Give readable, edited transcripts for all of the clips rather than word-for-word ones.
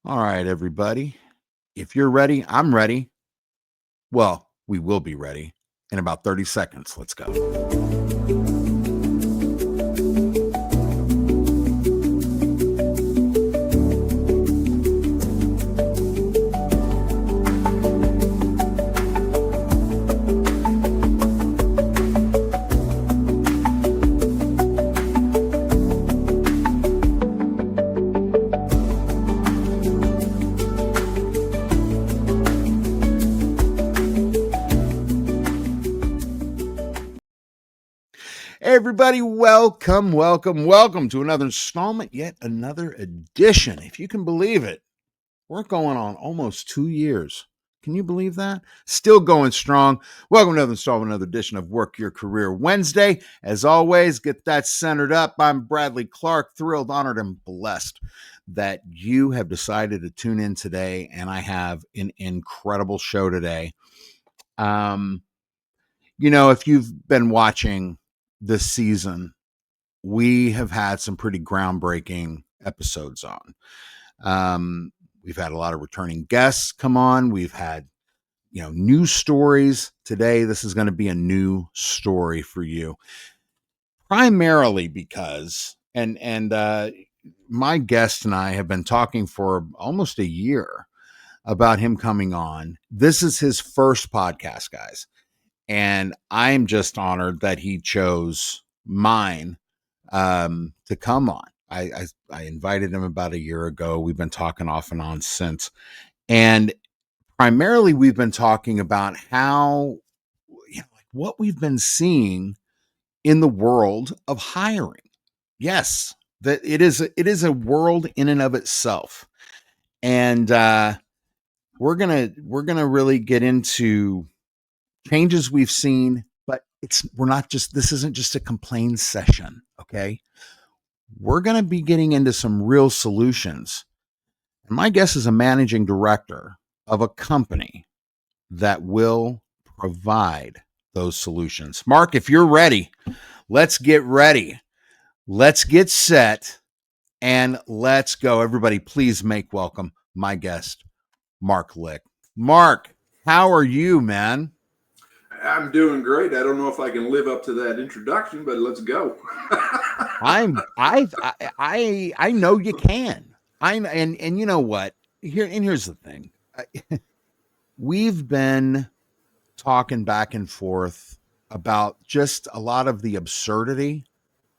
All right, everybody. If you're ready, I'm ready. Well, we will be ready in about 30 seconds. Let's go. Hey everybody, welcome to another installment, yet another edition. If you can believe it, we're going on almost 2 years. Can you believe that? Still going strong. Welcome to another installment, another edition of Work Your Career Wednesday. As always, get that centered up. I'm Bradley Clark, thrilled, honored, and blessed that you have decided to tune in today, and I have an incredible show today. If you've been watching this season, we have had some pretty groundbreaking episodes on. We've had a lot of returning guests come on. We've had, news stories. Today, this is going to be a new story for you, primarily because, and my guest and I have been talking for almost a year about him coming on. This is his first podcast, guys. And I'm just honored that he chose mine to come on. I invited him about a year ago. We've been talking off and on since. And primarily we've been talking about how, what we've been seeing in the world of hiring. Yes, that it is a world in and of itself. And we're gonna really get into changes we've seen, but this isn't just a complaint session. Okay. We're going to be getting into some real solutions. And my guess is a managing director of a company that will provide those solutions. Mark, if you're ready, let's get ready. Let's get set and let's go. Everybody, please make welcome my guest, Mark Licke. Mark, how are you, man? I'm doing great. I don't know if I can live up to that introduction, but let's go. I know you can. And you know what? Here's the thing. We've been talking back and forth about just a lot of the absurdity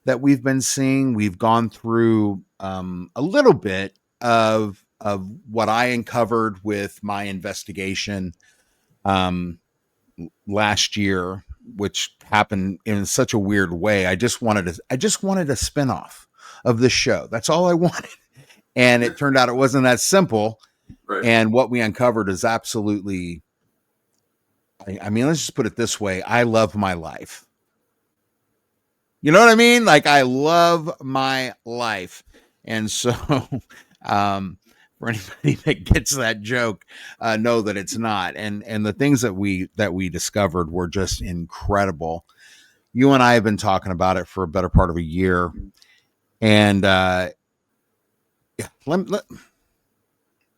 that we've been seeing. We've gone through a little bit of what I uncovered with my investigation last year, which happened in such a weird way. I just wanted a spinoff of the show. That's all I wanted. And it turned out it wasn't that simple. Right. And what we uncovered is absolutely, I mean, let's just put it this way. I love my life. You know what I mean? Like, I love my life. And so, for anybody that gets that joke, know that it's not. And the things that we discovered were just incredible. You and I have been talking about it for a better part of a year. And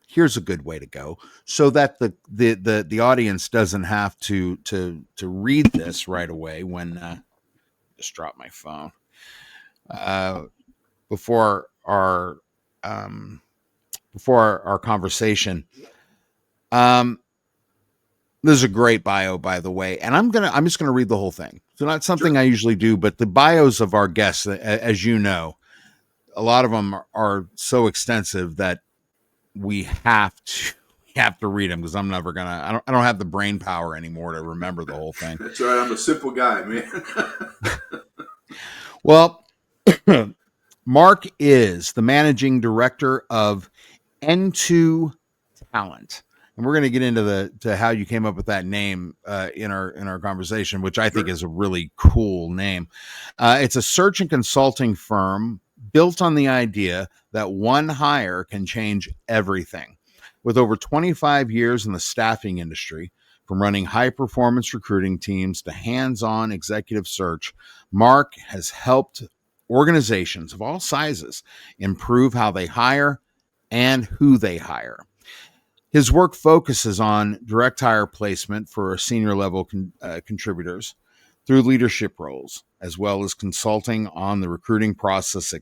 here's a good way to go, so that the audience doesn't have to read this right away. When just dropped my phone before our conversation. This is a great bio, by the way, and I'm just gonna read the whole thing. So not something I usually do, but the bios of our guests, as you know, a lot of them are so extensive that we have to read them, because I'm never gonna. I don't have the brain power anymore to remember the whole thing. That's right. I'm a simple guy, man. Well, Mark is the managing director of Entoo Talent. And we're going to get into how you came up with that name in our conversation, which I think is a really cool name. It's a search and consulting firm built on the idea that one hire can change everything. With over 25 years in the staffing industry, from running high-performance recruiting teams to hands-on executive search, Mark has helped organizations of all sizes improve how they hire and who they hire. His work focuses on direct hire placement for senior level contributors through leadership roles, as well as consulting on the recruiting process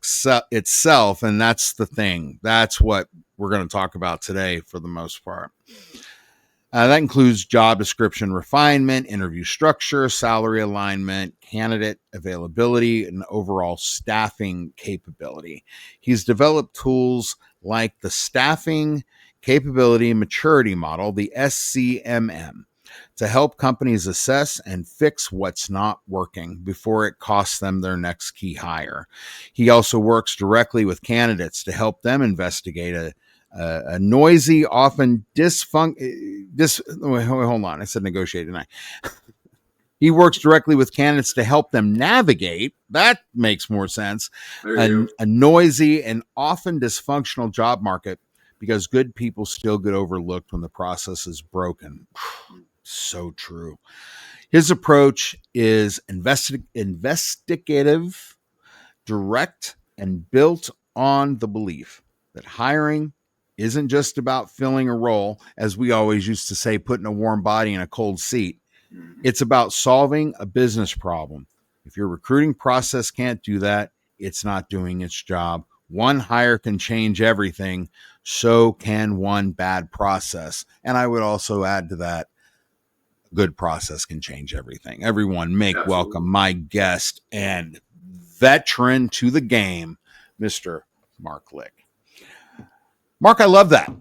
itself. And that's the thing. That's what we're going to talk about today for the most part. That includes job description refinement, interview structure, salary alignment, candidate availability, and overall staffing capability. He's developed tools like the Staffing Capability Maturity Model, the SCMM, to help companies assess and fix what's not working before it costs them their next key hire. He also works directly with candidates to help them investigate a noisy, often hold on. I said negotiate, didn't I? He works directly with candidates to help them navigate. That makes more sense. A noisy and often dysfunctional job market, because good people still get overlooked when the process is broken. So true. His approach is investigative, direct, and built on the belief that hiring isn't just about filling a role, as we always used to say, putting a warm body in a cold seat. It's about solving a business problem. If your recruiting process can't do that, it's not doing its job. One hire can change everything. So can one bad process. And I would also add to that, good process can change everything. Everyone make Absolutely. Welcome my guest and veteran to the game, Mr. Mark Licke. Mark, I love that.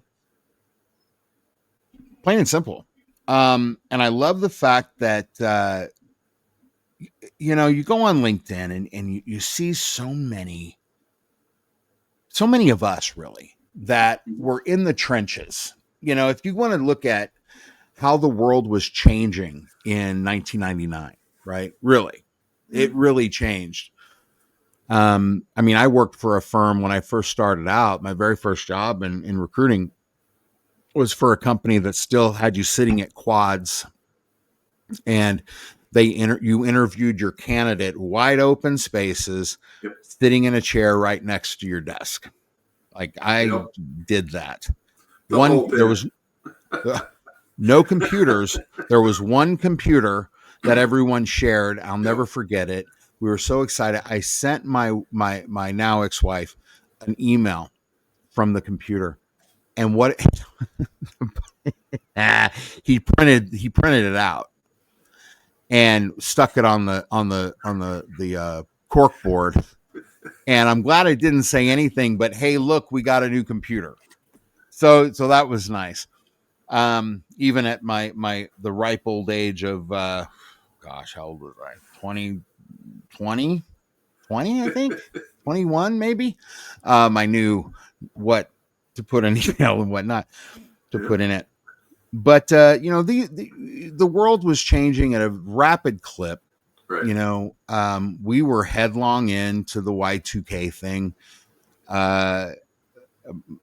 Plain and simple. And I love the fact that, you go on LinkedIn and you see so many of us really that were in the trenches. If you want to look at how the world was changing in 1999, right? Really, it really changed. I worked for a firm when I first started out. My very first job in recruiting was for a company that still had you sitting at quads, and you interviewed your candidate wide open spaces, sitting in a chair right next to your desk. Like I did that. There was no computers. There was one computer that everyone shared. I'll never forget it. We were so excited. I sent my now ex-wife an email from the computer, and what he printed it out and stuck it on the cork board. And I'm glad I didn't say anything, but hey, look, we got a new computer. So that was nice. Even at the ripe old age of how old was I? 20, I think 21, maybe. I knew what to put in email and what not to put in it. But the world was changing at a rapid clip. Right. We were headlong into the Y2K thing.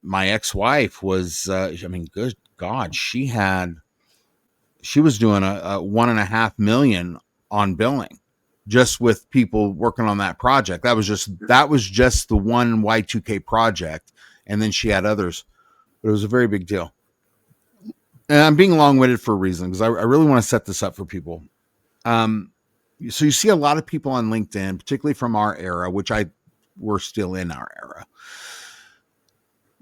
My ex-wife was, good God, she was doing a 1.5 million on billing just with people working on that project. That was just the one Y2K project. And then she had others, but it was a very big deal. And I'm being long-winded for a reason, because I really want to set this up for people. So you see a lot of people on LinkedIn, particularly from our era, which we're still in our era,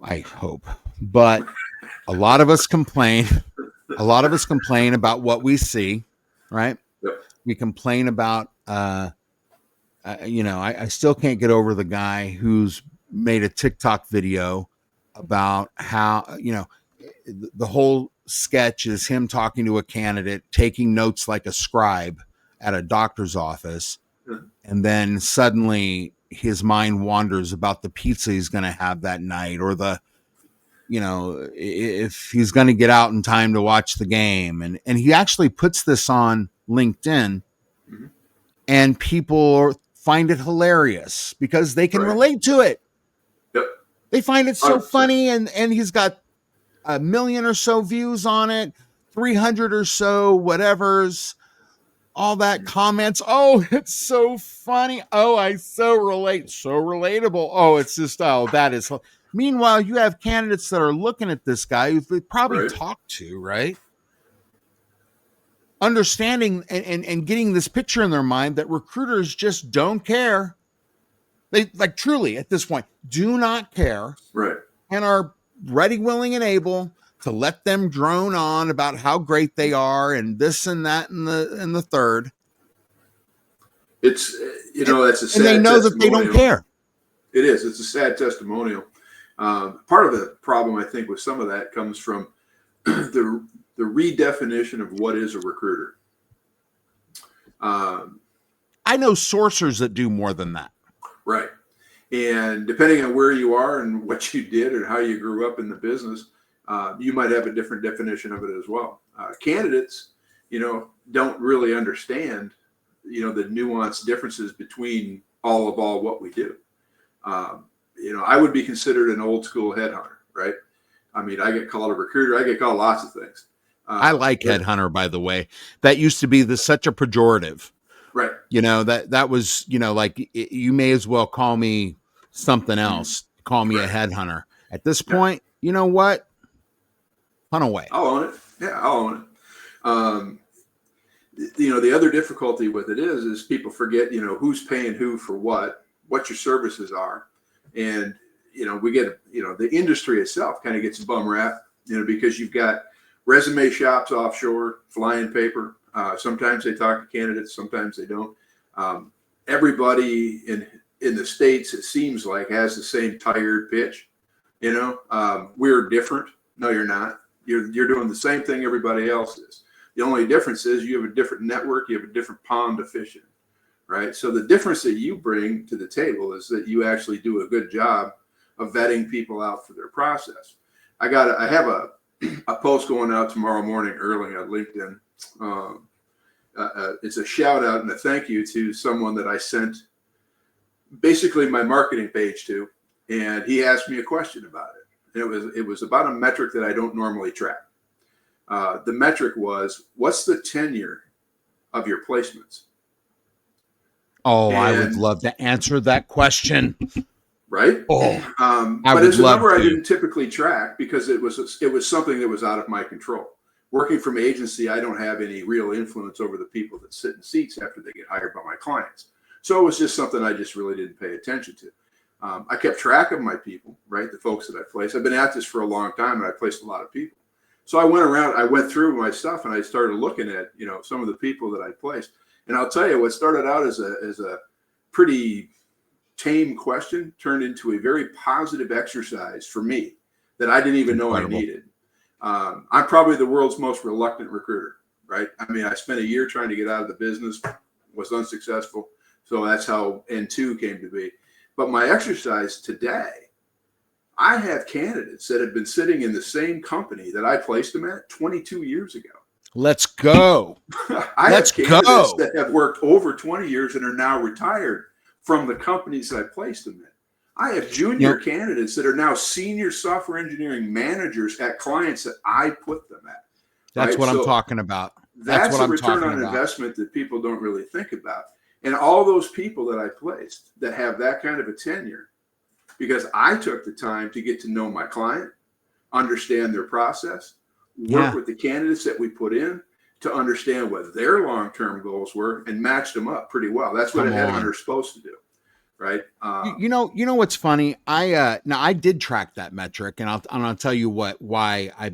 I hope. But a lot of us complain. A lot of us complain about what we see, right? Yep. We complain about, I still can't get over the guy who's made a TikTok video about how, the whole sketch is him talking to a candidate, taking notes like a scribe at a doctor's office. Mm-hmm. And then suddenly his mind wanders about the pizza he's going to have that night, or if he's going to get out in time to watch the game. And he actually puts this on LinkedIn, mm-hmm. and people find it hilarious because they can relate to it. Yep. They find it so funny, and he's got 1 million or so views on it, 300 or so whatever's, all that comments. Oh, it's so funny. Oh, I so relate. So relatable. Oh, it's just, that is, Meanwhile, you have candidates that are looking at this guy who they probably Right. talked to, right? Understanding and getting this picture in their mind that recruiters just don't care. They like truly at this point do not care Right. and are ready, willing, and able to let them drone on about how great they are and this and that and the third. It's, that's a And they sad know that they don't testimonial. care. It is. It's a sad testimonial. Part of the problem, I think, with some of that comes from the redefinition of what is a recruiter. I know sourcers that do more than that. Right. And depending on where you are and what you did and how you grew up in the business, you might have a different definition of it as well. Candidates, don't really understand, the nuanced differences between all what we do. I would be considered an old school headhunter, right? I mean, I get called a recruiter. I get called lots of things. I like headhunter, by the way. That used to be such a pejorative. Right. That was, like you may as well call me something else. Call me a headhunter. At this point, you know what? Hunt away. I'll own it. Yeah, I'll own it. The other difficulty with it is people forget, who's paying who for what your services are. And, we get, the industry itself kind of gets a bum rap, because you've got resume shops offshore, flying paper. Sometimes they talk to candidates, sometimes they don't. Everybody in the States, it seems like, has the same tired pitch. We're different. No, you're not. You're doing the same thing everybody else is. The only difference is you have a different network, you have a different pond to fish in, right? So the difference that you bring to the table is that you actually do a good job of vetting people out for their process. I have a post going out tomorrow morning early on LinkedIn. It's a shout out and a thank you to someone that I sent basically my marketing page to, and he asked me a question about it. And it was about a metric that I don't normally track. The metric was, what's the tenure of your placements? Oh, I would love to answer that question. Right. But it's a number I didn't typically track because it was something that was out of my control. Working from agency, I don't have any real influence over the people that sit in seats after they get hired by my clients. So it was just something I just really didn't pay attention to. I kept track of my people, right? The folks that I placed. I've been at this for a long time and I placed a lot of people. So I went through my stuff and I started looking at, some of the people that I placed. And I'll tell you, what started out as a pretty tame question turned into a very positive exercise for me that I didn't even know I needed. I'm probably the world's most reluctant recruiter, right? I mean, I spent a year trying to get out of the business, was unsuccessful. So that's how Entoo came to be. But my exercise today, I have candidates that have been sitting in the same company that I placed them at 22 years ago. Let's go. I have candidates that have worked over 20 years and are now retired from the companies I placed them in. I have junior candidates that are now senior software engineering managers at clients that I put them at. That's what I'm talking about. That's a return on investment that people don't really think about. And all those people that I placed that have that kind of a tenure, because I took the time to get to know my client, understand their process, work with the candidates that we put in to understand what their long-term goals were and match them up pretty well. That's what a headhunter is supposed to do. Right. You know what's funny? I did track that metric, and I'll tell you why I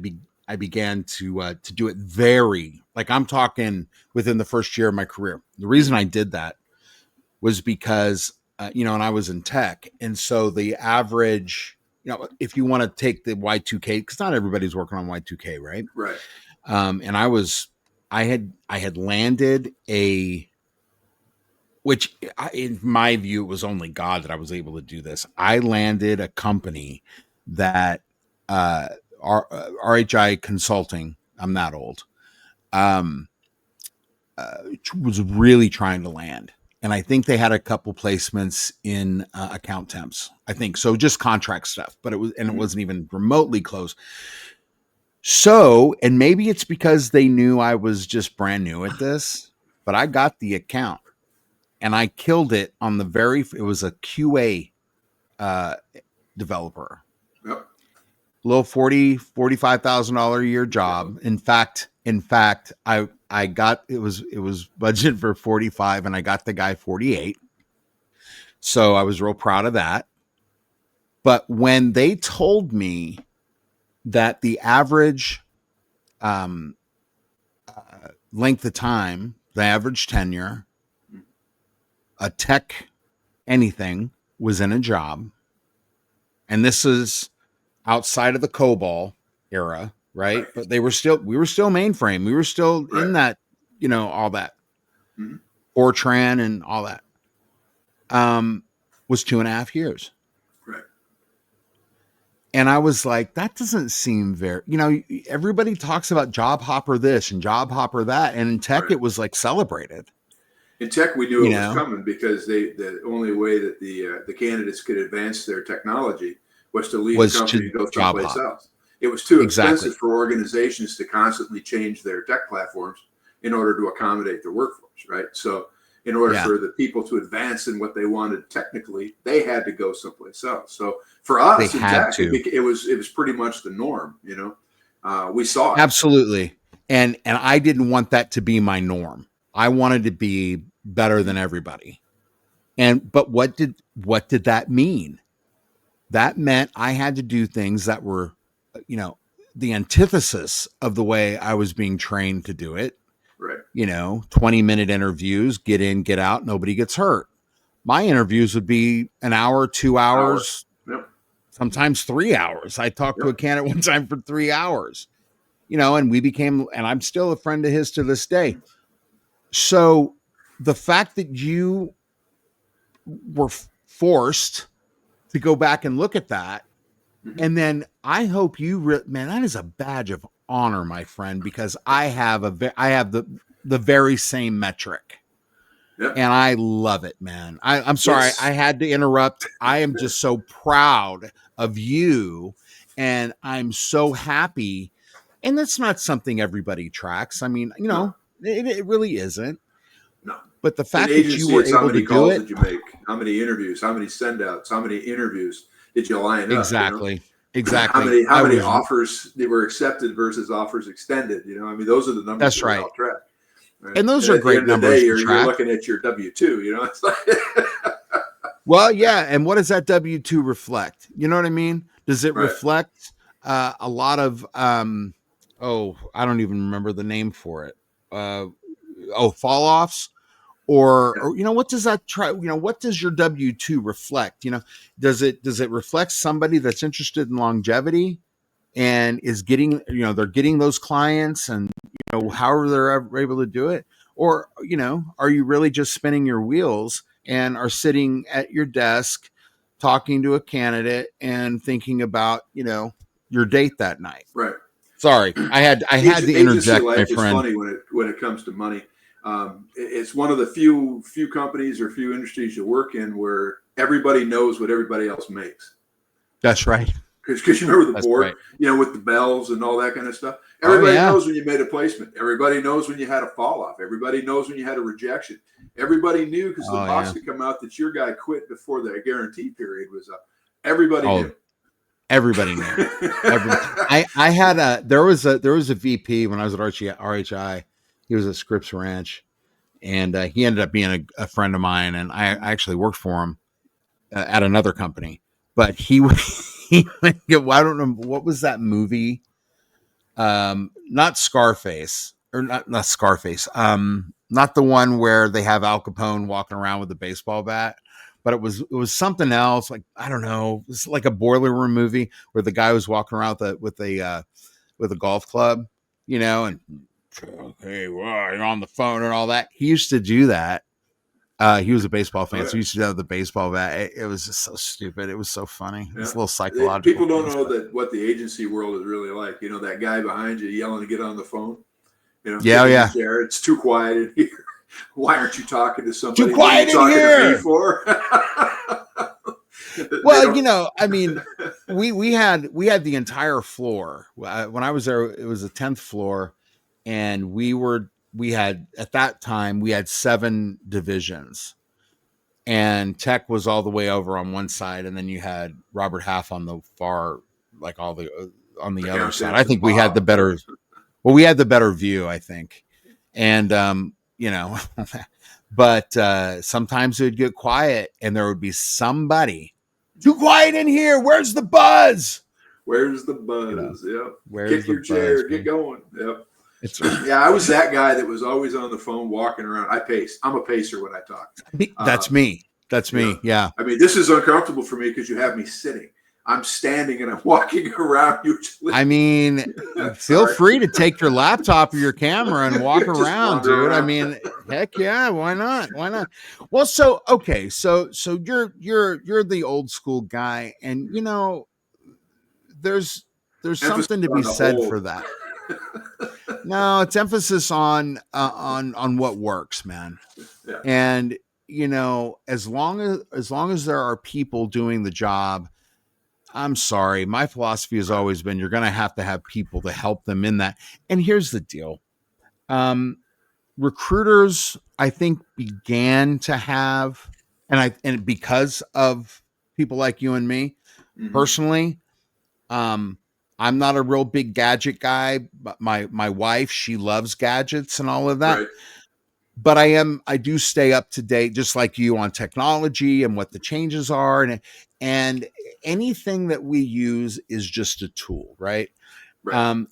began to do it very, like, I'm talking within the first year of my career. The reason I did that was because and I was in tech, and so the average, if you want to take the Y2K, because not everybody's working on Y2K, right? Right. And I had landed which in my view, it was only God that I was able to do this. I landed a company that RHI Consulting, I'm that old, was really trying to land. And I think they had a couple placements in account temps. I think so, just contract stuff, but it wasn't even remotely close. So, and maybe it's because they knew I was just brand new at this, but I got the account. And I killed it on it was a QA developer. little $45,000 a year job. In fact, I got, it was budgeted for 45 and I got the guy 48. So I was real proud of that. But when they told me that the average length of time, the average tenure, a tech anything was in a job, and this is outside of the COBOL era, right? But we were still mainframe. We were still in that, all that Fortran and all that. Was 2.5 years. Right. And I was like, that doesn't seem very, everybody talks about job hopper this and job hopper that. And in tech, it was like celebrated. In tech, we knew it was coming because the only way that the candidates could advance their technology was to leave the company and go someplace else. It was too expensive for organizations to constantly change their tech platforms in order to accommodate their workforce, right? So in order for the people to advance in what they wanted technically, they had to go someplace else. So for us in tech, it was pretty much the norm, we saw it. Absolutely. And I didn't want that to be my norm. I wanted to be better than everybody. But what did that mean? That meant I had to do things that were, the antithesis of the way I was being trained to do it. Right. 20-minute interviews, get in, get out, nobody gets hurt. My interviews would be an hour, 2 hours, sometimes 3 hours. I talked to a candidate one time for 3 hours, and and I'm still a friend of his to this day. So the fact that you were forced to go back and look at that, and then I hope man, that is a badge of honor, my friend, because I have the very same metric. Yep. And I love it, man. I'm sorry I had to interrupt. I am just so proud of you, and I'm so happy. And that's not something everybody tracks. I mean, it really isn't. No. But the fact that you were able to do it, did you make? How many interviews? How many send outs? How many interviews did you line up? Exactly. How many offers that were accepted versus offers extended? Those are the numbers. That's right. I'll track. Right? And those are great numbers. You're looking at your W-2. It's like well, yeah. And what does that W-2 reflect? You know what I mean? Does it reflect a lot of I don't even remember the name for it. Fall offs? Or what does that what does your W-2 reflect? Does it reflect somebody that's interested in longevity and is getting, they're getting those clients and, however they're able to do it? Or, are you really just spinning your wheels and are sitting at your desk talking to a candidate and thinking about, your date that night? Right. Sorry, I had to interject, my friend. It's funny when it comes to money. It's one of the few companies or few industries you work in where everybody knows what everybody else makes. That's right. Because you remember the board, with the bells and all that kind of stuff. Everybody knows when you made a placement. Everybody knows when you had a fall off. Everybody knows when you had a rejection. Everybody knew because the box had come out that your guy quit before the guarantee period was up. Everybody knew. Everybody knew. I had there was a VP when I was at RHI. He was at Scripps Ranch, and he ended up being a friend of mine, and I actually worked for him at another company. But I don't know, what was that movie? Not Scarface, or not Scarface. Not the one where they have Al Capone walking around with a baseball bat, but it was something else. Like, I don't know, it's like a boiler room movie where the guy was walking around with a golf club, and hey, wow, you're on the phone and all that. He used to do that. He was a baseball fan, so he used to have the baseball bat. It was just so stupid. It was so funny. It's a little psychological. People don't know that what the agency world is really like. That guy behind you yelling to get on the phone. Yeah. It's too quiet in here. Why aren't you talking to somebody? Too quiet in here. To me for? Well, I mean, we had the entire floor. When I was there, it was the 10th floor, and we had at that time 7 divisions, and tech was all the way over on one side, and then you had Robert Half on the far like all the on the other side. I think we had the better. Well, we had the better view, I think, and but sometimes it would get quiet, and there would be somebody too quiet in here. Where's the buzz? Where's the buzz? Yep. Where's Kick your chair. Get going. Yep. Yeah, I was that guy that was always on the phone walking around. I pace. I'm a pacer when I talk. That's me. That's me. Yeah. I mean, this is uncomfortable for me because you have me sitting. I'm standing and I'm walking around usually. I mean, feel free to take your laptop or your camera and walk around, dude. Around. I mean, heck yeah, why not? Why not? Well, so okay, so you're the old school guy, and there's something to be said for that. No, it's emphasis on what works, man. Yeah. And as long as there are people doing the job, I'm sorry, my philosophy has always been you're going to have people to help them in that. And here's the deal. Recruiters, I think, began to have, and because of people like you and me, personally, I'm not a real big gadget guy, but my wife, she loves gadgets and all of that. Right. But I do stay up to date, just like you, on technology and what the changes are. And anything that we use is just a tool, right?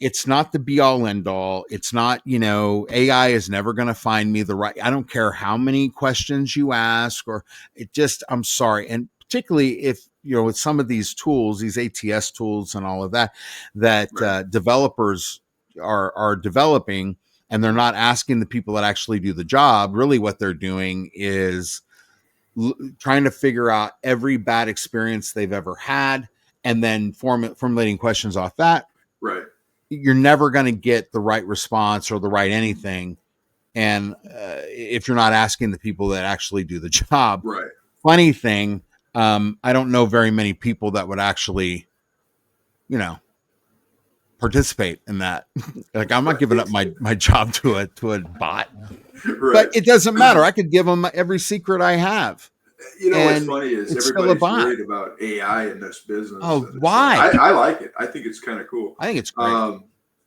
It's not the be all end all. It's not, AI is never going to find me the right. I don't care how many questions you ask, or I'm sorry. And particularly if, with some of these tools, these ATS tools and all of that developers are developing, and they're not asking the people that actually do the job. Really what they're doing is trying to figure out every bad experience they've ever had, and then formulating questions off that. Right. You're never going to get the right response or the right anything. And if you're not asking the people that actually do the job. Right. Funny thing, I don't know very many people that would actually, participate in that. Like, I'm not giving up my job to a bot. Right. But it doesn't matter. I could give them every secret I have. What's funny is everybody's worried about AI in this business. Oh, why? I like it. I think it's kind of cool. I think it's great.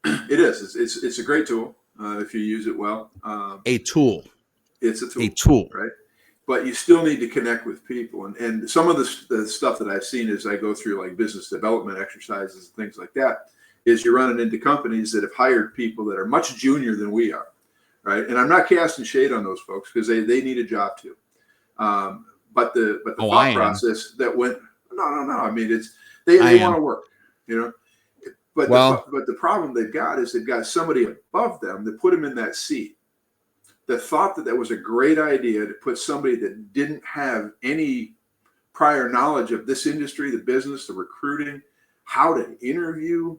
It is. It's a great tool if you use it well. A tool. It's a tool. A tool. Right. But you still need to connect with people. And some of the stuff that I've seen as I go through like business development exercises and things like that is you're running into companies that have hired people that are much junior than we are. Right. And I'm not casting shade on those folks because they need a job too. But the thought process that went, no. I mean, it's they want to work, But the problem they've got is they've got somebody above them that put them in that seat. That thought that was a great idea to put somebody that didn't have any prior knowledge of this industry, the business, the recruiting, how to interview,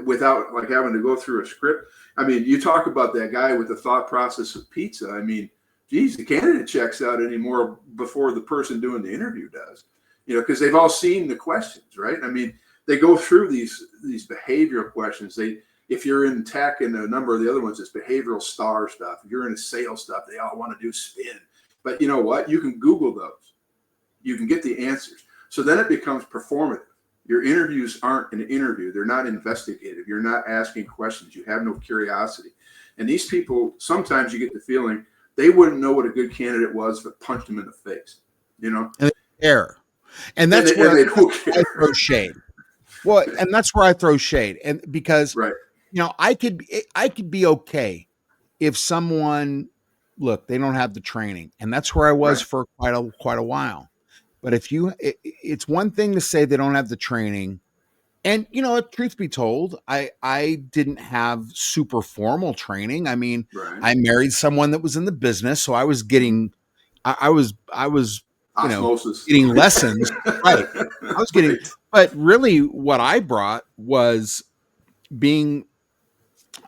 without like having to go through a script. I mean, you talk about that guy with the thought process of pizza. I mean, geez, the candidate checks out anymore before the person doing the interview does, because they've all seen the questions, right? I mean, they go through these behavioral questions. If you're in tech and a number of the other ones, it's behavioral STAR stuff. If you're in sales stuff, they all want to do spin. But you know what? You can Google those. You can get the answers. So then it becomes performative. Your interviews aren't an interview. They're not investigative. You're not asking questions. You have no curiosity. And these people, sometimes you get the feeling they wouldn't know what a good candidate was if it punched them in the face, And they care. And that's where I throw shade. Well, and that's where I throw shade. And because, I could be okay if someone, look, they don't have the training. And that's where I was for quite a while. But it's one thing to say they don't have the training. And, truth be told, I didn't have super formal training. I mean, I married someone that was in the business. So I was getting, I was, osmosis. Getting lessons. Right. I was getting, but really what I brought was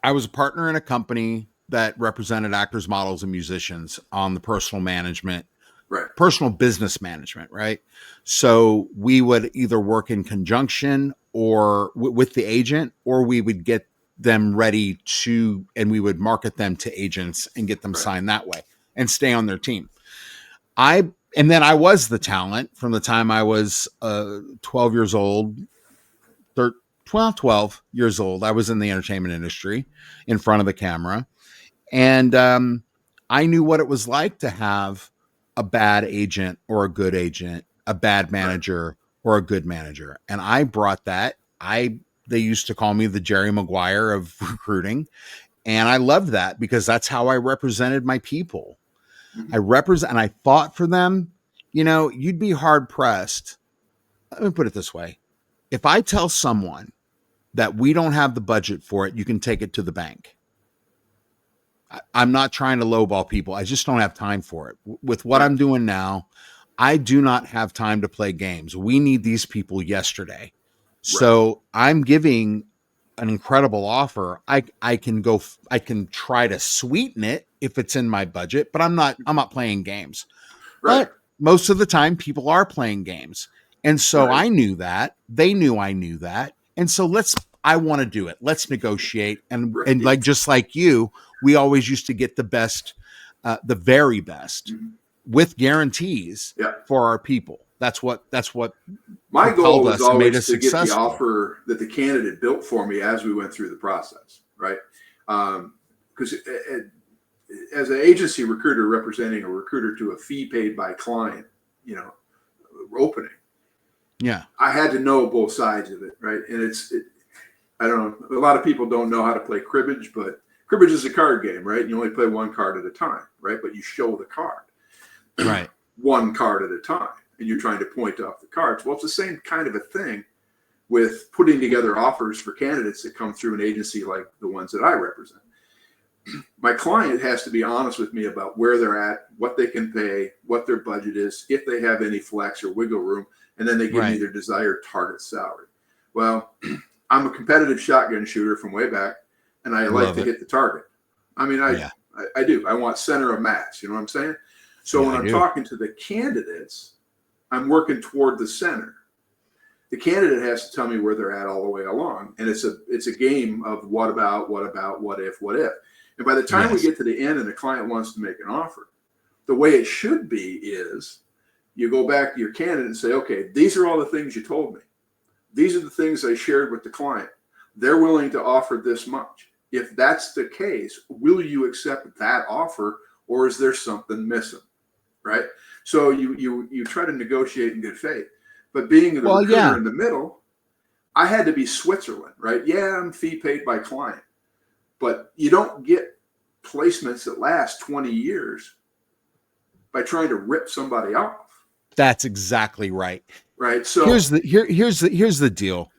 I was a partner in a company that represented actors, models, and musicians on the personal business management. Right. So we would either work in conjunction or with the agent, or we would get them ready and we would market them to agents and get them signed that way and stay on their team. And then I was the talent from the time I was 12 years old 12 years old. I was in the entertainment industry in front of the camera. And I knew what it was like to have a bad agent or a good agent, a bad manager or a good manager. And I brought that. They used to call me the Jerry Maguire of recruiting. And I loved that because that's how I represented my people. And I fought for them. You'd be hard pressed. Let me put it this way. If I tell someone that we don't have the budget for it, you can take it to the bank. I'm not trying to lowball people. I just don't have time for it. With what I'm doing now, I do not have time to play games. We need these people yesterday. So I'm giving an incredible offer. I can try to sweeten it if it's in my budget, but I'm not playing games. But most of the time people are playing games. And so I knew that. They knew I knew that. And so I want to do it. Let's negotiate. And like, just like you, we always used to get the best, the very best with guarantees for our people. That's what my goal was always to get the offer that the candidate built for me as we went through the process. Right. Because as an agency recruiter representing a recruiter to a fee paid by client, opening. Yeah. I had to know both sides of it. Right. And I don't know. A lot of people don't know how to play cribbage, but cribbage is a card game, right? You only play one card at a time, right? But you show the card. Right. One card at a time. And you're trying to point off the cards. Well, it's the same kind of a thing with putting together offers for candidates that come through an agency like the ones that I represent. My client has to be honest with me about where they're at, what they can pay, what their budget is, if they have any flex or wiggle room, and then they give me their desired target salary. Well, I'm a competitive shotgun shooter from way back, and I like to hit the target. I mean, I do. I want center of mass. You know what I'm saying? So when I'm talking to the candidates, I'm working toward the center. The candidate has to tell me where they're at all the way along. And it's a game of what about, what if. And by the time we get to the end and the client wants to make an offer, the way it should be is you go back to your candidate and say, okay, these are all the things you told me. These are the things I shared with the client. They're willing to offer this much. If that's the case, will you accept that offer, or is there something missing? Right? So you try to negotiate in good faith. But being the recruiter in the middle, I had to be Switzerland, right? Yeah, I'm fee paid by client. But you don't get placements that last 20 years by trying to rip somebody off. That's exactly right. Right. So here's the deal.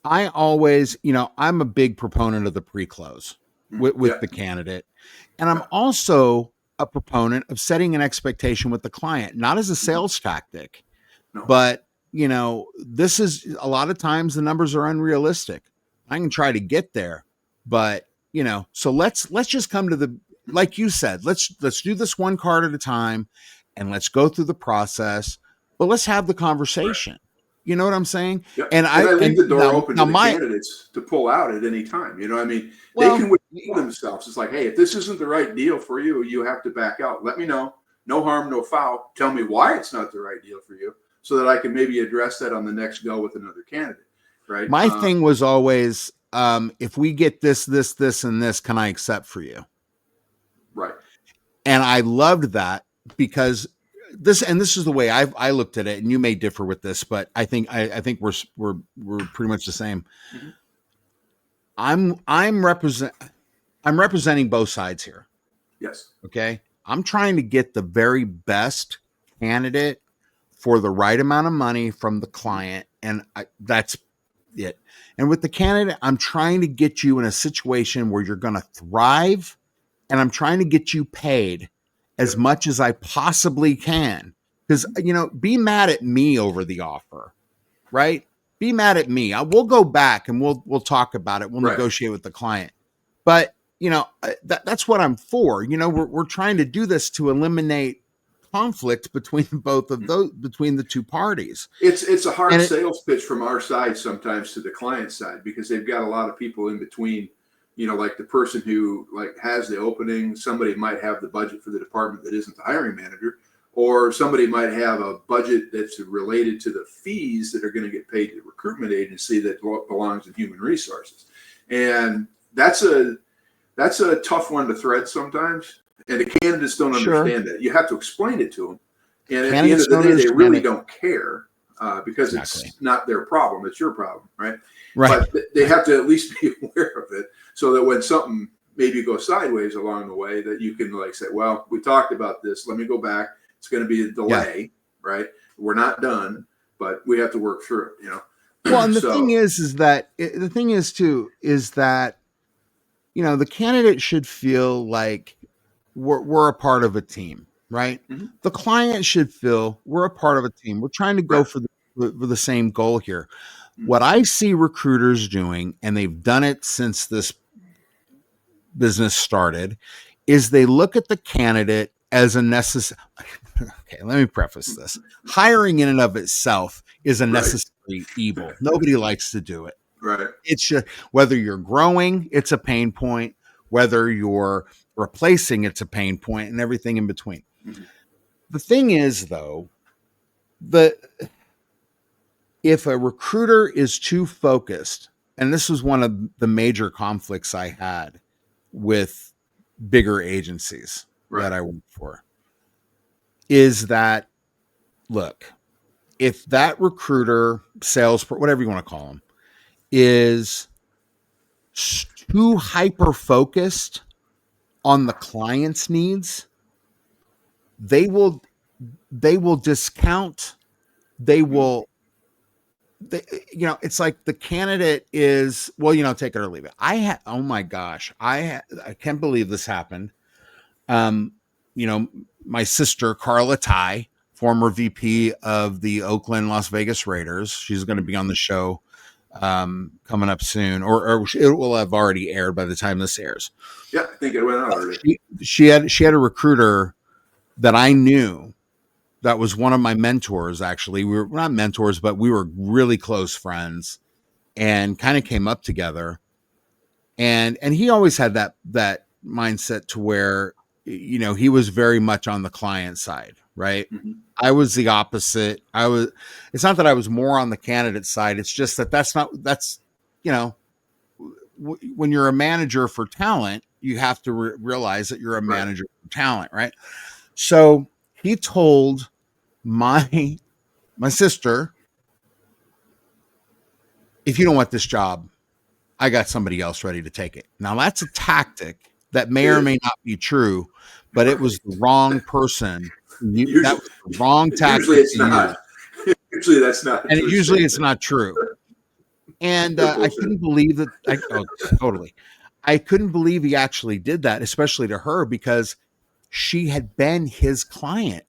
I always, I'm a big proponent of the pre-close with the candidate. And I'm also a proponent of setting an expectation with the client, not as a sales tactic, but this is a lot of times the numbers are unrealistic. I can try to get there, but so let's just come to the, like you said, let's do this one card at a time and let's go through the process, but let's have the conversation. Right. You know what I'm saying? Yep. And I leave the door open to the candidates to pull out at any time. They can withdraw themselves. It's like, hey, if this isn't the right deal for you, you have to back out. Let me know. No harm, no foul. Tell me why it's not the right deal for you so that I can maybe address that on the next go with another candidate. Right. My thing was always, if we get this, and this, can I accept for you? Right. And I loved that because this is the way I looked at it, and you may differ with this, but I think we're pretty much the same. Mm-hmm. I'm representing both sides here. Yes. Okay. I'm trying to get the very best candidate for the right amount of money from the client, and that's it. And with the candidate, I'm trying to get you in a situation where you're going to thrive, and I'm trying to get you paid as much as I possibly can. Because, be mad at me over the offer, right? Be mad at me. We'll go back and we'll talk about it. We'll negotiate with the client. But, that's what I'm for. We're trying to do this to eliminate conflict between both of those, between the two parties. It's a hard sales pitch from our side sometimes to the client side, because they've got a lot of people in between. Like the person who has the opening, somebody might have the budget for the department that isn't the hiring manager, Or somebody might have a budget that's related to the fees that are going to get paid to the recruitment agency that belongs in human resources. And that's a tough one to thread sometimes. And the candidates don't understand that. You have to explain it to them. And at the end of the day, they really don't care because it's not their problem. It's your problem, right? But they have to at least be aware of it so that when something maybe goes sideways along the way, that you can like say, well, we talked about this. Let me go back. It's going to be a delay, right? We're not done, but we have to work through it, Well, and the thing is that the candidate should feel like we're a part of a team, right? Mm-hmm. The client should feel we're a part of a team. We're trying to go for the same goal here. Mm-hmm. What I see recruiters doing, and they've done it since this business started, is they look at the candidate as a necessary. Okay, let me preface this. Hiring in and of itself is a necessary evil. Nobody likes to do it. Right. It's just, whether you're growing, it's a pain point. Whether you're replacing, it's a pain point, and everything in between. Mm-hmm. The thing is, though, if a recruiter is too focused, and this was one of the major conflicts I had with bigger agencies that I work for, is that, look, if that recruiter, sales, whatever you want to call them, is too hyper-focused on the client's needs, they will discount, it's like the candidate is, well, take it or leave it. Oh my gosh, I can't believe this happened. My sister, Carla Ty, former VP of the Oakland Las Vegas Raiders. She's going to be on the show coming up soon, or it will have already aired by the time this airs. Yeah, I think it went out already. She had a recruiter that I knew that was one of my mentors. Actually, we were not mentors, but we were really close friends, and kind of came up together. And he always had that mindset to where, he was very much on the client side, right? Mm-hmm. I was the opposite. It's not that I was more on the candidate side. It's just that's when you're a manager for talent, you have to realize that you're a manager for talent, right? So he told my sister, if you don't want this job, I got somebody else ready to take it. Now that's a tactic that may or may not be true, but it was the wrong person. That was the wrong tactic. Usually it's not. Usually that's not. And usually it's not true. And I couldn't believe that. Totally. I couldn't believe he actually did that, especially to her, because she had been his client.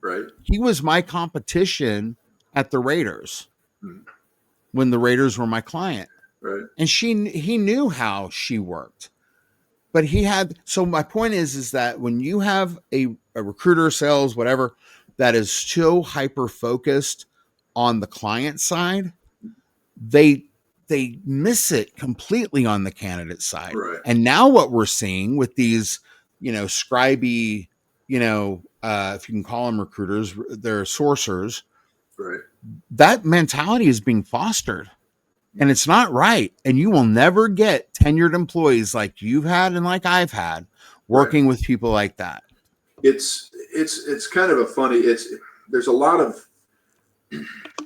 Right. He was my competition at the Raiders when the Raiders were my client. Right. And he knew how she worked. But so my point is that when you have a recruiter, sales, whatever, that is so hyper-focused on the client side, they miss it completely on the candidate side. Right. And now what we're seeing with these, scribey, if you can call them recruiters, they're sourcers. Right. That mentality is being fostered. And it's not right. And you will never get tenured employees like you've had and like I've had working with people like that. It's kind of there's a lot of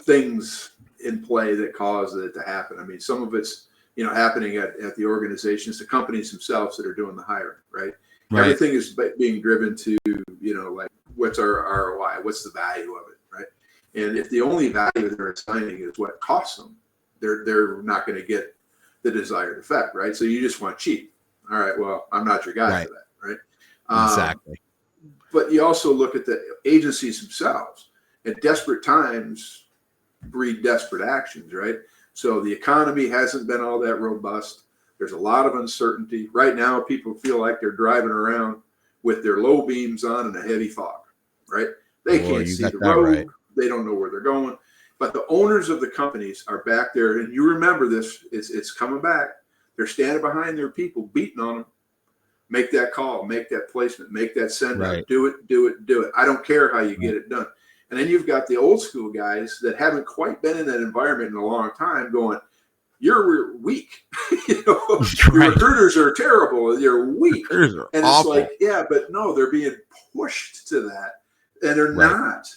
things in play that cause it to happen. I mean, some of it's, happening at the organizations, the companies themselves that are doing the hiring, right? Everything is being driven to, like, what's our ROI? What's the value of it, right? And if the only value they're assigning is what it costs them, they're not going to get the desired effect, right? So you just want cheap. All right, well, I'm not your guy for that, right? Exactly. But you also look at the agencies themselves. At desperate times breed desperate actions, right? So the economy hasn't been all that robust. There's a lot of uncertainty. Right now, people feel like they're driving around with their low beams on and a heavy fog, right? They can't see the road. Right. They don't know where they're going. But the owners of the companies are back there, and you remember this, it's coming back. They're standing behind their people, beating on them. Make that call, make that placement, make that send Right. out, do it. I don't care how you get it done. And then you've got the old school guys that haven't quite been in that environment in a long time going, you're weak. Your recruiters are terrible. You're weak. Recruiters are and awful. It's like, yeah, but no, they're being pushed to that. And they're not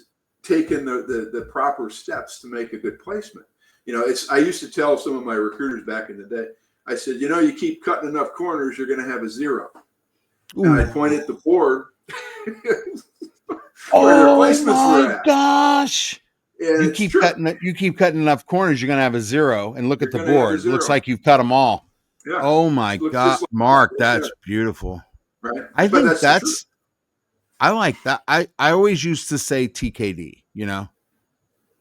taking the proper steps to make a good placement. I used to tell some of my recruiters back in the day, I said, you keep cutting enough corners, you're going to have a 0. Ooh. And I point at the board where their placements were at. Gosh. And you keep cutting enough corners, you're going to have a 0. And look at the board. It looks like you've cut them all. Yeah. Oh my God, like Mark, that's beautiful. Right. I think I like that. I always used to say TKD,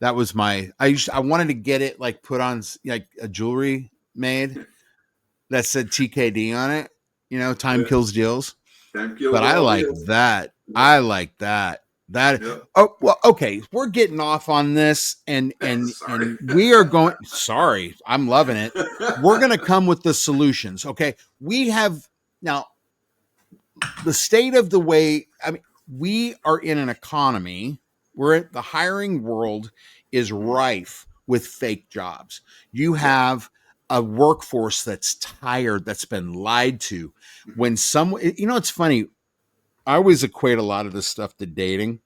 that was I wanted to get it like put on like a jewelry made that said TKD on it, time kills deals. But I like that. I like that. Oh, well, okay. We're getting off on this and we are going, sorry, I'm loving it. We're going to come with the solutions. Okay. We have now the state of the way, we are in an economy where the hiring world is rife with fake jobs. You have a workforce that's tired, that's been lied to. When someone, it's funny. I always equate a lot of this stuff to dating.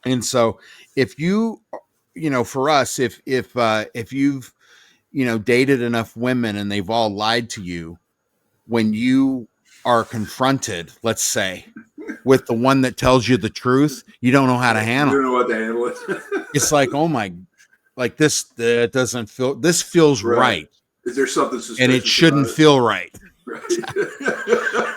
And so if you, for us, if you've, dated enough women and they've all lied to you, when you are confronted, let's say, with the one that tells you the truth, you don't know how to handle it. You don't know what to handle it. It's like, oh my, like this feels right. Is there something suspicious? And it shouldn't feel right. Right.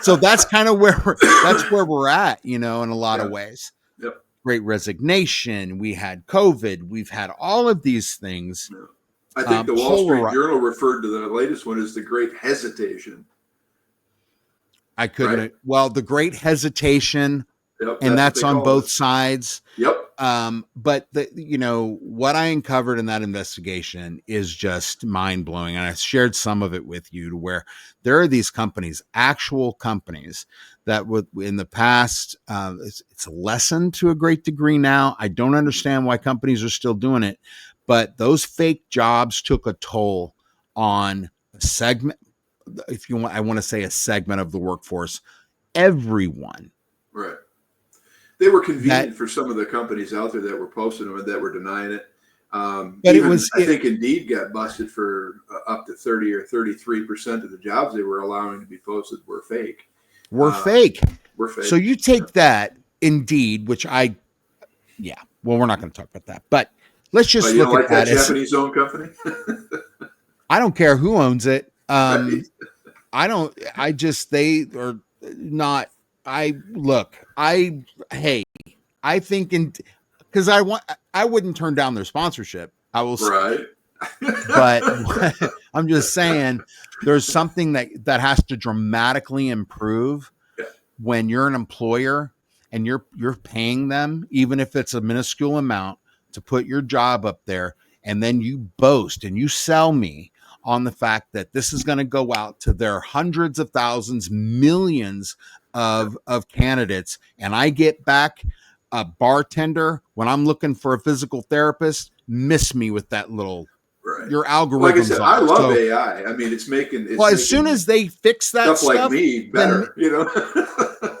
So that's kind of where we're at, in a lot of ways. Yep. Great Resignation. We had COVID. We've had all of these things. Yeah. I think the Wall Street Journal referred to the latest one as the Great Hesitation. I couldn't. Right? Well, the Great Hesitation, and that's on both sides. Yep. But what I uncovered in that investigation is just mind blowing, and I shared some of it with you, to where there are these companies, actual companies, that would in the past, it's lessened to a great degree now. I don't understand why companies are still doing it, but those fake jobs took a toll on a segment. If you want, I want to say a segment of the workforce, everyone. Right. They were convenient for some of the companies out there that were posting them and that were denying it. But I think Indeed got busted for up to 30 or 33% of the jobs they were allowing to be posted were fake. We're fake. So you take that Indeed, which well, we're not going to talk about that, but let's just look at that. Japanese-owned company? I don't care who owns it. Right. I think because I wouldn't turn down their sponsorship. I will say, right. But I'm just saying there's something that has to dramatically improve when you're an employer and you're paying them, even if it's a minuscule amount, to put your job up there, and then you boast and you sell me on the fact that this is going to go out to their hundreds of thousands, millions of candidates, and I get back a bartender when I'm looking for a physical therapist. Miss me with that little your algorithms. Like I said, I love AI. I mean, it's making as soon as they fix that stuff like me better,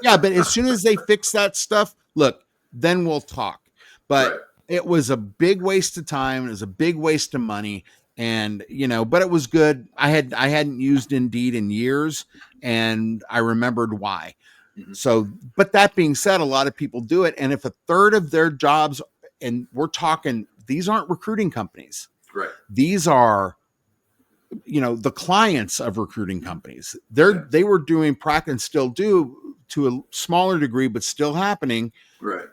Yeah, but as soon as they fix that stuff, look, then we'll talk. But it was a big waste of time. It was a big waste of money. And, but it was good. I hadn't used Indeed in years, and I remembered why. Mm-hmm. So, but that being said, a lot of people do it. And if a third of their jobs, and we're talking, these aren't recruiting companies. Right. These are, the clients of recruiting companies. They were doing practice and still do to a smaller degree, but still happening. Right.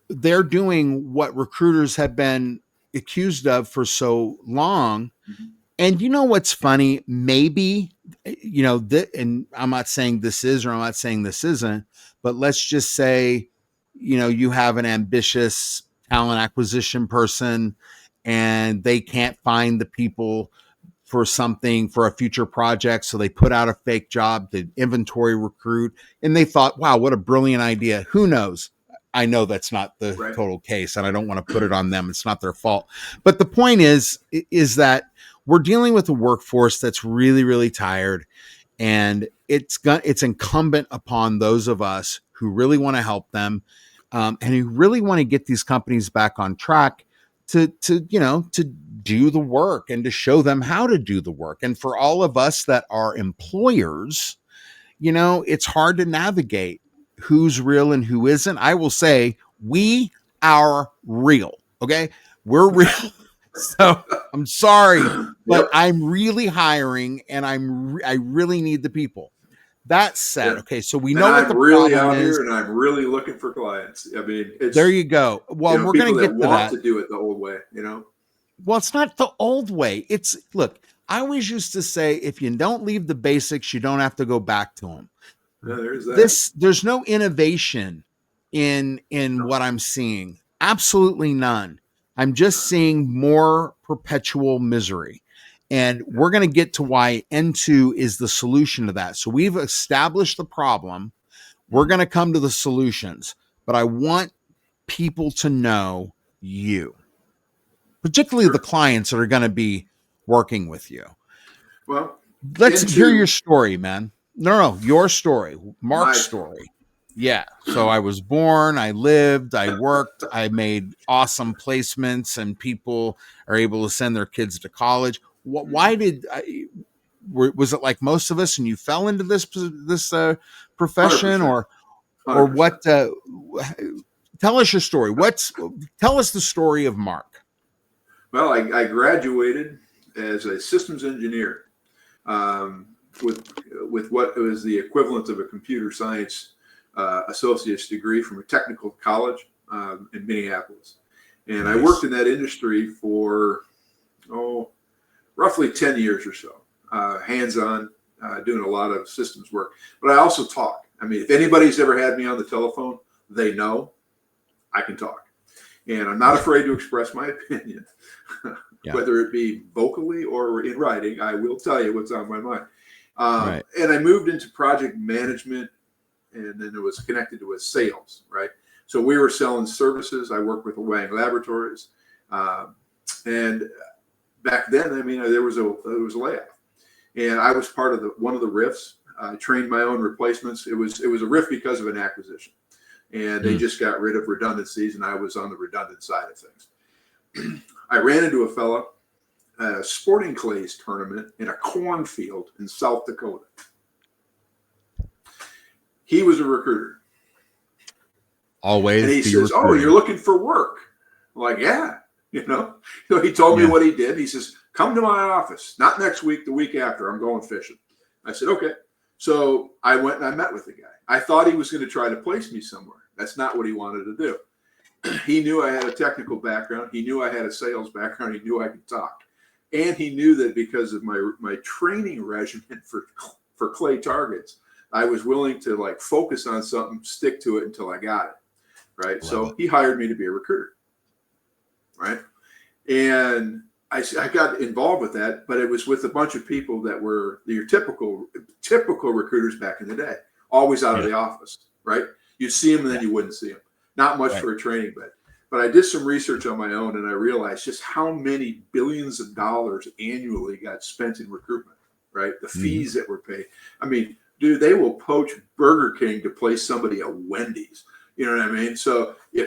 They're doing what recruiters have been accused of for so long. Mm-hmm. And what's funny? Maybe, and I'm not saying this is, or I'm not saying this isn't, but let's just say, you have an ambitious talent acquisition person and they can't find the people for something, for a future project. So they put out a fake job to inventory recruit, and they thought, wow, what a brilliant idea. Who knows? I know that's not the total case, and I don't want to put it on them. It's not their fault. But the point is that we're dealing with a workforce that's really, really tired. And it's incumbent upon those of us who really want to help them, and who really want to get these companies back on track to do the work and to show them how to do the work. And for all of us that are employers, it's hard to navigate who's real and who isn't. I will say we are real. Okay. We're real. So I'm sorry, but I'm really hiring, and I really need the people. That said, okay, so we know what the really problem out is, here, and I'm really looking for clients. I mean, there you go. Well, we're going to get to that. To do it the old way, Well, it's not the old way. Look, I always used to say, if you don't leave the basics, you don't have to go back to them. Yeah, there's that. There's no innovation in what I'm seeing. Absolutely none. I'm just seeing more perpetual misery. And we're going to get to why Entoo is the solution to that. So we've established the problem. We're going to come to the solutions. But I want people to know you, particularly the clients that are going to be working with you. Well, let's hear your story, man. No, your story, Mark's story. Yeah. So I was born, I lived, I worked, I made awesome placements, and people are able to send their kids to college. Why was it like most of us, and you fell into this profession, 100%. or what? Tell us your story. Tell us the story of Mark. Well, I graduated as a systems engineer with what was the equivalent of a computer science associate's degree from a technical college in Minneapolis. And nice. I worked in that industry for, roughly 10 years or so, hands-on, doing a lot of systems work. But I also talk. I mean, if anybody's ever had me on the telephone, they know I can talk. And I'm not afraid to express my opinion, whether it be vocally or in writing. I will tell you what's on my mind. And I moved into project management, and then it was connected to sales, right? So we were selling services. I worked with Wang Laboratories. And back then, I mean, there was a layoff. And I was part of one of the RIFs. I trained my own replacements. It was a RIF because of an acquisition. And they just got rid of redundancies, and I was on the redundant side of things. I ran into a fella at a sporting clays tournament in a cornfield in South Dakota. He was a recruiter. Always. And he says, you're looking for work. I'm like, yeah. You know, he told me what he did. He says, come to my office. Not next week, the week after. I'm going fishing. I said, okay. So I went and I met with the guy. I thought he was going to try to place me somewhere. That's not what he wanted to do. He knew I had a technical background. He knew I had a sales background. He knew I could talk. And he knew that because of my training regimen for clay targets, I was willing to focus on something, stick to it until I got it. Right. So he hired me to be a recruiter. Right. And I got involved with that, but it was with a bunch of people that were your typical recruiters back in the day, always out of the office. Right. You'd see them and then you wouldn't see them. Not much for a training bed. But I did some research on my own, and I realized just how many billions of dollars annually got spent in recruitment, right? The fees that were paid. I mean, dude, they will poach Burger King to place somebody at Wendy's. You know what I mean? So so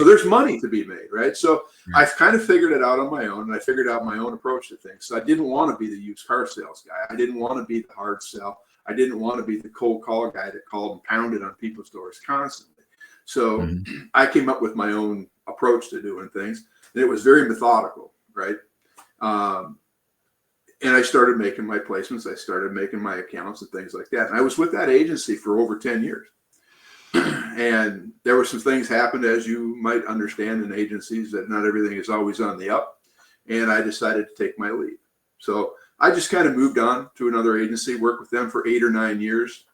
there's money to be made, right? So I've kind of figured it out on my own, and I figured out my own approach to things. So I didn't want to be the used car sales guy. I didn't want to be the hard sell. I didn't want to be the cold call guy that called and pounded on people's doors constantly. So I came up with my own approach to doing things, and it was very methodical, right? And I started making my placements. I started making my accounts and things like that. And I was with that agency for over 10 years. And there were some things happened, as you might understand, in agencies, that not everything is always on the up. And I decided to take my leave. So I just kind of moved on to another agency, worked with them for 8 or 9 years,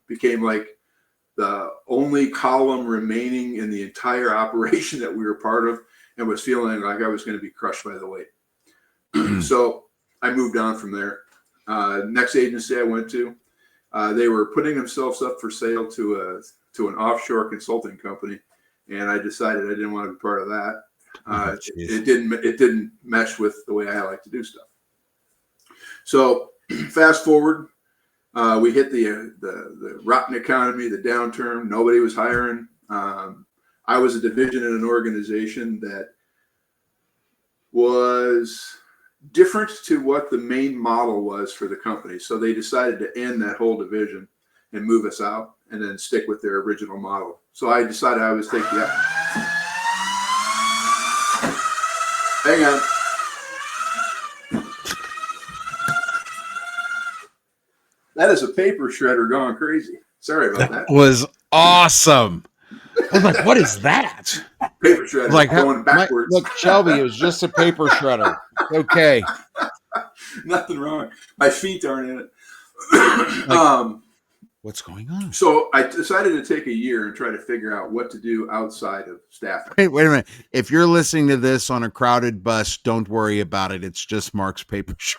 became like the only column remaining in the entire operation that we were part of, and was feeling like I was going to be crushed by the weight. So I moved on from there. Next agency I went to, they were putting themselves up for sale to an offshore consulting company, and I decided I didn't want to be part of that. It didn't mesh with the way I like to do stuff. So fast forward, we hit the rotten economy, the downturn. Nobody was hiring. I was a division in an organization that was different to what the main model was for the company. So they decided to end that whole division and move us out and then stick with their original model. So I decided I was taking that. Hang on. That is a paper shredder going crazy. Sorry about that. That was awesome. I was like, what is that? Paper shredder like going backwards. Look, Shelby, it was just a paper shredder. Okay. Nothing wrong. My feet aren't in it. What's going on? So I decided to take a year and try to figure out what to do outside of staffing. Hey, wait a minute. If you're listening to this on a crowded bus, don't worry about it. It's just Mark's paper shredder.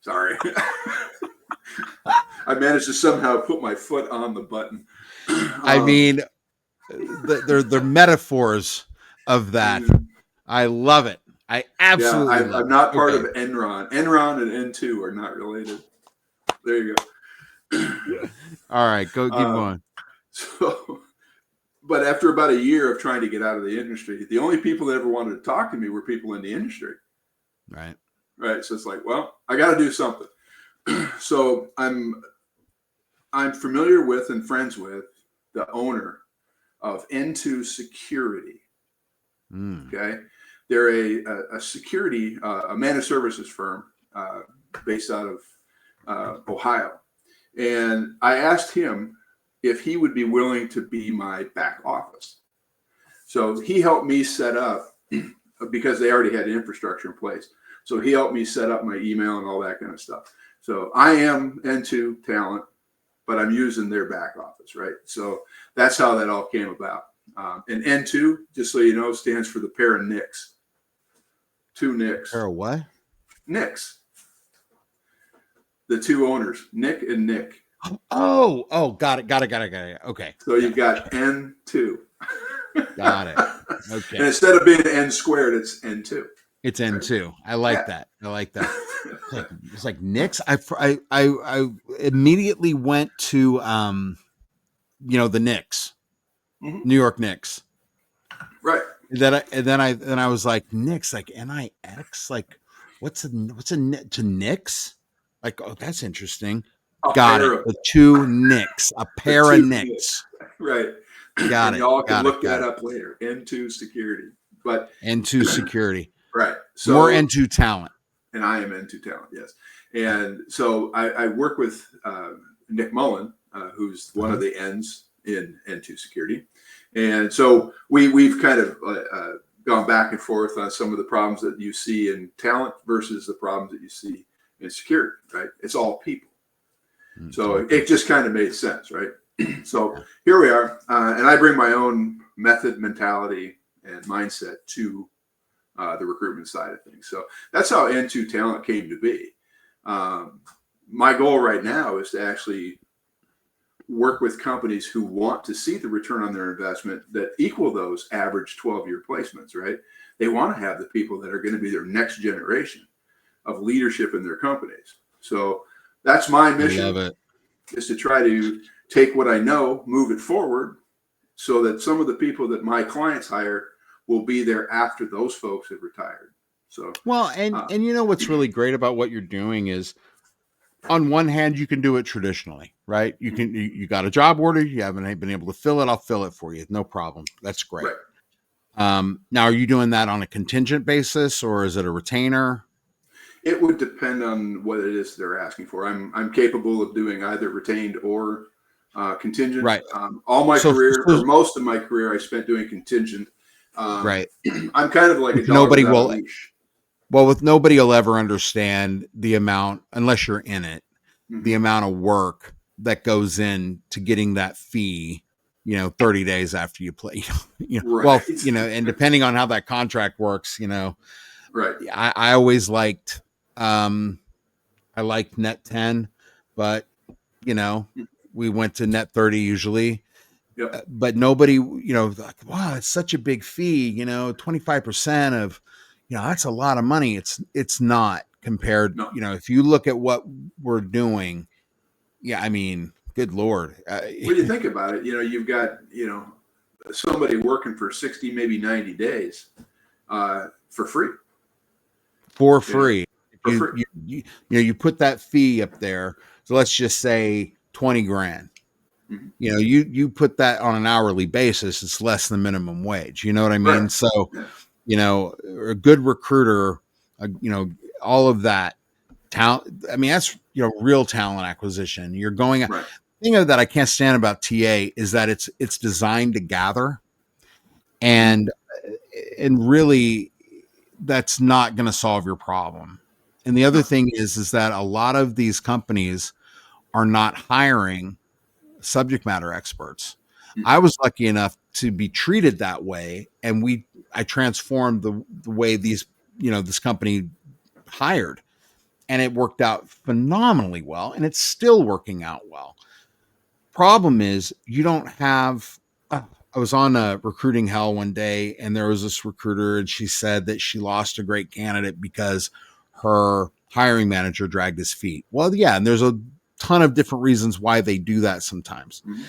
Sorry. I managed to somehow put my foot on the button. I mean, they're metaphors of that. I love it. I absolutely love it. I'm not part of Enron. Enron and N2 are not related. There you go. All right, keep going. So, but after about a year of trying to get out of the industry, the only people that ever wanted to talk to me were people in the industry. Right. So it's like, well, I got to do something. So I'm familiar with and friends with the owner of Entoo Security. Okay, they're a security, a managed services firm based out of Ohio. And I asked him if he would be willing to be my back office. So he helped me set up, because they already had infrastructure in place. So he helped me set up my email and all that kind of stuff. So I am Entoo Talent, but I'm using their back office, right? So that's how that all came about. And Entoo, just so you know, stands for the pair of Nicks. Two Nicks. Pair of what? Nicks. The two owners, Nick and Nick. Oh, got it. Okay. So you've got N2. Got it. Okay. And instead of being N squared, it's N2. It's N2. I like that. It's like Knicks. I immediately went to the Knicks, New York Knicks. Right. And then I was like, Knicks, like N-I-X, like what's to Knicks? Like, oh, that's interesting. Got it. The two Knicks, a pair of Knicks. Right. Got it. Y'all can look that up later. Entoo Security. But Entoo Security. Right. So more Entoo Talent. And I am Entoo Talent, yes. And so I work with Nick Mullen, who's one of the N's in Entoo Security. And so we've kind of gone back and forth on some of the problems that you see in talent versus the problems that you see in security, right? It's all people. So it just kind of made sense, right? So here we are. And I bring my own method, mentality, and mindset to the recruitment side of things. So that's how Entoo Talent came to be. My goal right now is to actually work with companies who want to see the return on their investment that equal those average 12-year placements, right? They want to have the people that are going to be their next generation of leadership in their companies. So that's my mission. I love it. Is to try to take what I know, move it forward so that some of the people that my clients hire will be there after those folks have retired. So, well, and you know, what's really great about what you're doing is, on one hand, you can do it traditionally, right? You got a job order, you haven't been able to fill it, I'll fill it for you. No problem. That's great. Right. Now, are you doing that on a contingent basis or is it a retainer? It would depend on what it is they're asking for. I'm capable of doing either retained or contingent. Right. All my career, or most of my career, I spent doing contingent. Right. I'm kind of like a dog without a leash. Well, nobody will ever understand the amount, unless you're in it, the amount of work that goes into getting that fee, 30 days after you play, right. Well, and depending on how that contract works, Right. I always liked, I liked net 10, but we went to net 30 usually. Yep. But nobody, like, wow, it's such a big fee, 25% of, that's a lot of money. It's not compared, No. If you look at what we're doing, I mean, good Lord. When you think about it, you've got, somebody working for 60, maybe 90 days for free. For free. For free. You put that fee up there. So let's just say 20 grand. Mm-hmm. You put that on an hourly basis, it's less than minimum wage. You know what I mean? Right. So, yeah. A good recruiter, all of that talent. I mean, that's, real talent acquisition. You're going, right. The thing that I can't stand about TA is that it's designed to gather, and really that's not going to solve your problem. And the other thing is that a lot of these companies are not hiring subject matter experts. I was lucky enough to be treated that way, and I transformed the way this company hired, and it worked out phenomenally well, and it's still working out well. Problem is, you don't have. I was on a recruiting hell one day, and there was this recruiter, and she said that she lost a great candidate because her hiring manager dragged his feet. Well, yeah, and there's a ton of different reasons why they do that sometimes. Mm-hmm.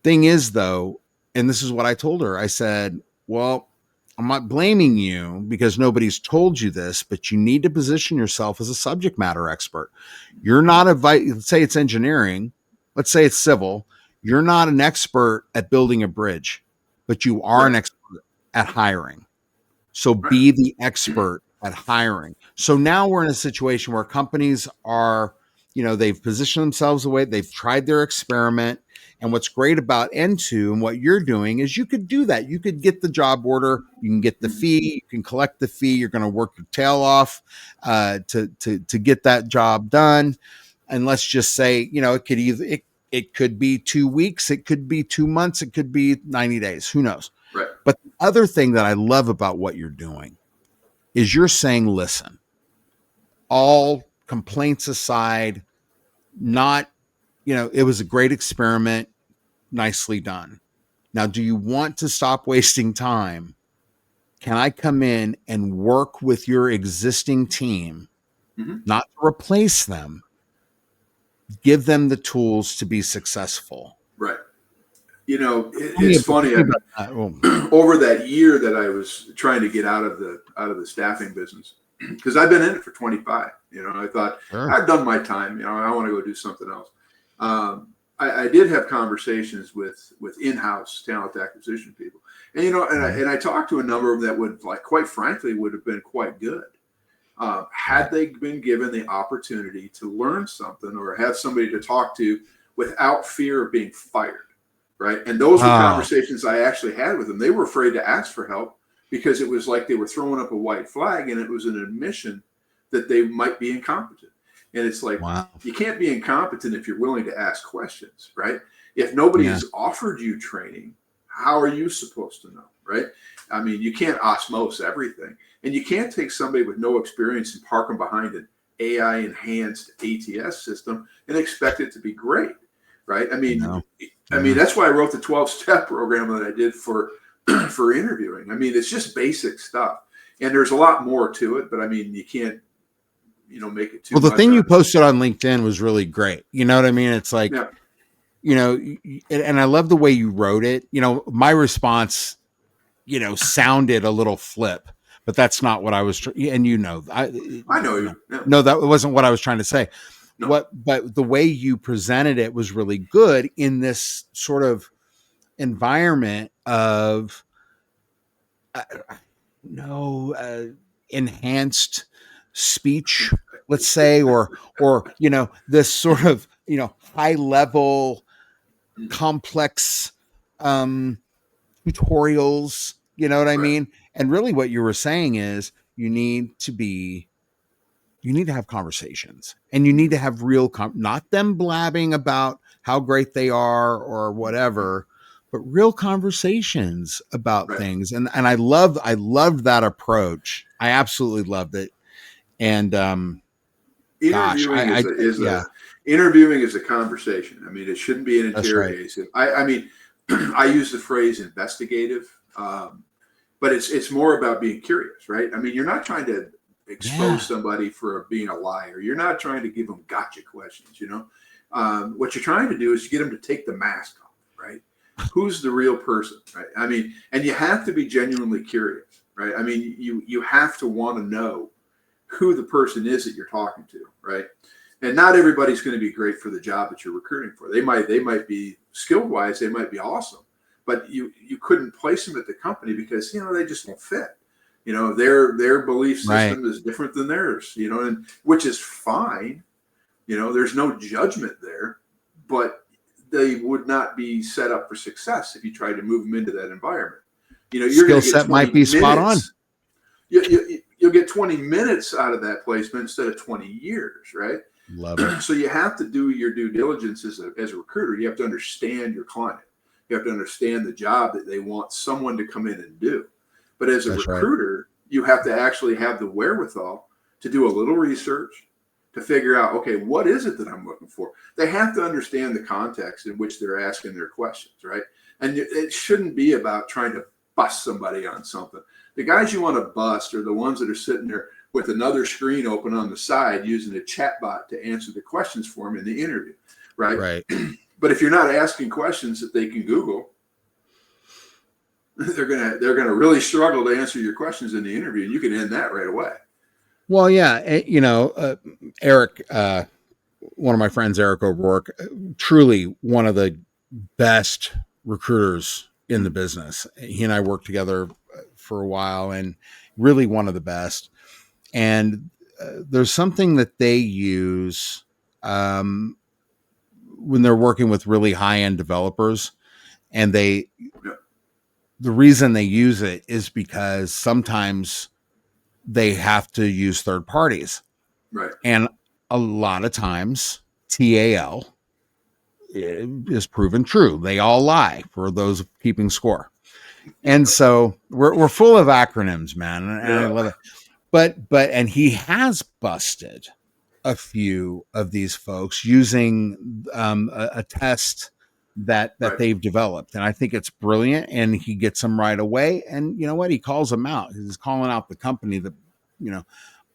Thing is, though, and this is what I told her, I said, well, I'm not blaming you because nobody's told you this, but you need to position yourself as a subject matter expert. You're not let's say it's engineering, let's say it's civil. You're not an expert at building a bridge, but you are an expert at hiring. So be the expert at hiring. So now we're in a situation where companies are, they've positioned themselves away. They've tried their experiment. And what's great about Entoo and what you're doing is you could do that. You could get the job order, you can get the fee, you can collect the fee. You're going to work your tail off to get that job done. And let's just say, it could be 2 weeks, it could be 2 months, it could be 90 days. Who knows? Right. But the other thing that I love about what you're doing is you're saying, listen, all complaints aside, not, it was a great experiment, nicely done. Now, do you want to stop wasting time? Can I come in and work with your existing team, not to replace them, give them the tools to be successful? Right. It's funny. Over that year that I was trying to get out of the staffing business, because I've been in it for 25. I thought, sure, I've done my time. I want to go do something else. I did have conversations with in-house talent acquisition people, and I talked to a number of them that would, like, quite frankly, would have been quite good had they been given the opportunity to learn something or have somebody to talk to without fear of being fired. Right. And those were conversations I actually had with them. They were afraid to ask for help because it was like they were throwing up a white flag, and it was an admission that they might be incompetent. And it's like, you can't be incompetent if you're willing to ask questions. Right. If nobody has offered you training, how are you supposed to know? Right. I mean, you can't osmose everything, and you can't take somebody with no experience and park them behind an AI enhanced ATS system and expect it to be great. Right. I mean, that's why I wrote the 12-step program that I did for interviewing. I mean, it's just basic stuff, and there's a lot more to it, but I mean, you can't, make it too much. Well, the thing you posted on LinkedIn was really great. You know what I mean? It's like, and I love the way you wrote it. My response, sounded a little flip, but that's not what I was, and I know you. Yeah. No, that wasn't what I was trying to say. No. But the way you presented it was really good in this sort of environment of enhanced speech, let's say, or this sort of high level complex tutorials. You know what I mean? And really, what you were saying is you need to have conversations, and you need to have real, not them blabbing about how great they are or whatever, but real conversations about things. And I loved that approach. I absolutely loved it. And interviewing interviewing is a conversation. I mean, it shouldn't be an interrogation. Right. I mean, I use the phrase investigative, but it's more about being curious, right? I mean, you're not trying to expose somebody for being a liar. You're not trying to give them gotcha questions. What you're trying to do is get them to take the mask off, right? Who's the real person, right? I mean, and you have to be genuinely curious, right? I mean, you have to want to know who the person is that you're talking to, right? And not everybody's going to be great for the job that you're recruiting for. They might be skilled wise, they might be awesome, but you couldn't place them at the company because they just won't fit. Their belief system is different than theirs. And which is fine. There's no judgment there, but they would not be set up for success if you try to move them into that environment. Your skill set might be spot on. You'll get 20 minutes out of that placement instead of 20 years, right? Love it. So you have to do your due diligence as a recruiter. You have to understand your client. You have to understand the job that they want someone to come in and do. But as a recruiter, you have to actually have the wherewithal to do a little research, to figure out, okay, what is it that I'm looking for? They have to understand the context in which they're asking their questions, right? And it shouldn't be about trying to bust somebody on something. The guys you want to bust are the ones that are sitting there with another screen open on the side using a chat bot to answer the questions for them in the interview, right? Right. But if you're not asking questions that they can Google, they're gonna really struggle to answer your questions in the interview, and you can end that right away. Well, yeah, Eric, one of my friends, Eric O'Rourke, truly one of the best recruiters in the business. He and I worked together for a while, and really one of the best. And there's something that they use when they're working with really high-end developers, and the reason they use it is because sometimes they have to use third parties. Right. And a lot of times TAL is proven true. They all lie, for those keeping score. And so we're full of acronyms, man. And I love it. But he has busted a few of these folks using a test that they've developed. And I think it's brilliant, and he gets them right away. And you know what? He calls them out. He's calling out the company that,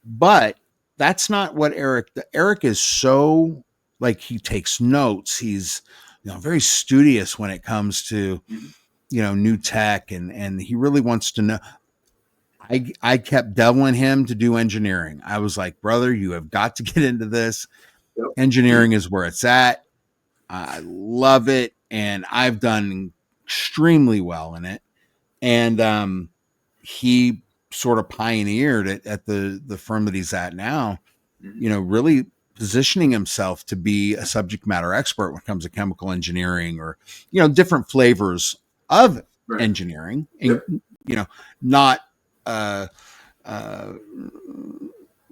but that's not what Eric is so, like, he takes notes. He's, very studious when it comes to, new tech, and he really wants to know. I kept deviling him to do engineering. I was like, brother, you have got to get into this. Yep. Engineering is where it's at. I love it. And I've done extremely well in it. And he sort of pioneered it at the firm that he's at now, really positioning himself to be a subject matter expert when it comes to chemical engineering, or, different flavors of engineering, and, not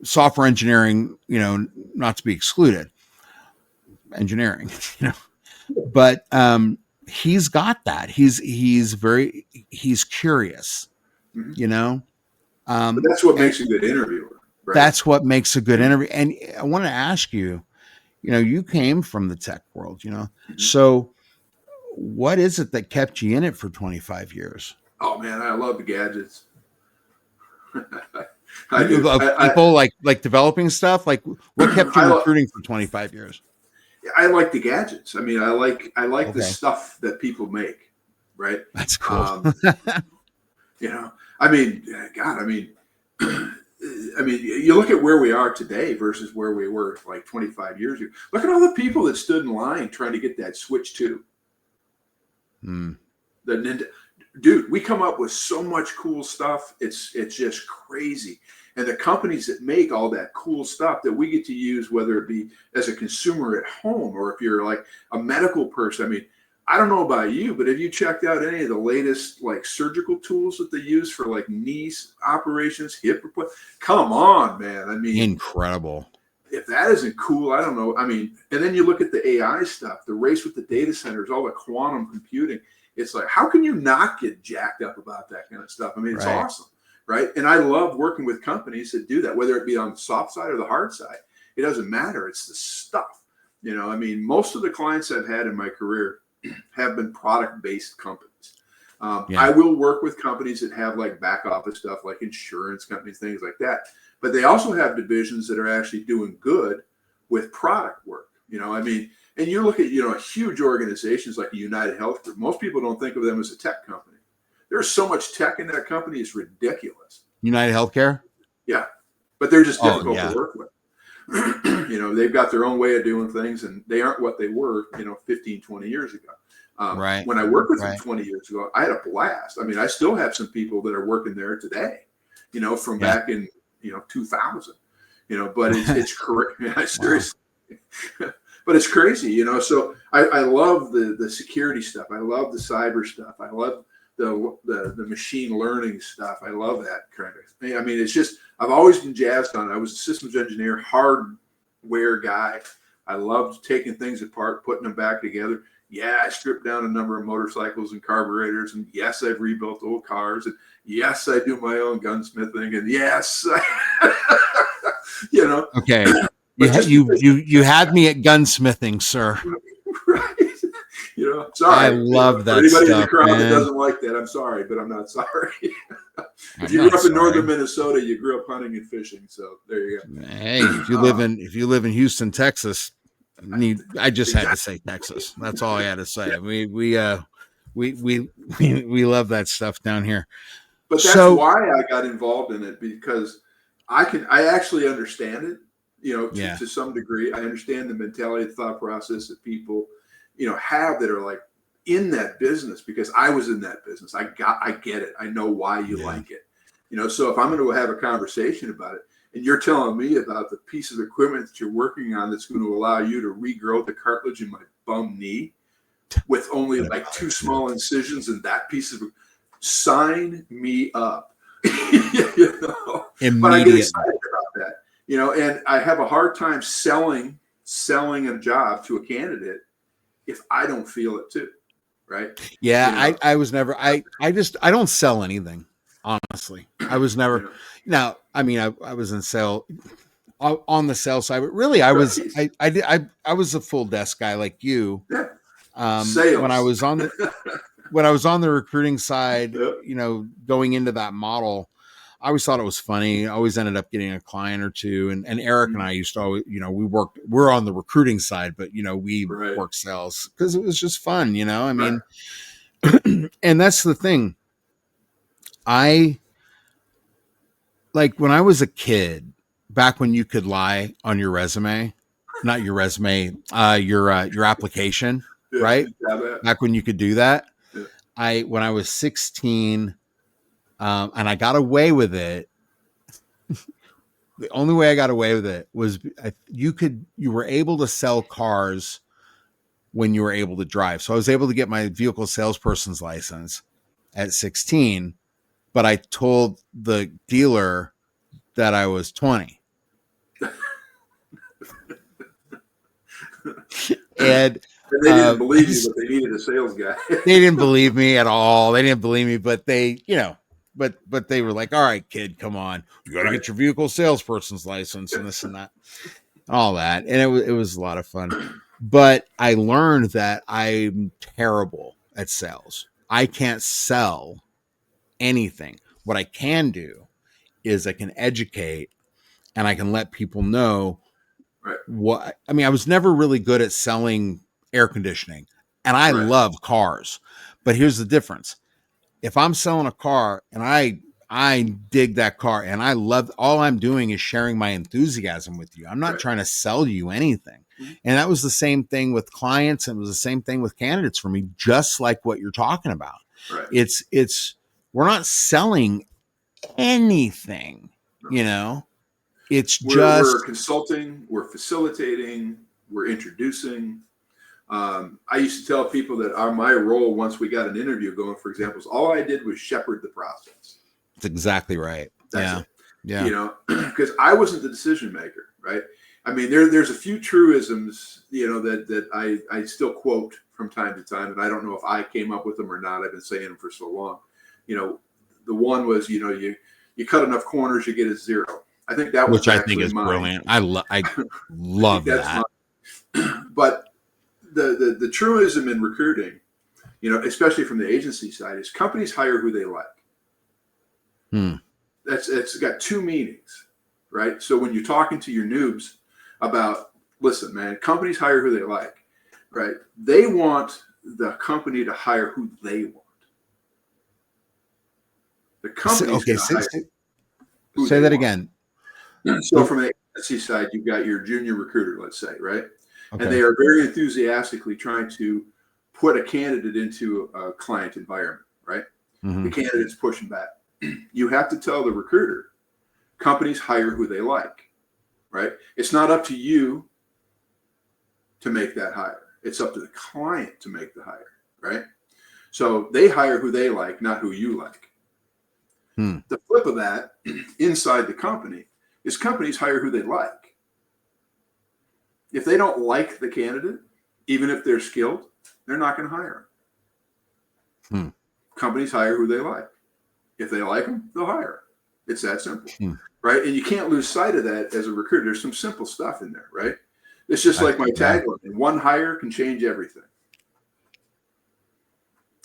software engineering, not to be excluded, engineering, but he's got that. He's curious, but that's what makes a good interviewer. Right? That's what makes a good interview. And I want to ask you, you came from the tech world, so what is it that kept you in it for 25 years? Oh man, I love the gadgets. People like developing stuff. Like, what kept you recruiting for 25 years? I like the gadgets. I mean, I like the stuff that people make. Right. That's cool. I mean, God, I mean, you look at where we are today versus where we were like 25 years ago. Look at all the people that stood in line trying to get that Switch 2. Dude, we come up with so much cool stuff. It's just crazy. And the companies that make all that cool stuff that we get to use, whether it be as a consumer at home or if you're like a medical person. I mean, I don't know about you, but have you checked out any of the latest like surgical tools that they use for like knee operations, hip replacement? Come on, man. I mean, incredible. If that isn't cool, I don't know. I mean, and then you look at the AI stuff, the race with the data centers, all the quantum computing. It's like, how can you not get jacked up about that kind of stuff? I mean, it's awesome. right? And I love working with companies that do that, whether it be on the soft side or the hard side. It doesn't matter. It's the stuff. I mean, most of the clients I've had in my career have been product-based companies. I will work with companies that have like back office stuff, like insurance companies, things like that. But they also have divisions that are actually doing good with product work. I mean, and you look at, huge organizations like United Health Group. Most people don't think of them as a tech company. There's so much tech in that company, it's ridiculous. United Healthcare? Yeah. But they're just difficult to work with. They've got their own way of doing things, and they aren't what they were, 15, 20 years ago. Right. When I worked with them 20 years ago, I had a blast. I mean, I still have some people that are working there today, from back in, 2000, but it's correct. Yeah, seriously. But it's crazy, so I love the security stuff. I love the cyber stuff. I love the machine learning stuff. I love that kind of thing. I mean, it's just, I've always been jazzed on it. I was a systems engineer, hardware guy. I loved taking things apart, putting them back together. Yeah, I stripped down a number of motorcycles and carburetors, and yes, I've rebuilt old cars, and yes, I do my own gunsmithing, and yes, Okay, you had me at gunsmithing, sir. Right. Sorry. I love that anybody stuff, in the crowd man. that doesn't like that, I'm sorry, but I'm not sorry. If you grew up in northern Minnesota, you grew up hunting and fishing, so there you go. Hey, if you live in Houston, Texas, I just had to say Texas. That's all I had to say. We love that stuff down here. But that's why I got involved in it, because I actually understand it, to some degree. I understand the mentality, the thought process that people, have that are like in that business, because I was in that business. I get it. I know why you like it. So if I'm going to have a conversation about it, and you're telling me about the piece of equipment that you're working on that's going to allow you to regrow the cartilage in my bum knee with only like 2 small incisions and that piece of, sign me up. But I get excited about that, and I have a hard time selling a job to a candidate if I don't feel it too. Right. Yeah. I was never, I don't sell anything. Honestly, I was never. Now, I mean, I was in sale on the sales side, but really, I was I was a full desk guy like you. Sales. When I was on the recruiting side, going into that model, I always thought it was funny. I always ended up getting a client or two, and Eric and I used to always, we're on the recruiting side, but we work sales because it was just fun. I mean, and that's the thing. I like when I was a kid, back when you could lie on your resume, not your resume, your application, right? Back when you could do that. When I was 16, and I got away with it. The only way I got away with it was you were able to sell cars when you were able to drive. So I was able to get my vehicle salesperson's license at 16, but I told the dealer that I was 20. And they didn't believe you, but they needed a sales guy. They didn't believe me at all. They didn't believe me, but they, but they were like, all right, kid, come on. You got to get your vehicle salesperson's license and this and that, all that. And it was a lot of fun. But I learned that I'm terrible at sales. I can't sell anything. What I can do is I can educate and I can let people know what, I mean, I was never really good at selling air conditioning, and I love cars, but here's the difference. If I'm selling a car and I dig that car and I love, all I'm doing is sharing my enthusiasm with you. I'm not trying to sell you anything. And that was the same thing with clients, and it was the same thing with candidates for me, just like what you're talking about. It's we're not selling anything, we're consulting, we're facilitating, we're introducing. I used to tell people that my role, once we got an interview going, for example, is all I did was shepherd the process. That's exactly right. That's it. Because I wasn't the decision maker, right? I mean, there's a few truisms, that I still quote from time to time, and I don't know if I came up with them or not. I've been saying them for so long. The one was, You cut enough corners, you get a 0. I think that was which I think is mine. Brilliant. I love that. But the truism in recruiting, especially from the agency side, is companies hire who they like. It's got 2 meanings, right? So when you're talking to your noobs about, listen, man, companies hire who they like, right? They want the company to hire who they want. The company's going to hire who say they that want. Again. So from the agency side, you've got your junior recruiter, let's say, right? Okay. And they are very enthusiastically trying to put a candidate into a client environment, right? The candidate's pushing back. You have to tell the recruiter, companies hire who they like, right? It's not up to you to make that hire. It's up to the client to make the hire, right? So they hire who they like, not who you like. The flip of that inside the company is companies hire who they like. If they don't like the candidate, even if they're skilled, they're not going to hire them. Companies hire who they like. If they like them, they'll hire. It's that simple, right? And you can't lose sight of that as a recruiter. There's some simple stuff in there, right? It's just like my tagline. One hire can change everything.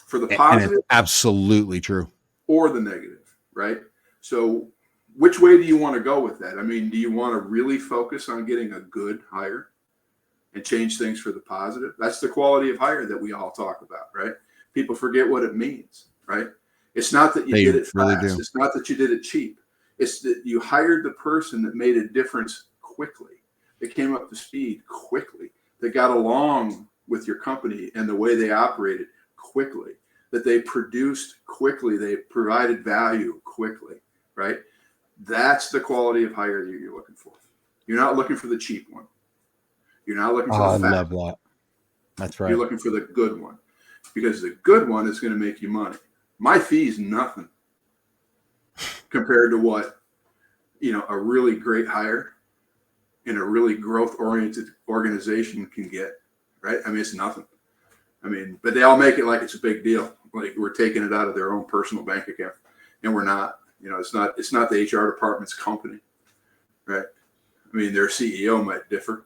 For the positive. And it's absolutely true. Or the negative, right? So which way do you want to go with that? I mean, do you want to really focus on getting a good hire and change things for the positive? That's the quality of hire that we all talk about, right? People forget what it means, right? It's not that you did it fast. Really do. It's not that you did it cheap. It's that you hired the person that made a difference quickly. They came up to speed quickly. They got along with your company and the way they operated quickly. That they produced quickly. They provided value quickly, right? That's the quality of hire that you're looking for. You're not looking for the cheap one. You're not looking for the fat one. That's right. You're looking for the good one, because the good one is going to make you money. My fee is nothing compared to what, a really great hire in a really growth-oriented organization can get, right? I mean, it's nothing. But they all make it like it's a big deal. Like we're taking it out of their own personal bank account, and we're not. It's not the HR department's company, right? Their CEO might differ,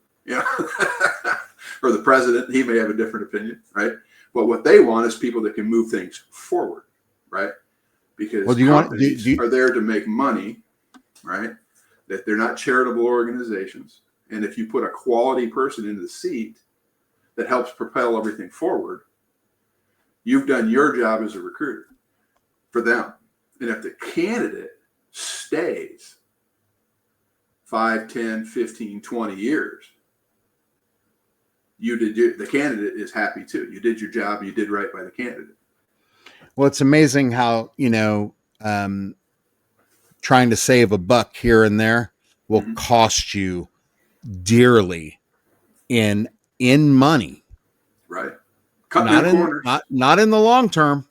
or the president, he may have a different opinion, right? But what they want is people that can move things forward, right? Because companies are there to make money, right? That they're not charitable organizations, and if you put a quality person into the seat that helps propel everything forward, you've done your job as a recruiter for them. And if the candidate stays 5, 10, 15, 20 years, the candidate is happy too. You did your job. You did right by the candidate. Well, it's amazing how, trying to save a buck here and there will cost you dearly in money. Right. Not in the long term.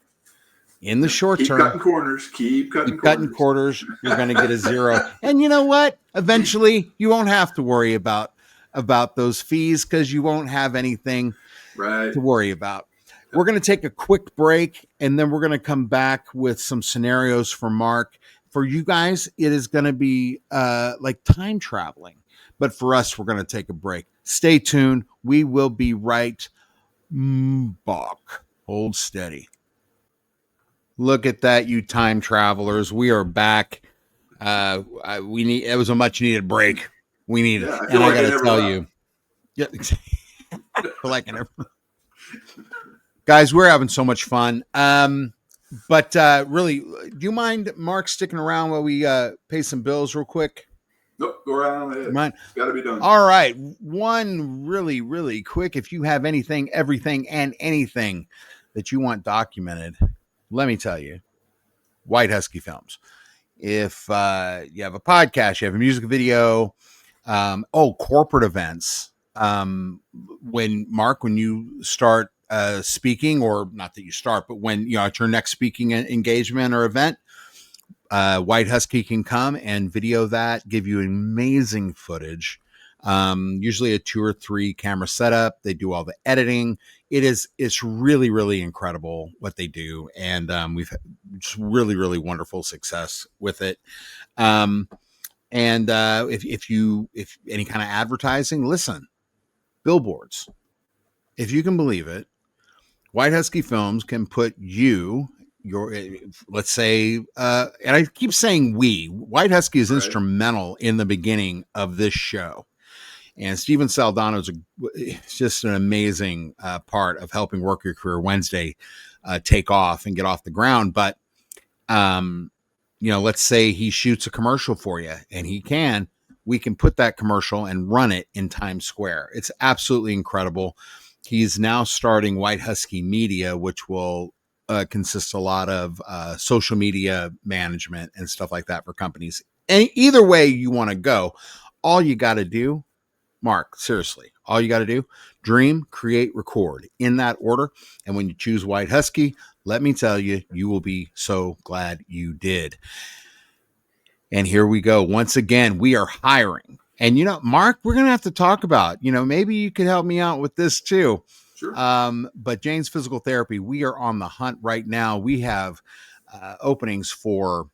In the short term, keep cutting corners. You're going to get a 0. And you know what? Eventually, you won't have to worry about those fees because you won't have anything to worry about. We're going to take a quick break, and then we're going to come back with some scenarios for Mark. For you guys, it is going to be like time traveling. But for us, we're going to take a break. Stay tuned. We will be right back. Hold steady. Look at that, you time travelers. We are back. It was a much needed break. We need it. And I got to tell you. Yeah. Guys, we're having so much fun. But really, do you mind, Mark, sticking around while we pay some bills real quick? Nope, go right on ahead. It's got to be done. All right. One really, really quick. If you have anything, everything, and anything that you want documented, let me tell you, White Husky Films. If you have a podcast, you have a music video, corporate events. When you start speaking, or not that you start, but when at your next speaking engagement or event, White Husky can come and video that, give you amazing footage Usually a 2 or 3 camera setup. They do all the editing. It's really, really incredible what they do. And we've had just really, really wonderful success with it. If any kind of advertising, listen, billboards, if you can believe it, White Husky Films can put let's say, and I keep saying White Husky is instrumental in the beginning of this show. And Steven Saldano is just an amazing part of helping Work Your Career Wednesday take off and get off the ground. But, let's say he shoots a commercial for you, and we can put that commercial and run it in Times Square. It's absolutely incredible. He's now starting White Husky Media, which will consist a lot of social media management and stuff like that for companies. And either way you want to go, all you got to do, Mark, seriously, all you got to do, dream, create, record in that order. And when you choose White Husky, let me tell you, you will be so glad you did. And here we go. Once again, we are hiring. And, Mark, we're going to have to talk about, maybe you could help me out with this too. Sure. But Jane's Physical Therapy, we are on the hunt right now. We have openings for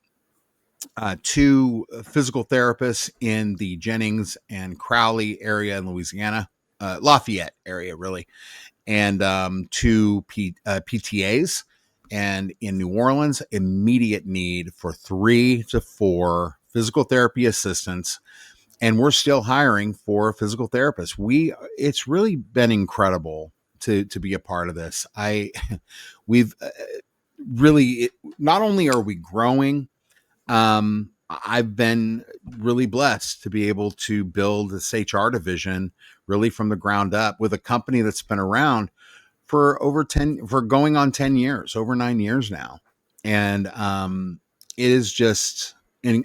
2 physical therapists in the Jennings and Crowley area in Louisiana, Lafayette area, really, and 2 PTAs. And in New Orleans, immediate need for 3 to 4 physical therapy assistants. And we're still hiring for physical therapists. It's really been incredible to be a part of this. We've really, not only are we growing, I've been really blessed to be able to build this HR division really from the ground up with a company that's been around for going on 10 years, over 9 years now. And it's just an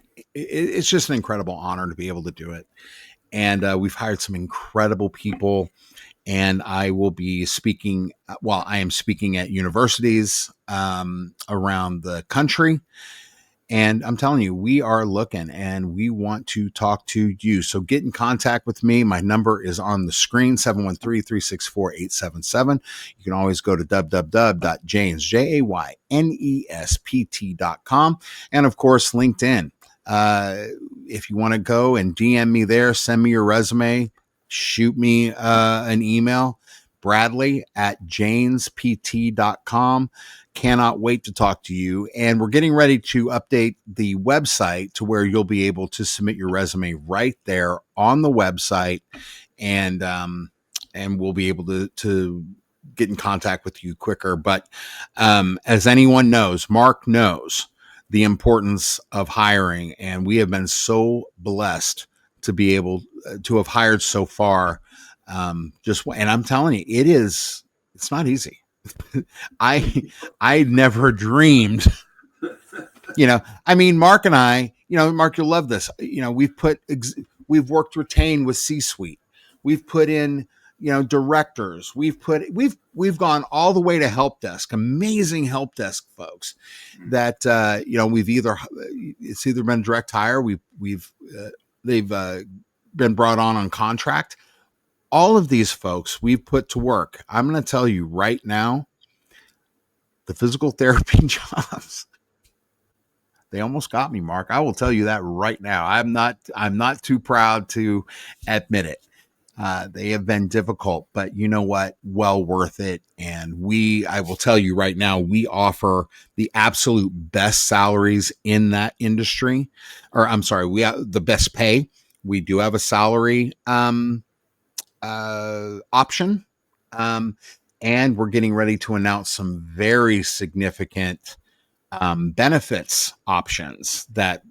incredible honor to be able to do it. And we've hired some incredible people. And I will be speaking, I am speaking at universities around the country. And I'm telling you, we are looking and we want to talk to you. So get in contact with me. My number is on the screen, 713-364-877. You can always go to www.janespt.com. And of course, LinkedIn. If you want to go and DM me there, send me your resume, shoot me an email, Bradley@janespt.com. Cannot wait to talk to you. And we're getting ready to update the website to where you'll be able to submit your resume right there on the website. And we'll be able to get in contact with you quicker. But as anyone knows, Mark knows the importance of hiring. And we have been so blessed to be able to have hired so far. And I'm telling you, it's not easy. I never dreamed, Mark and I, Mark, you'll love this. We've worked retained with C-suite. We've put in, directors. We've gone all the way to help desk, amazing help desk folks that, it's either been direct hire. They've been brought on contract. All of these folks we've put to work. I'm going to tell you right now, the physical therapy jobs, they almost got me, Mark. I will tell you that right now. I'm not too proud to admit it. They have been difficult, but you know what? Well worth it. And I will tell you right now, we offer the absolute best salaries in that industry. Or I'm sorry, we have the best pay. We do have a salary option. And we're getting ready to announce some very significant benefits options that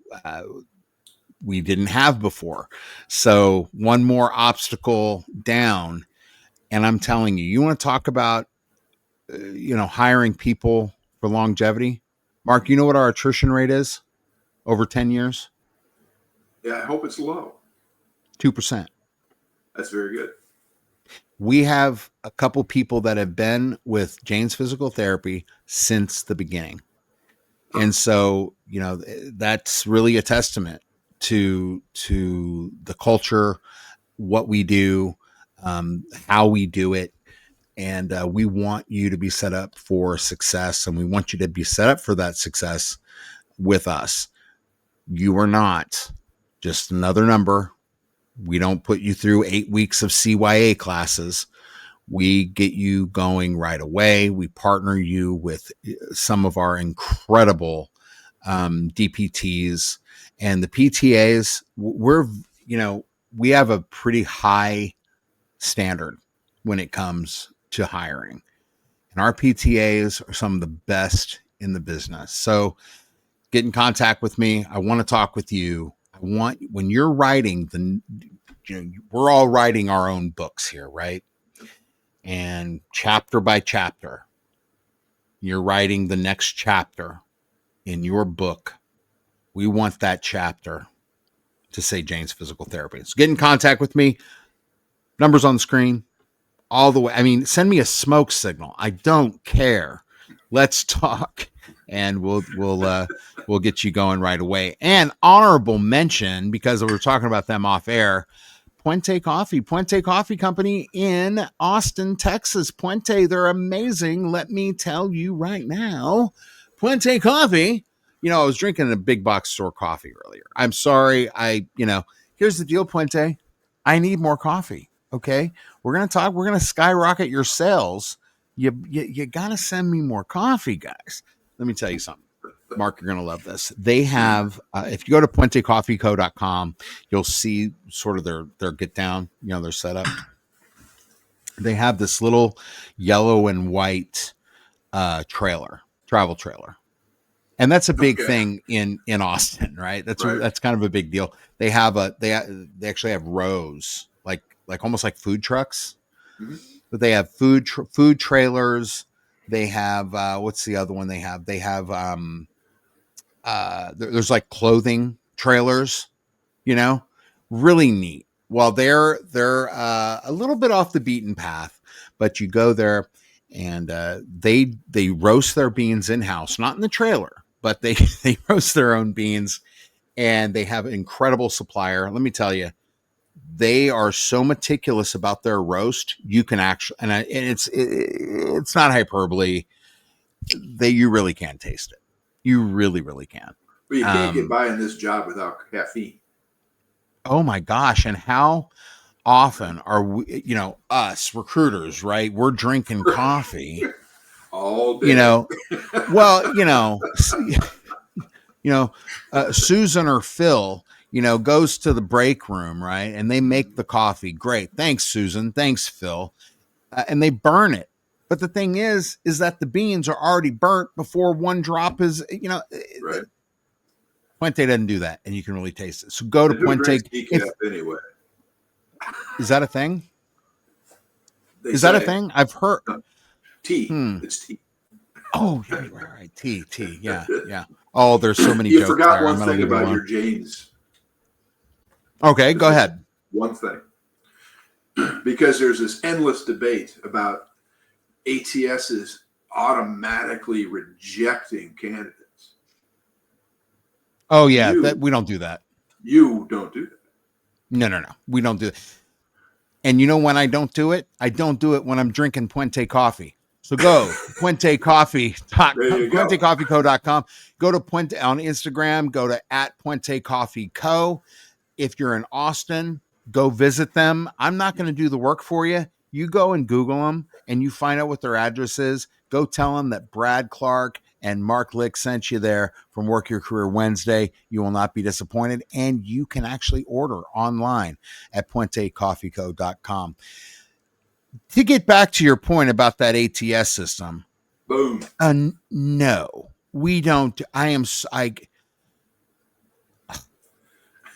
we didn't have before. So one more obstacle down. And I'm telling you, you want to talk about, hiring people for longevity? Mark, you know what our attrition rate is over 10 years? Yeah, I hope it's low. 2%. That's very good. We have a couple people that have been with Jane's Physical Therapy since the beginning. And so, that's really a testament to the culture, what we do, how we do it. And we want you to be set up for success, and we want you to be set up for that success with us. You are not just another number. We don't put you through 8 weeks of CYA classes. We get you going right away. We partner you with some of our incredible DPTs and the PTAs. We have a pretty high standard when it comes to hiring, and our PTAs are some of the best in the business. So get in contact with me. I want to talk with you. When you're writing we're all writing our own books here, right? And chapter by chapter, you're writing the next chapter in your book. We want that chapter to say Jane's Physical Therapy. So get in contact with me. Numbers on the screen all the way. I mean, send me a smoke signal. I don't care. Let's talk, and we'll get you going right away. And honorable mention, because we were talking about them off air, Puente Coffee Company in Austin, Texas. Puente, they're amazing. Let me tell you right now, Puente Coffee. I was drinking a big box store coffee earlier. I'm sorry. Here's the deal, Puente. I need more coffee. Okay. We're going to talk. We're going to skyrocket your sales. You got to send me more coffee, guys. Let me tell you something. Mark, you're going to love this. They have, if you go to puentecoffeeco.com, you'll see sort of their get down, their setup. They have this little yellow and white travel trailer. And that's a big thing in Austin, right? That's kind of a big deal. They actually have rows, like almost like food trucks, but they have food trailers. They have, what's the other one they have? They have, there's like clothing trailers, really neat. Well, they're a little bit off the beaten path, but you go there and they roast their beans in-house, not in the trailer, but they roast their own beans, and they have an incredible supplier. Let me tell you, they are so meticulous about their roast. You can actually, and it's not hyperbole. You really can taste it. You really, really can. But you can't get by in this job without caffeine. Oh my gosh. And how often are we, us recruiters, right? We're drinking coffee all day. Susan or Phil, goes to the break room, right? And they make the coffee. Great. Thanks, Susan. Thanks, Phil. And they burn it. But the thing is that the beans are already burnt before one drop is, right. Puente doesn't do that, and you can really taste it. So go to Puente. Anyway, is that a thing? Is that a thing? I've heard tea. It's tea. Oh, yeah, right. Tea. Yeah. Oh, there's so many. You forgot one thing about your Janes. Okay, go ahead. One thing. Because there's this endless debate about ATSs automatically rejecting candidates. Oh, yeah, we don't do that. You don't do that. No. We don't do it. And you know when I don't do it? I don't do it when I'm drinking Puente coffee. So go puentecoffeeco.com. Go to Puente on Instagram. Go to @PuenteCoffeeCo. If you're in Austin, go visit them. I'm not going to do the work for you. You go and Google them and you find out what their address is. Go tell them that Brad Clark and Mark Licke sent you there from Work Your Career Wednesday. You will not be disappointed. And you can actually order online at puentecoffeeco.com. To get back to your point about that ATS system. Boom. No, we don't.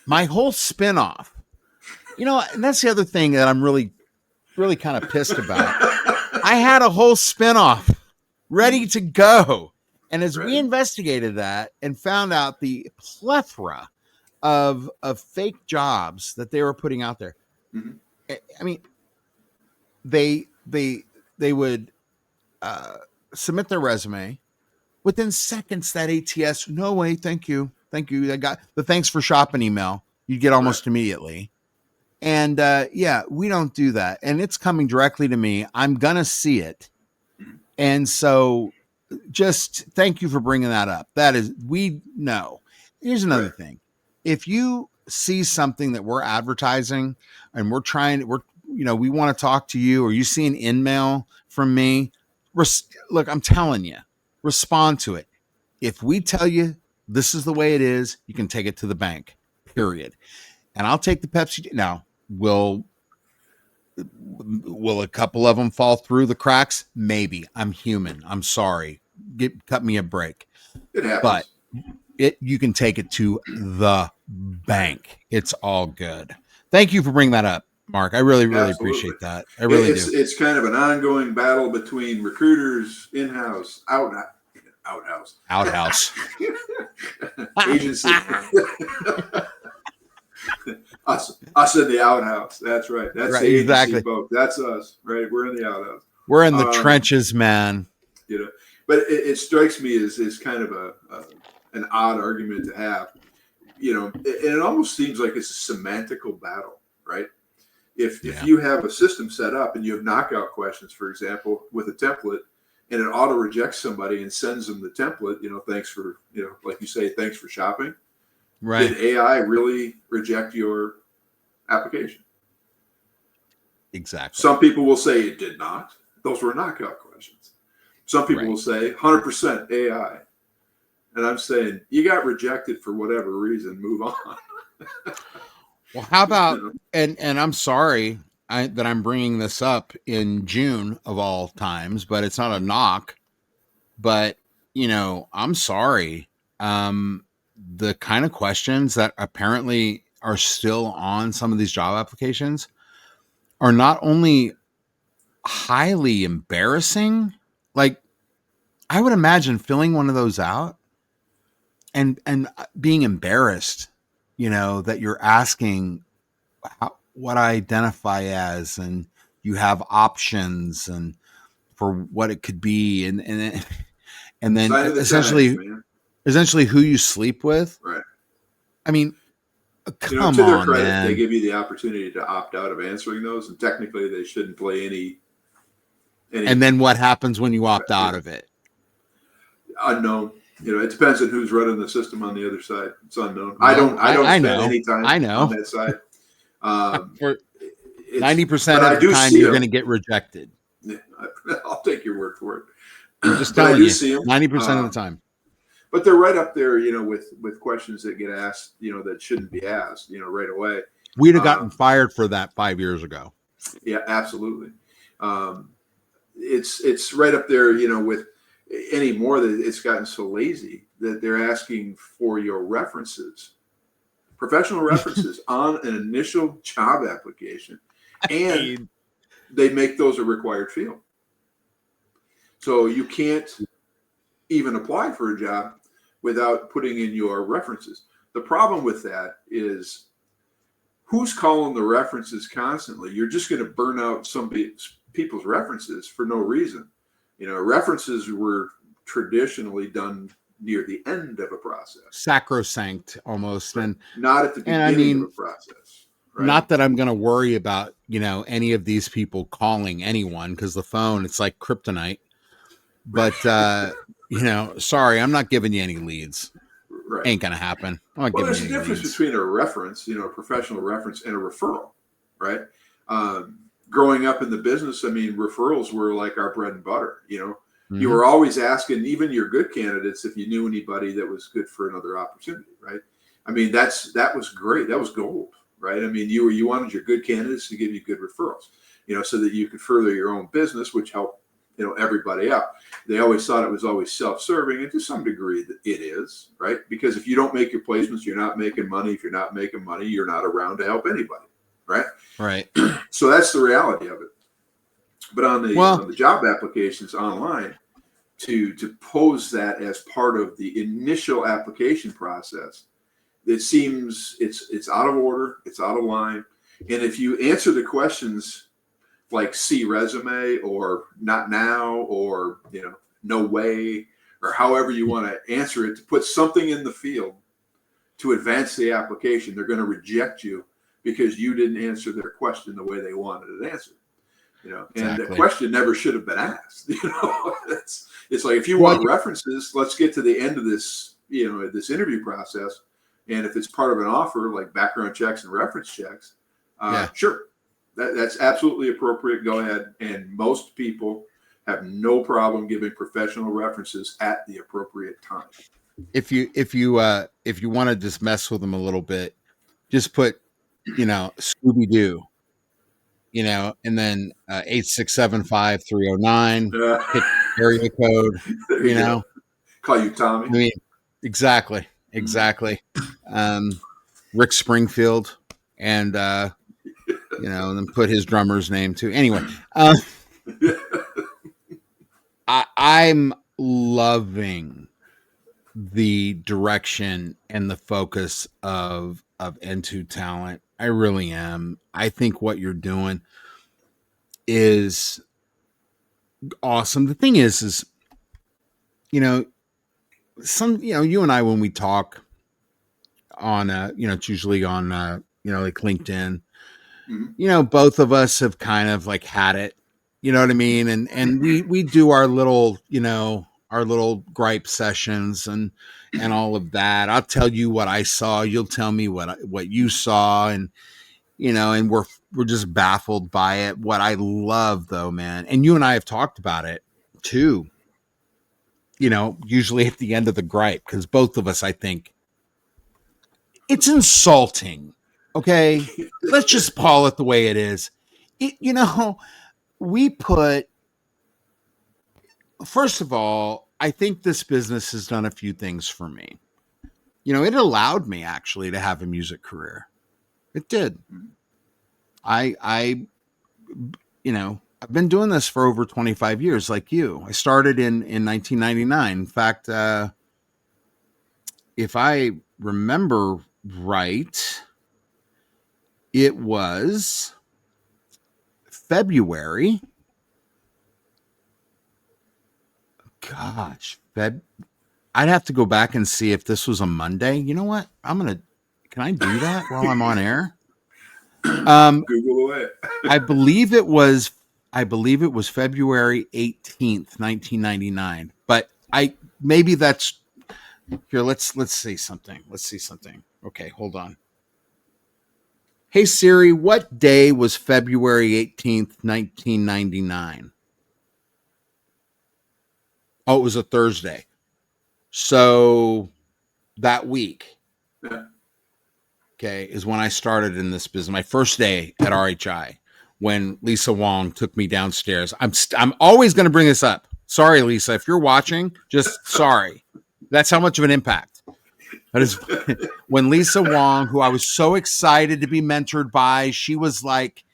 My whole spinoff, and that's the other thing that I'm really, really kind of pissed about. I had a whole spinoff ready to go. And as we investigated that and found out the plethora of fake jobs that they were putting out there, I mean, they would submit their resume. Within seconds, that ATS, no way, thank you. I got the thanks for shopping email. You get almost immediately. And yeah, we don't do that. And it's coming directly to me. I'm going to see it. And so just thank you for bringing that up. That is, we know. Here's another thing. If you see something that we're advertising and we want to talk to you, or you see an in-mail from me, look, I'm telling you, respond to it. If we tell you this is the way it is, you can take it to the bank, period. And I'll take the Pepsi. Now, will a couple of them fall through the cracks? Maybe. I'm human. I'm sorry. Cut me a break. It happens. But you can take it to the bank. It's all good. Thank you for bringing that up, Mark. I really appreciate that. I really do. It's kind of an ongoing battle between recruiters, in-house, outhouse, agency. us in the outhouse. That's right. That's right, the agency, exactly. Folks. That's us, right? We're in the outhouse. We're in the trenches, man. But it strikes me as kind of an odd argument to have. And it almost seems like it's a semantical battle, right? If you have a system set up and you have knockout questions, for example, with a template, and it auto rejects somebody and sends them the template, thanks for, like you say, thanks for shopping. Right. Did AI really reject your application? Exactly. Some people will say it did not. Those were knockout questions. Some people will say 100% AI. And I'm saying, you got rejected for whatever reason, move on. Well, how about, and I'm sorry that I'm bringing this up in June of all times, but it's not a knock, but I'm sorry. The kind of questions that apparently are still on some of these job applications are not only highly embarrassing, like I would imagine filling one of those out and being embarrassed, that you're asking what I identify as, and you have options and for what it could be, and then essentially who you sleep with. Right. I mean, come to their on, credit, man. They give you the opportunity to opt out of answering those, and technically they shouldn't play any. And then what happens when you opt out of it? Unknown. It depends on who's running the system on the other side. It's unknown. I don't spend any time on that side. For 90% of the time, you're going to get rejected. Yeah, I'll take your word for it. I'm just telling you, 90% of the time. But they're right up there, with questions that get asked, that shouldn't be asked, right away. We'd have gotten fired for that 5 years ago. Yeah, absolutely. It's right up there, with anymore that it's gotten so lazy that they're asking for your references, professional references on an initial job application, and they make those a required field. So you can't even apply for a job without putting in your references. The problem with that is, who's calling the references constantly? You're just going to burn out some people's references for no reason. References were traditionally done near the end of a process. Sacrosanct almost. Right. And not at the beginning of a process. Right? Not that I'm going to worry about, any of these people calling anyone, because the phone, it's like kryptonite. But, sorry, I'm not giving you any leads. Right. Ain't going to happen. There's a difference between a reference, a professional reference, and a referral, right? Growing up in the business, referrals were like our bread and butter. Mm-hmm. You were always asking even your good candidates if you knew anybody that was good for another opportunity, right? That was great. That was gold, right? You wanted your good candidates to give you good referrals, so that you could further your own business, which helped, everybody out. They always thought it was always self-serving, and to some degree it is, right? Because if you don't make your placements, you're not making money. If you're not making money, you're not around to help anybody, right? Right. So that's the reality of it. But on the job applications online, to pose that as part of the initial application process, it seems it's out of order, it's out of line. And if you answer the questions like see resume or not now or no way, or however you want to answer it, to put something in the field to advance the application, they're going to reject you because you didn't answer their question the way they wanted it answered. You know, and exactly. the question never should have been asked. You know, it's like, if you want references, let's get to the end of this, you know, this interview process. And if it's part of an offer, like background checks and reference checks, sure, that's absolutely appropriate. Go ahead. And most people have no problem giving professional references at the appropriate time. If you want to just mess with them a little bit, just put, you know, Scooby-Doo, you know, and then 8675309, hit area code, you know. Call you Tommy. I mean, exactly. Rick Springfield, and you know, and then put his drummer's name too. Anyway, I'm loving the direction and the focus of Entoo Talent. I really am. I think what you're doing is awesome. The thing is, you know, you and I, when we talk on, you know, it's usually on, you know, like LinkedIn, you know, both of us have kind of like had it, you know what I mean? And we do our little, you know, our little gripe sessions and all of that. I'll tell you what I saw. You'll tell me what you saw. And, you know, and we're just baffled by it. What I love though, man, and you and I have talked about it too, you know, usually at the end of the gripe, because both of us, I think, it's insulting. Okay. Let's just call it the way it is. You know, we put, first of all, I think this business has done a few things for me. You know, it allowed me actually to have a music career. It did. I you know, I've been doing this for over 25 years, like you. I started in 1999. In fact, if I remember right, it was February. Gosh, I'd have to go back and see if this was a Monday. You know what? Can I do that while I'm on air? Google away. I believe it was February 18th, 1999. But maybe that's here. Let's see something. Okay, hold on. Hey Siri, what day was February 18th, 1999? Oh, it was a Thursday. So that week, okay, is when I started in this business. My first day at RHI, when Lisa Wong took me downstairs. I'm always going to bring this up. Sorry, Lisa, if you're watching, just sorry. That's how much of an impact. That is when Lisa Wong, who I was so excited to be mentored by, she was like,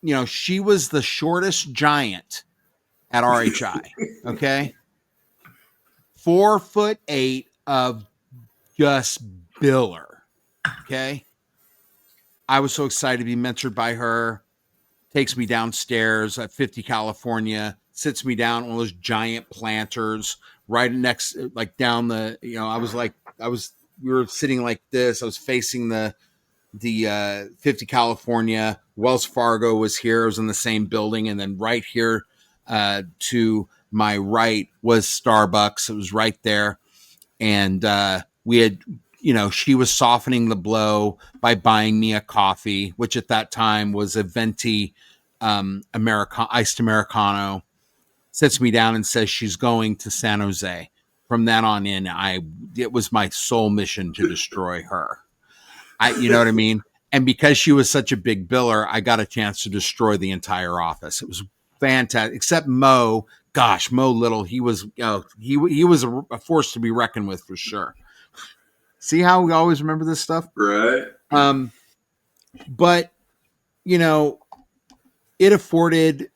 you know, she was the shortest giant at RHI. Okay. 4'8" of just biller. Okay. I was so excited to be mentored by her. Takes me downstairs at 50 California, sits me down on those giant planters right next, like down the, you know, we were sitting like this. I was facing the 50 California. Wells Fargo was here. I was in the same building. And then right here to my right was Starbucks. It was right there. And we had, you know, she was softening the blow by buying me a coffee, which at that time was a venti iced Americano. Sits me down and says she's going to San Jose. From that on in, it was my sole mission to destroy her. You know what I mean? And because she was such a big biller, I got a chance to destroy the entire office. It was fantastic, except Mo. Gosh, Mo Little, he was a force to be reckoned with for sure. See how we always remember this stuff? Right. But, you know, it afforded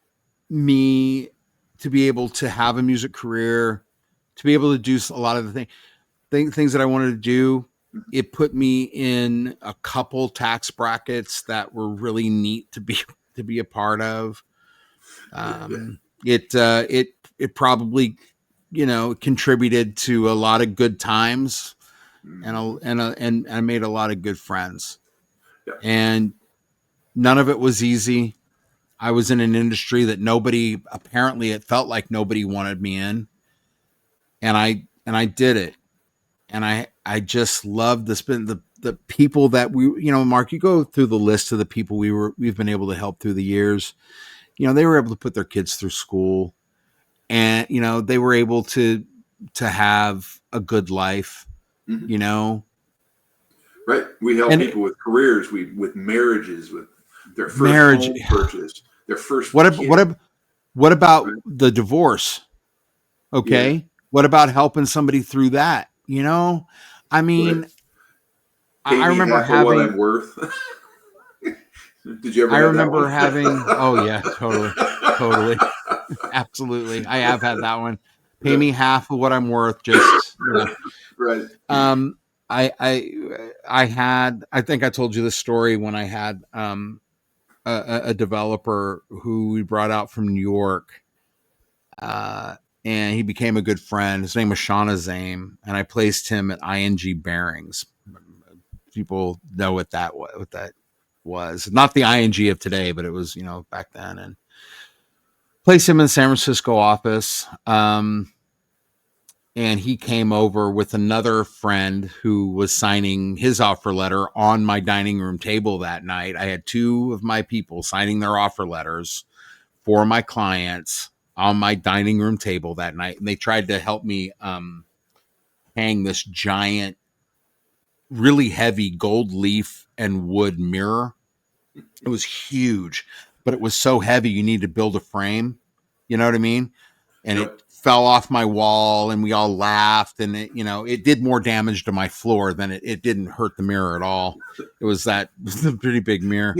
me to be able to have a music career, to be able to do a lot of the things that I wanted to do. It put me in a couple tax brackets that were really neat to be a part of. It probably, you know, contributed to a lot of good times, and I made a lot of good friends. Yeah. And none of it was easy. I was in an industry that apparently it felt like nobody wanted me in. And I did it. And I just love the people that Mark, you go through the list of the people we've been able to help through the years. They were able to put their kids through school, and they were able to have a good life. Mm-hmm. Right. We help people with careers, with marriages, with their first home purchase, their first kid. What about the divorce? Okay. Yeah. What about helping somebody through that? I mean, I remember having what I'm worth. Did you ever? I remember having. Oh yeah, totally, absolutely. I have had that one. Pay me half of what I'm worth. Just right. I had. I think I told you this story when I had a developer who we brought out from New York, and he became a good friend. His name was Shauna Zame, and I placed him at ING Bearings. People know what that was. Not the ING of today, but it was back then. And placed him in the San Francisco office. And he came over with another friend who was signing his offer letter on my dining room table that night. I had two of my people signing their offer letters for my clients on my dining room table that night. And they tried to help me hang this giant, really heavy gold leaf and wood mirror. It was huge, but it was so heavy you need to build a frame. You know what I mean? And it fell off my wall, and we all laughed, and it did more damage to my floor than it didn't hurt the mirror at all. It was a pretty big mirror,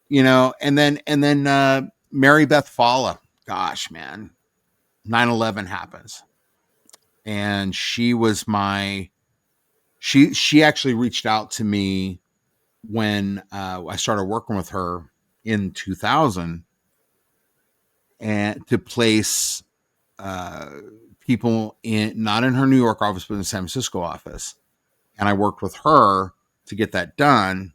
and then Mary Beth Falla, gosh, man, 9/11 happens. And she was she actually reached out to me when I started working with her in 2000, and to place people not in her New York office, but in the San Francisco office. And I worked with her to get that done.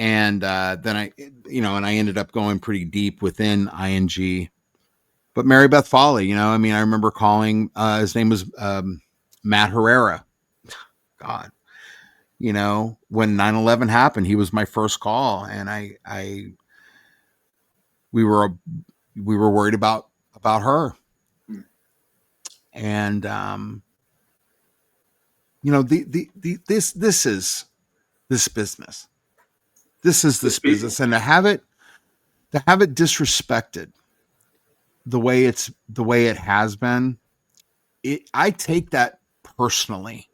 And then I ended up going pretty deep within ING. But Mary Beth Foley, I remember calling, his name was Matt Herrera. God, when 9/11 happened, he was my first call. And we were worried about her. And this is this business. This is this business, and to have it disrespected the way it has been, I take that personally.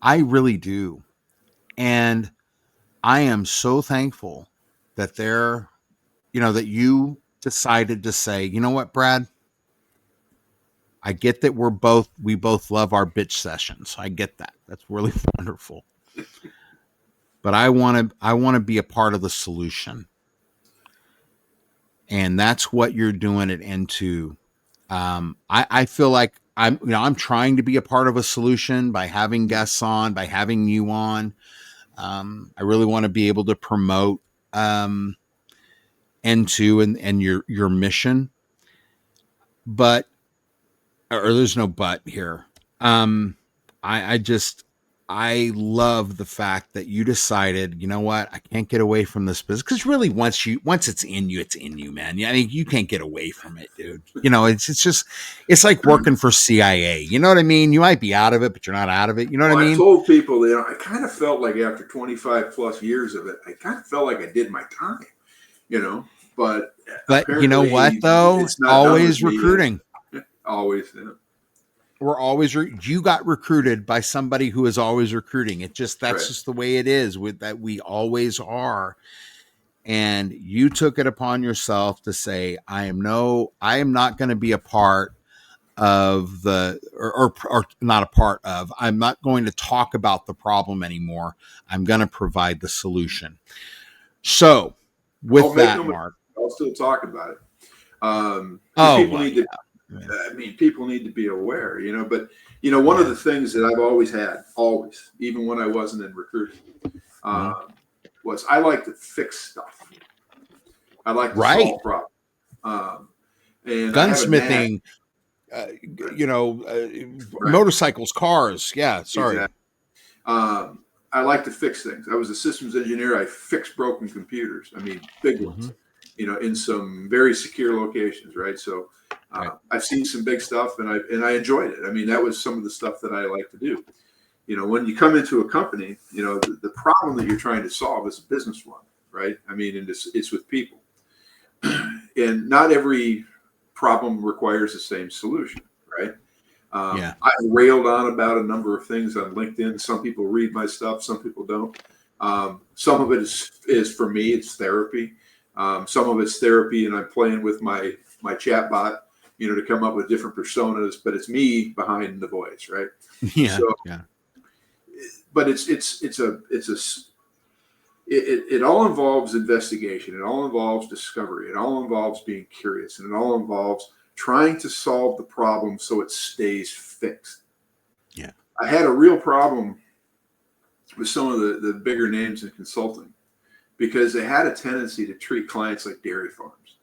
I really do. And I am so thankful that that you decided to say, you know what, Brad? I get that we both love our bitch sessions. I get that. That's really wonderful. But I want to be a part of the solution. And that's what you're doing at Entoo. I feel like I'm trying to be a part of a solution by having guests on, by having you on. I really want to be able to promote Entoo and your mission. But there's no but here. I love the fact that you decided, you know what, I can't get away from this business, because really once it's in you, man. Yeah, I mean, you can't get away from it, dude. It's like working for CIA. You know what I mean? You might be out of it, but you're not out of it. You know what I mean? I told people, I kind of felt like after 25 plus years of it, I kind of felt like I did my time, but you know what though? It's always recruiting. Always. Yeah. We're always you got recruited by somebody who is always recruiting. That's right. Just the way it is, with that we always are. And you took it upon yourself to say, I am not going to be a part of or not a part of. I'm not going to talk about the problem anymore. I'm going to provide the solution. So with that, Mark, I'll still talk about it. People need to be aware, but one of the things that I've always had, even when I wasn't in recruiting, was I like to fix stuff. I like to solve problems. And gunsmithing, motorcycles, cars. Yeah, sorry. Exactly. I like to fix things. I was a systems engineer. I fixed broken computers. I mean, big ones, in some very secure locations, right? So I've seen some big stuff, and I enjoyed it. I mean, that was some of the stuff that I like to do. When you come into a company, the problem that you're trying to solve is a business one, right? I mean, and it's with people. And not every problem requires the same solution, right? I've railed on about a number of things on LinkedIn. Some people read my stuff, some people don't. Some of it is for me, it's therapy. Some of it's therapy, and I'm playing with my chat bot, to come up with different personas, but it's me behind the voice, right? But it all involves investigation. It all involves discovery. It all involves being curious, and it all involves trying to solve the problem so it stays fixed. Yeah. I had a real problem with some of the bigger names in consulting because they had a tendency to treat clients like dairy farms.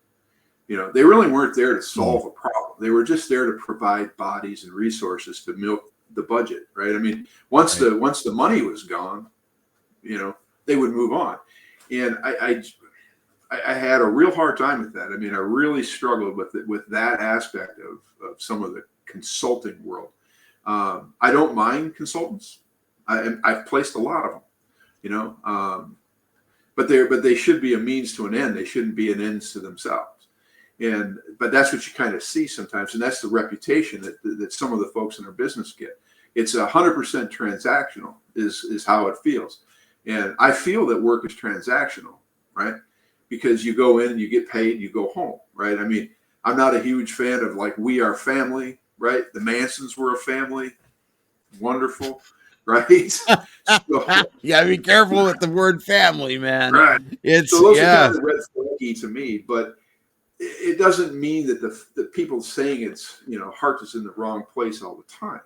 They really weren't there to solve a problem. They were just there to provide bodies and resources to milk the budget, right? I mean, once the money was gone, they would move on. And I had a real hard time with that. I mean, I really struggled with that aspect of some of the consulting world. I don't mind consultants. I've placed a lot of them, but they should be a means to an end. They shouldn't be an ends to themselves. But that's what you kind of see sometimes, and that's the reputation that some of the folks in our business get. It's 100% transactional is how it feels. And I feel that work is transactional, right? Because you go in and you get paid, you go home, right? I mean, I'm not a huge fan of like We Are Family, right? The Mansons were a family. Wonderful, right? So, be careful with the word family, man. Right. It's so those are kind of red flaggy to me, but it doesn't mean that the people saying it's, heart is in the wrong place all the time.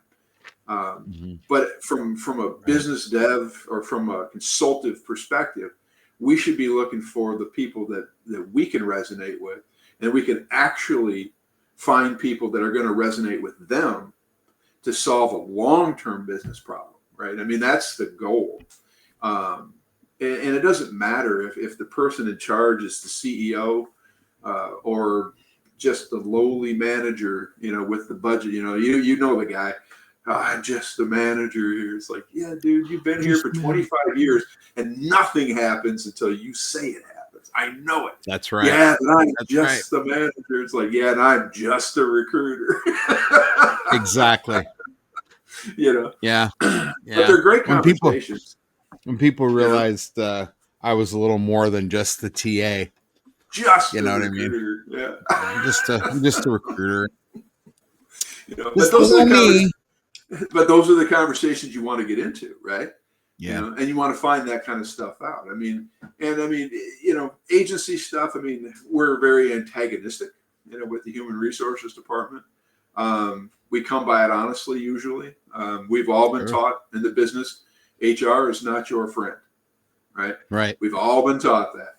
But from a business dev or from a consultative perspective, we should be looking for the people that we can resonate with, and we can actually find people that are going to resonate with them to solve a long-term business problem, right? I mean, that's the goal. And it doesn't matter if the person in charge is the CEO or just the lowly manager, with the budget. You know the guy. I'm just the manager here. It's like, yeah, dude, you've been here for 25 years and nothing happens until you say it happens. I know it. That's right. Yeah, and I'm just the manager. It's like, yeah, and I'm just a recruiter. Exactly. Yeah. But they're great conversations. When people realized I was a little more than just the TA. Just you know what recruiter. I mean? Yeah. Just a recruiter. But those are the conversations you want to get into, right? Yeah. And you want to find that kind of stuff out. I mean, agency stuff. I mean, we're very antagonistic, with the human resources department. We come by it honestly, usually. We've all been taught in the business, HR is not your friend, right? Right. We've all been taught that.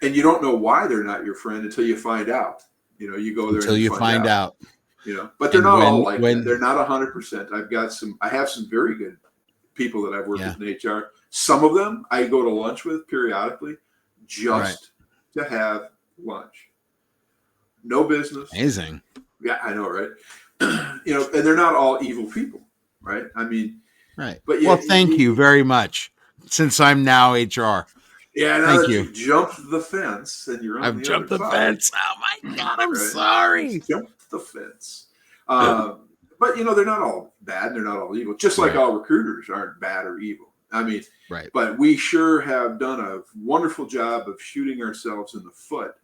And you don't know why they're not your friend until you find out. You go there until you find out. But they're not all like that. They're not 100%. I have some very good people that I've worked with in HR. Some of them I go to lunch with periodically just to have lunch. No business. Amazing. Yeah, I know, right? And they're not all evil people, right? I mean, right. But thank you very much. Since I'm now HR. Yeah, now that you've jumped the fence and you're on I've jumped the fence. Oh my God, I'm sorry. Jumped the fence. But they're not all bad. They're not all evil. Just like all recruiters aren't bad or evil. I mean, but we sure have done a wonderful job of shooting ourselves in the foot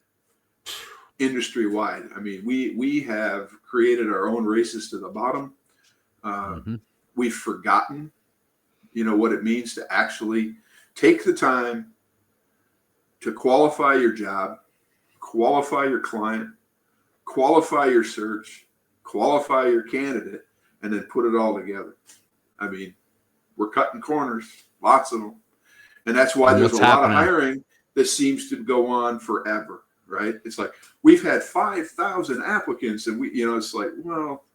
industry wide. I mean, we have created our own races to the bottom. We've forgotten, what it means to actually take the time to qualify your job, qualify your client, qualify your search, qualify your candidate, and then put it all together. I mean, we're cutting corners, lots of them. And that's why there's a lot of hiring that seems to go on forever, right? It's like, we've had 5,000 applicants, and it's like, well,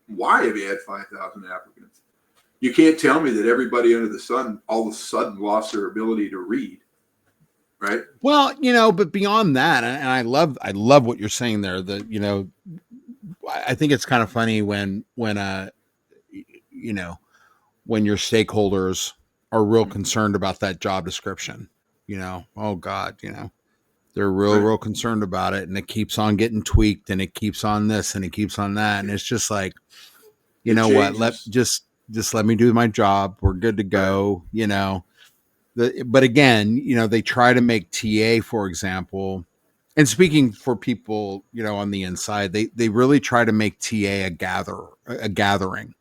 why have you had 5,000 applicants? You can't tell me that everybody under the sun all of a sudden lost their ability to read, right? Well, but beyond that, and I love what you're saying there. I think it's kind of funny when your stakeholders are real concerned about that job description. Oh God, they're real concerned about it, and it keeps on getting tweaked, and it keeps on this, and it keeps on that, and it's just like, what? Just let me do my job. We're good to go. But again, they try to make TA, for example, and speaking for people, on the inside, they really try to make TA a gathering.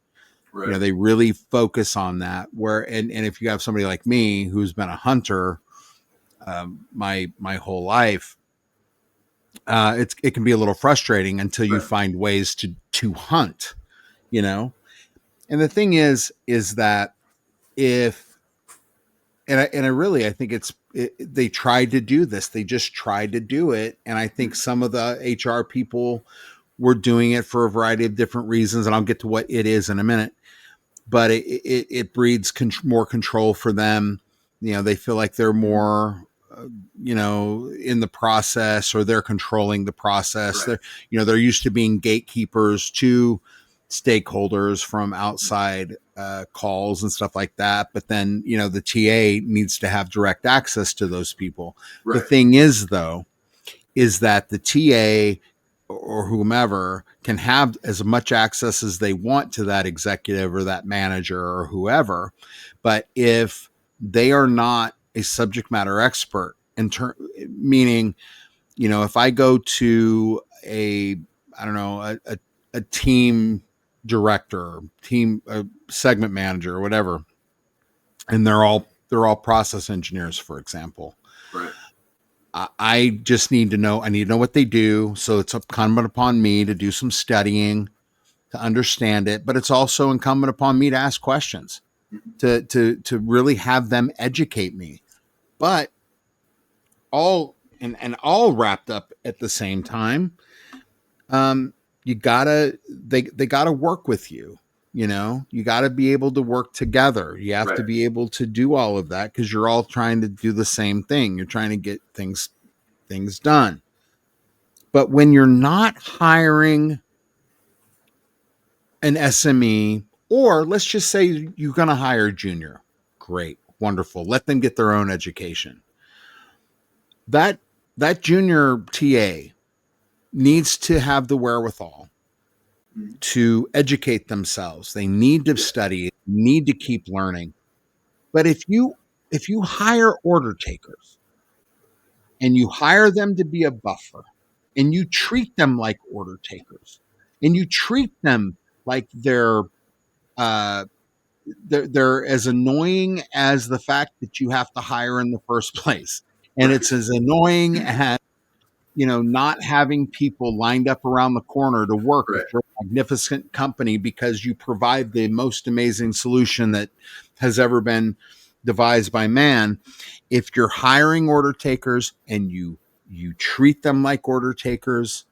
Right. They really focus on that. And if you have somebody like me who's been a hunter my whole life, it can be a little frustrating until you find ways to hunt, And the thing is that I think they tried to do this. They just tried to do it. And I think some of the HR people were doing it for a variety of different reasons. And I'll get to what it is in a minute, but it breeds more control for them. They feel like they're more, in the process, or they're controlling the process. Right. They're used to being gatekeepers to stakeholders from outside calls and stuff like that. But then, the TA needs to have direct access to those people. Right. The thing is, though, is that the TA or whomever can have as much access as they want to that executive or that manager or whoever. But if they are not a subject matter expert, meaning, if I go to a team director, segment manager, or whatever, and they're all process engineers, for example. Right. I just need to know. I need to know what they do. So it's incumbent upon me to do some studying to understand it. But it's also incumbent upon me to ask questions, to really have them educate me. But all wrapped up at the same time. They gotta work with you. You got to be able to work together. You have to be able to do all of that, because you're all trying to do the same thing. You're trying to get things done. But when you're not hiring an SME, or let's just say you're going to hire a junior, great, wonderful. Let them get their own education. That junior TA needs to have the wherewithal to educate themselves. They need to study, need to keep learning. But if you hire order takers, and you hire them to be a buffer, and you treat them like order takers, and you treat them like they're as annoying as the fact that you have to hire in the first place. And it's as annoying as, not having people lined up around the corner to work for a magnificent company because you provide the most amazing solution that has ever been devised by man. If you're hiring order takers and you treat them like order takers,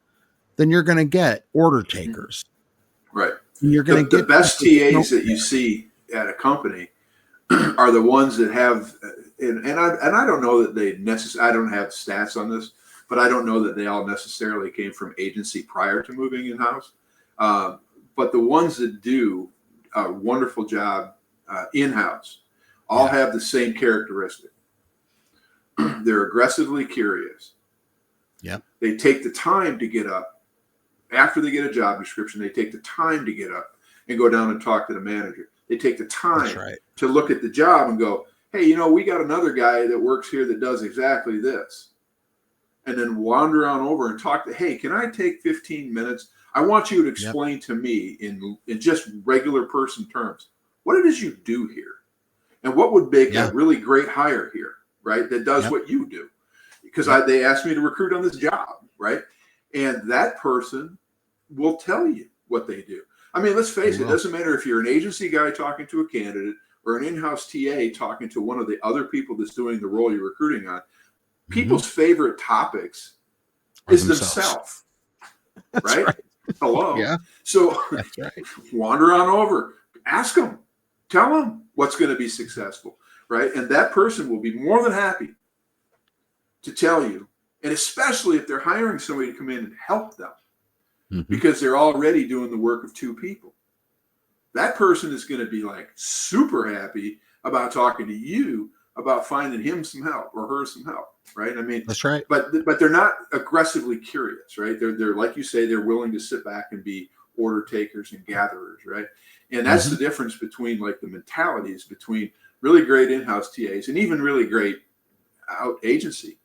then you're going to get order takers. Right. And you're going to get the best TAs that you see at a company are the ones that have, and I don't know that they I don't have stats on this, but I don't know that they all necessarily came from agency prior to moving in-house. But the ones that do a wonderful job in-house all have the same characteristic. They're aggressively curious. Yep. They take the time to get up. After they get a job description, they take the time to get up and go down and talk to the manager. They take the time to look at the job and go, hey, we got another guy that works here that does exactly this. And then wander on over and talk to, hey, can I take 15 minutes? I want you to explain to me in just regular person terms, what it is you do here and what would make a really great hire here, right? That does what you do. Because they asked me to recruit on this job, right? And that person will tell you what they do. I mean, let's face it, it doesn't matter if you're an agency guy talking to a candidate or an in-house TA talking to one of the other people that's doing the role you're recruiting on, people's favorite topics is themselves. Right? Hello. Yeah. So that's right. Wander on over, ask them, tell them what's going to be successful, right? And that person will be more than happy to tell you, and especially if they're hiring somebody to come in and help them, because they're already doing the work of two people. That person is going to be like super happy about talking to you about finding him some help or her some help, right? I mean, that's right. But they're not aggressively curious, right? They're like you say, they're willing to sit back and be order takers and gatherers, right? And that's the difference between like the mentalities between really great in-house TAs and even really great out agency,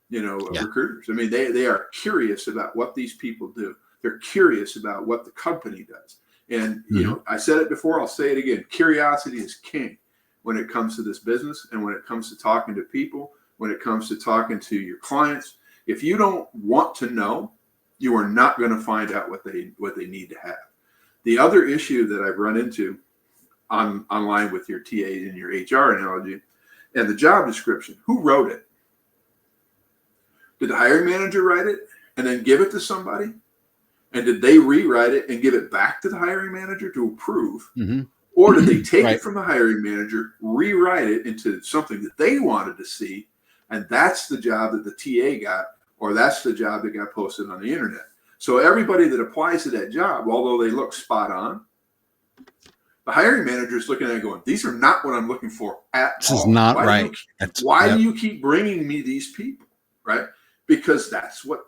recruiters. I mean, they are curious about what these people do. They're curious about what the company does. And, I said it before, I'll say it again. Curiosity is king when it comes to this business and when it comes to talking to people, when it comes to talking to your clients. If you don't want to know, you are not going to find out what they need to have. The other issue that I've run into online with your TAs and your HR analogy and the job description, who wrote it? Did the hiring manager write it and then give it to somebody? And did they rewrite it and give it back to the hiring manager to approve? Or did they take it from the hiring manager, rewrite it into something that they wanted to see? And that's the job that the TA got, or that's the job that got posted on the internet. So everybody that applies to that job, although they look spot on, the hiring manager is looking at it going, these are not what I'm looking for at all. This is not right. Why do you keep bringing me these people, right? Because that's what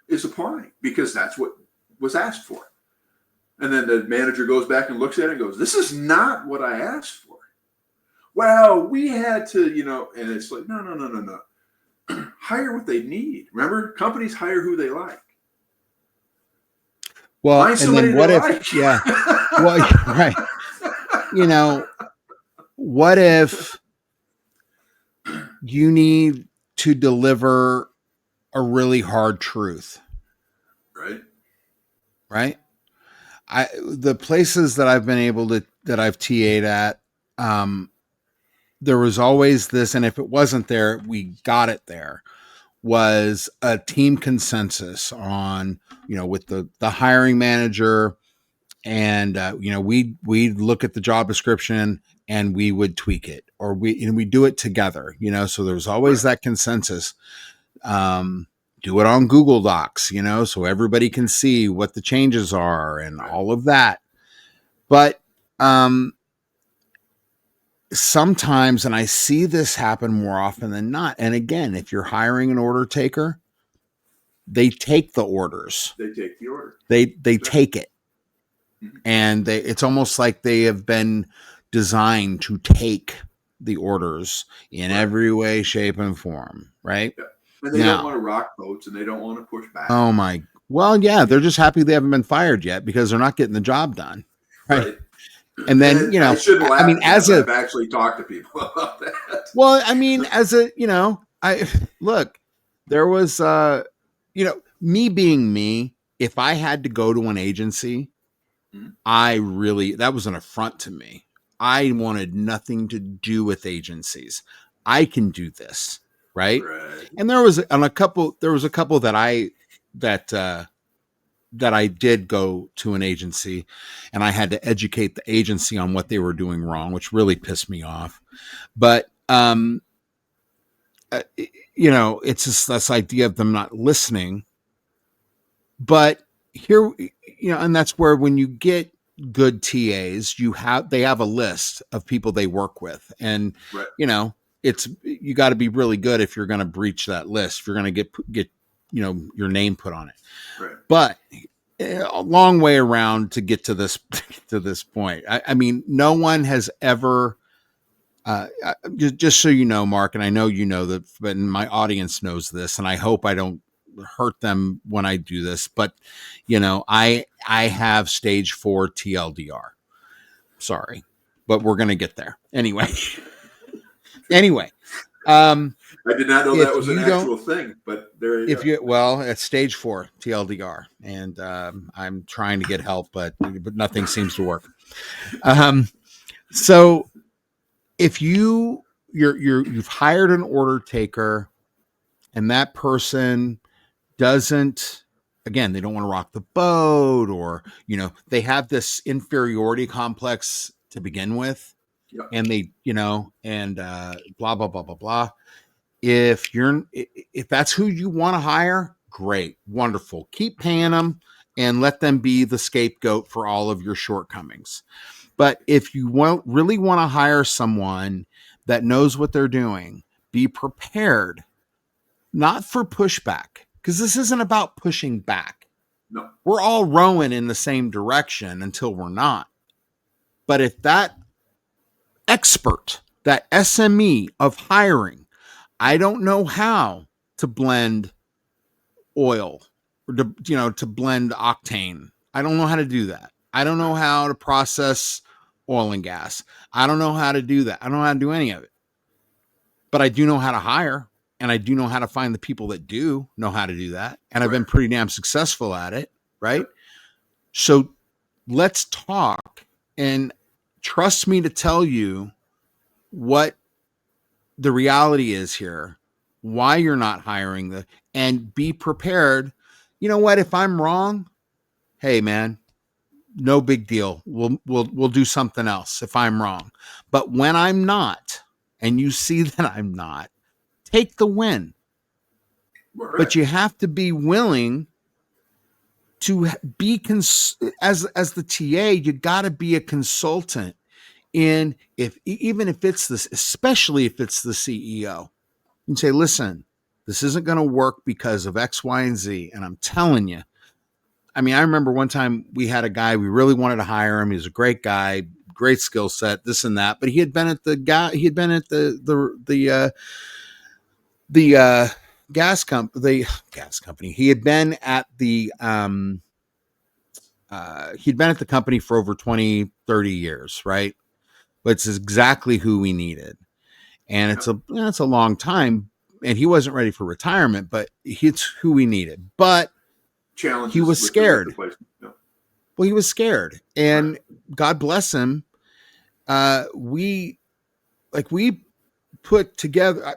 is applying, because that's what was asked for. And then the manager goes back and looks at it and goes, this is not what I asked for. Well, we had to, and it's like, no. Hire what they need. Remember, companies hire who they like. Well, and then what if, well, right. What if you need to deliver a really hard truth? Right. The places that I've been able to, that I've TA'd at, there was always this, and if it wasn't there, we got it there, was a team consensus on, with the hiring manager, and, we'd look at the job description and we would tweak it, or we do it together, so there was always that consensus. Do it on Google Docs, so everybody can see what the changes are and all of that. But sometimes, and I see this happen more often than not, and again, if you're hiring an order taker, they take the orders. They take the order. They take it. And it's almost like they have been designed to take the orders in every way, shape, and form, right? Yeah. And they don't want to rock boats, and they don't want to push back. Oh my! Well, yeah, they're just happy they haven't been fired yet because they're not getting the job done, right? And then I shouldn't laugh. I've actually talked to people about that. Well, I mean, there was me being me. If I had to go to an agency, that was an affront to me. I wanted nothing to do with agencies. I can do this. Right. And there was a couple that I did go to an agency, and I had to educate the agency on what they were doing wrong, which really pissed me off. But, it's just this idea of them not listening. But here, and that's where when you get good TAs, they have a list of people they work with, and, you got to be really good if you're going to breach that list, if you're going to get your name put on it. Right. But a long way around to get to this point. I mean, no one has ever, just so you know, Mark, and I know you know that, but my audience knows this, and I hope I don't hurt them when I do this, but I have stage 4 TLDR. Sorry, but we're going to get there anyway. I did not know that was an actual thing, but there you go. It's stage 4 TLDR, and I'm trying to get help, but nothing seems to work. So if you've hired an order taker and that person doesn't, again, they don't want to rock the boat, or, they have this inferiority complex to begin with. Yep. And they, and blah, blah, blah, blah, blah. If that's who you want to hire, great, wonderful. Keep paying them and let them be the scapegoat for all of your shortcomings. But if you really want to hire someone that knows what they're doing, be prepared, not for pushback, because this isn't about pushing back. No. We're all rowing in the same direction until we're not. But if that expert, that SME of hiring, I don't know how to blend oil or to blend octane. I don't know how to do that. I don't know how to process oil and gas. I don't know how to do that. I don't know how to do any of it. But I do know how to hire, and I do know how to find the people that do know how to do that. And I've been pretty damn successful at it, right? So let's talk, and trust me to tell you what the reality is here, why you're not hiring and be prepared. You know what? If I'm wrong, hey man, no big deal. We'll do something else if I'm wrong. But when I'm not, and you see that I'm not, take the win. Right. But you have to be willing to be as the TA. You got to be a consultant in even if it's this, especially if it's the CEO. And say, listen, this isn't going to work because of X, Y, and Z. And I'm telling you, I mean, I remember one time we had a guy, we really wanted to hire him. He was a great guy, great skill set, this and that. But he had been at the gas company. He had been at the company for over 20, 30 years, right? But it's exactly who we needed. And it's a long time, and he wasn't ready for retirement, but it's who we needed. But he was scared. Well, he was scared, and God bless him. We put together.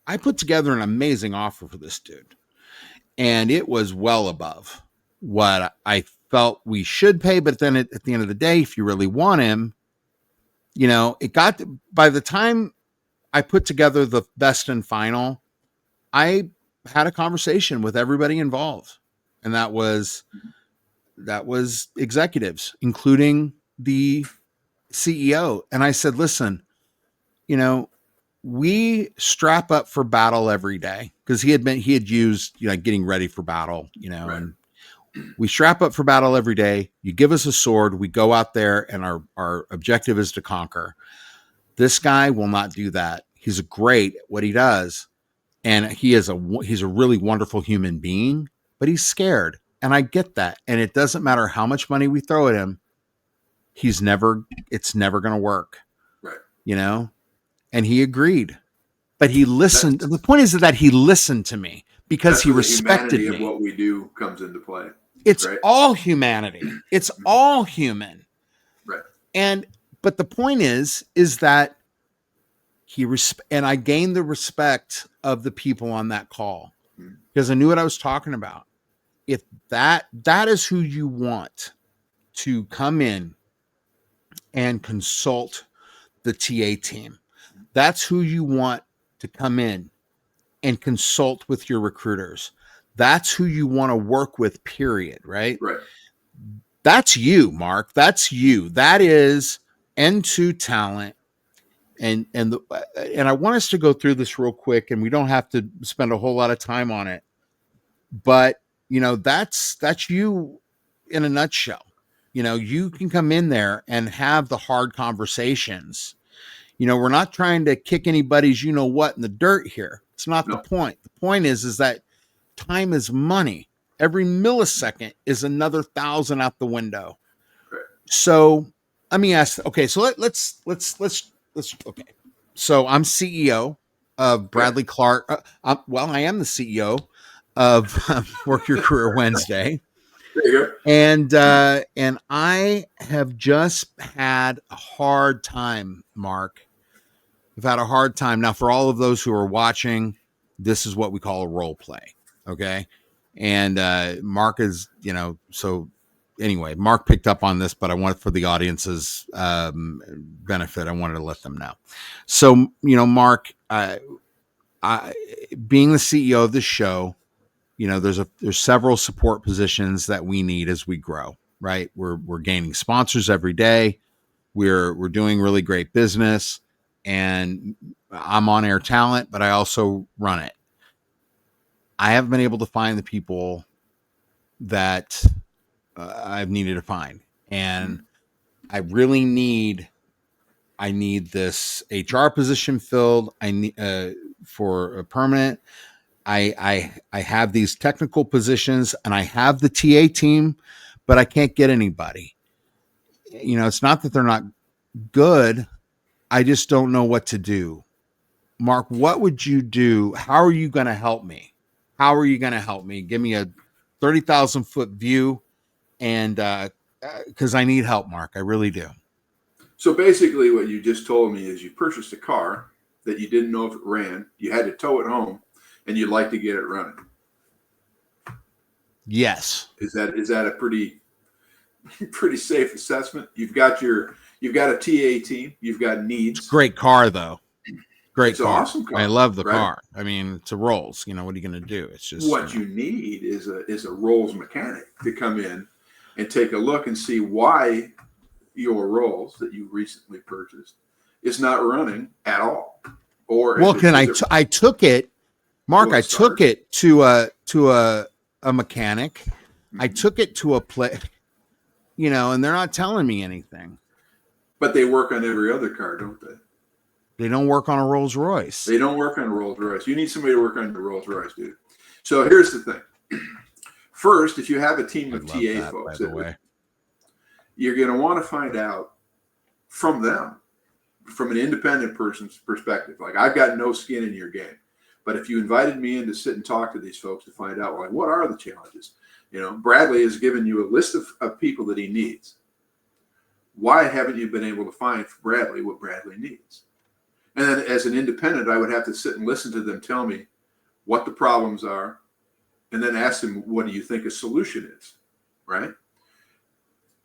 I put together an amazing offer for this dude, and it was well above what I felt we should pay. But then at the end of the day, if you really want him, it got by the time I put together the best and final, I had a conversation with everybody involved, and that was executives, including the CEO. And I said, listen, we strap up for battle every day, because he had used, getting ready for battle, and we strap up for battle every day. You give us a sword, we go out there, and our objective is to conquer. This guy will not do that. He's great at what he does, and he's a really wonderful human being, but he's scared. And I get that. And it doesn't matter how much money we throw at him. It's never going to work. Right. And he agreed, but he listened. The point is that he listened to me because he respected me. Of what we do comes into play. It's all humanity. It's all human. Right. But the point is that and I gained the respect of the people on that call, because I knew what I was talking about. If that is who you want to come in and consult the TA team, that's who you want to come in and consult with your recruiters. That's who you want to work with, period, right? Right. That's you, Mark. That's you. That is Entoo Talent. And I want us to go through this real quick, and we don't have to spend a whole lot of time on it. But, that's you in a nutshell. You can come in there and have the hard conversations. We're not trying to kick anybody's in the dirt here. It's not the point. The point is that time is money. Every millisecond is another 1,000 out the window. Right. So let me ask. Okay, so let's. Okay, so I'm CEO of Bradley Clark. I am the CEO of Work Your Career Wednesday. There you go. And I have just had a hard time, Mark, have had a hard time. Now, for all of those who are watching, this is what we call a role play. Okay. And Mark is, so anyway, Mark picked up on this, but I wanted for the audience's benefit, I wanted to let them know. So, Mark, being the CEO of the show, there's several support positions that we need as we grow, right? We're gaining sponsors every day. We're doing really great business, and I'm on air talent, but I also run it. I haven't been able to find the people that I've needed to find, and I really need this HR position filled. I need for a permanent. I have these technical positions, and I have the TA team, but I can't get anybody. It's not that they're not good. I just don't know what to do. Mark, what would you do? How are you going to help me? Give me a 30,000 foot view, and because I need help, Mark. I really do. So basically what you just told me is you purchased a car that you didn't know if it ran. You had to tow it home, and you'd like to get it running. Yes. Is that a pretty safe assessment? You've got a TA team. You've got needs. It's a great car, though. It's an awesome car. I love the car. I mean, it's a Rolls. What are you going to do? It's just what you need is a Rolls mechanic to come in and take a look and see why your Rolls that you recently purchased is not running at all. Or I took it, Mark. I took it to a mechanic. Mm-hmm. I took it to a place, and they're not telling me anything. But they work on every other car, don't they? They don't work on a Rolls Royce. They don't work on a Rolls Royce. You need somebody to work on your Rolls Royce, dude. So here's the thing. First, if you have a team of TA folks, you're going to want to find out from them, from an independent person's perspective. Like, I've got no skin in your game. But if you invited me in to sit and talk to these folks to find out, like, what are the challenges? Bradley has given you a list of people that he needs. Why haven't you been able to find for Bradley what Bradley needs? And then as an independent, I would have to sit and listen to them tell me what the problems are, and then ask them, what do you think a solution is, right?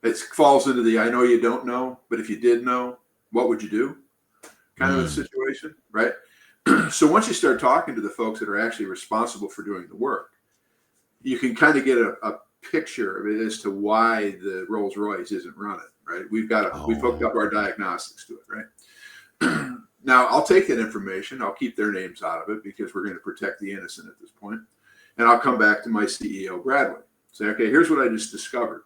It falls into the, I know you don't know, but if you did know, what would you do? Kind of a situation, right? So once you start talking to the folks that are actually responsible for doing the work, you can kind of get a picture of it as to why the Rolls Royce isn't running, right? We've hooked up our diagnostics to it, right? Now, I'll take that information. I'll keep their names out of it because we're going to protect the innocent at this point. And I'll come back to my CEO, Bradley. Say, okay, here's what I just discovered.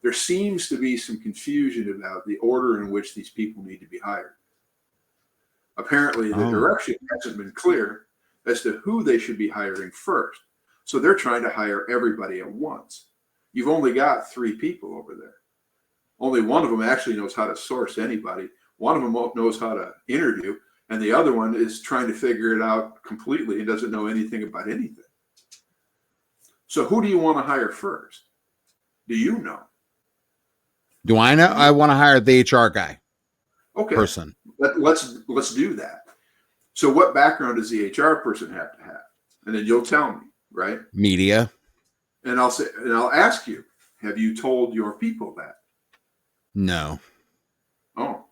There seems to be some confusion about the order in which these people need to be hired. Apparently, the direction hasn't been clear as to who they should be hiring first. So they're trying to hire everybody at once. You've only got 3 people over there. Only one of them actually knows how to source anybody. One of them knows how to interview, and the other one is trying to figure it out completely and doesn't know anything about anything. So who do you want to hire first? Do you know? Do I know? I want to hire the HR guy. Okay. Person. Let's do that. So what background does the HR person have to have? And then you'll tell me, right? Media. And I'll ask you, have you told your people that? No. Oh.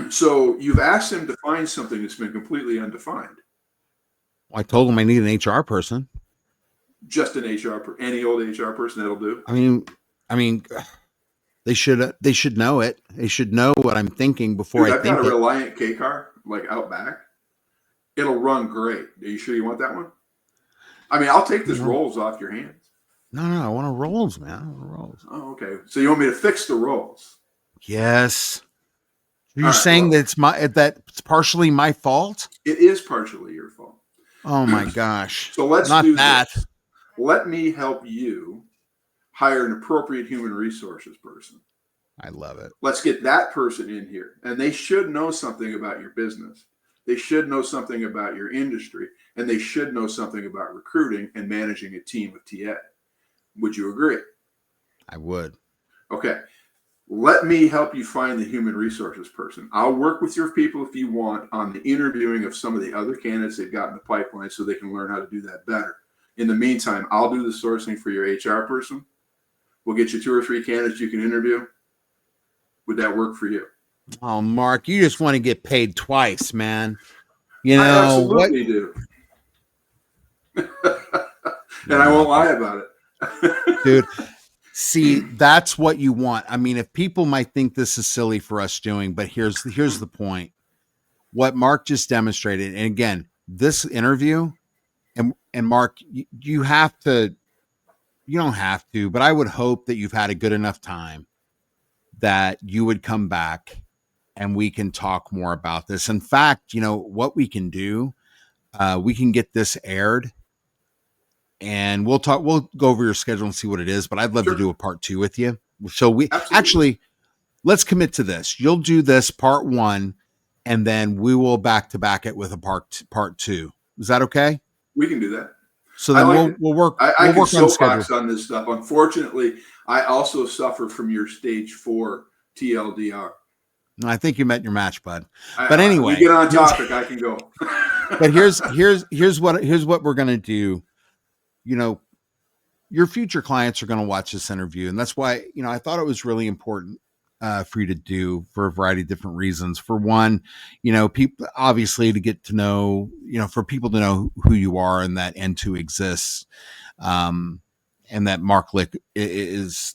So you've asked them to find something that's been completely undefined. Well, I told them I need an HR person. Just an any old HR person that'll do. I mean, they should know it. They should know what I'm thinking before I think it. I've got a Reliant K car, like out back. It'll run great. Are you sure you want that one? I mean, I'll take this Rolls off your hands. No, I want a Rolls, man. I want a Rolls. Oh, okay. So you want me to fix the Rolls? Yes. You're saying that it's partially my fault? It is partially your fault. Oh my gosh. So let's do that. This. Let me help you hire an appropriate human resources person. I love it. Let's get that person in here. And they should know something about your business. They should know something about your industry. And they should know something about recruiting and managing a team of TA. Would you agree? I would. Okay. let me help you find the human resources person. I'll work with your people if you want on the interviewing of some of the other candidates they've got in the pipeline so they can learn how to do that better. In the meantime, I'll do the sourcing for your HR person. We'll get you 2 or 3 candidates you can interview. Would that work for you? Oh, Mark, you just want to get paid twice, man. You know, I absolutely do. And I won't lie about it. Dude, see, that's what you want. I mean, if people might think this is silly for us doing, but here's the point. What Mark just demonstrated, and again, this interview, and Mark, you have to, you don't have to, but I would hope that you've had a good enough time that you would come back and we can talk more about this. In fact, you know what we can do? We can get this aired and we'll go over your schedule and see what it is, but I'd love to do a part 2 with you. So we actually, let's commit to this. You'll do this part 1 and then we will back to back it with a part 2. Is that okay? We can do that. So then we'll work. I can soapbox on this stuff. Unfortunately, I also suffer from your stage 4 TLDR. I think you met your match, bud. But anyway, you get on topic, I can go. But here's what we're gonna do. You know, your future clients are going to watch this interview, and that's why, you know, I thought it was really important for you to do for a variety of different reasons. For one, you know, people obviously to get to know, you know, for people to know who you are and that Entoo exists, and that Mark Licke is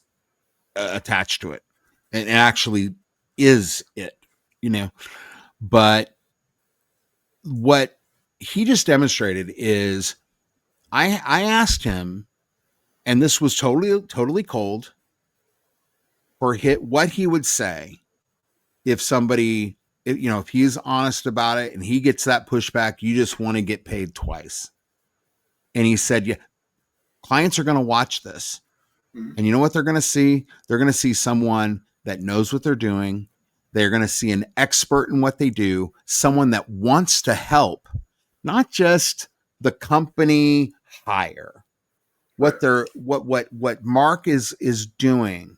attached to it, and actually is it, you know. But what he just demonstrated is, I asked him, and this was totally cold, for what he would say if somebody, you know, if he's honest about it and he gets that pushback, you just want to get paid twice. And he said, yeah, clients are going to watch this. And you know what they're going to see? They're going to see someone that knows what they're doing. They're going to see an expert in what they do, someone that wants to help, not just the company hire. What Mark is doing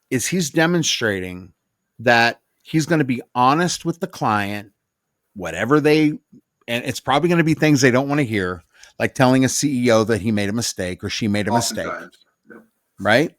is he's demonstrating that he's going to be honest with the client, and it's probably going to be things they don't want to hear, like telling a CEO that he made a mistake or she made a mistake, right?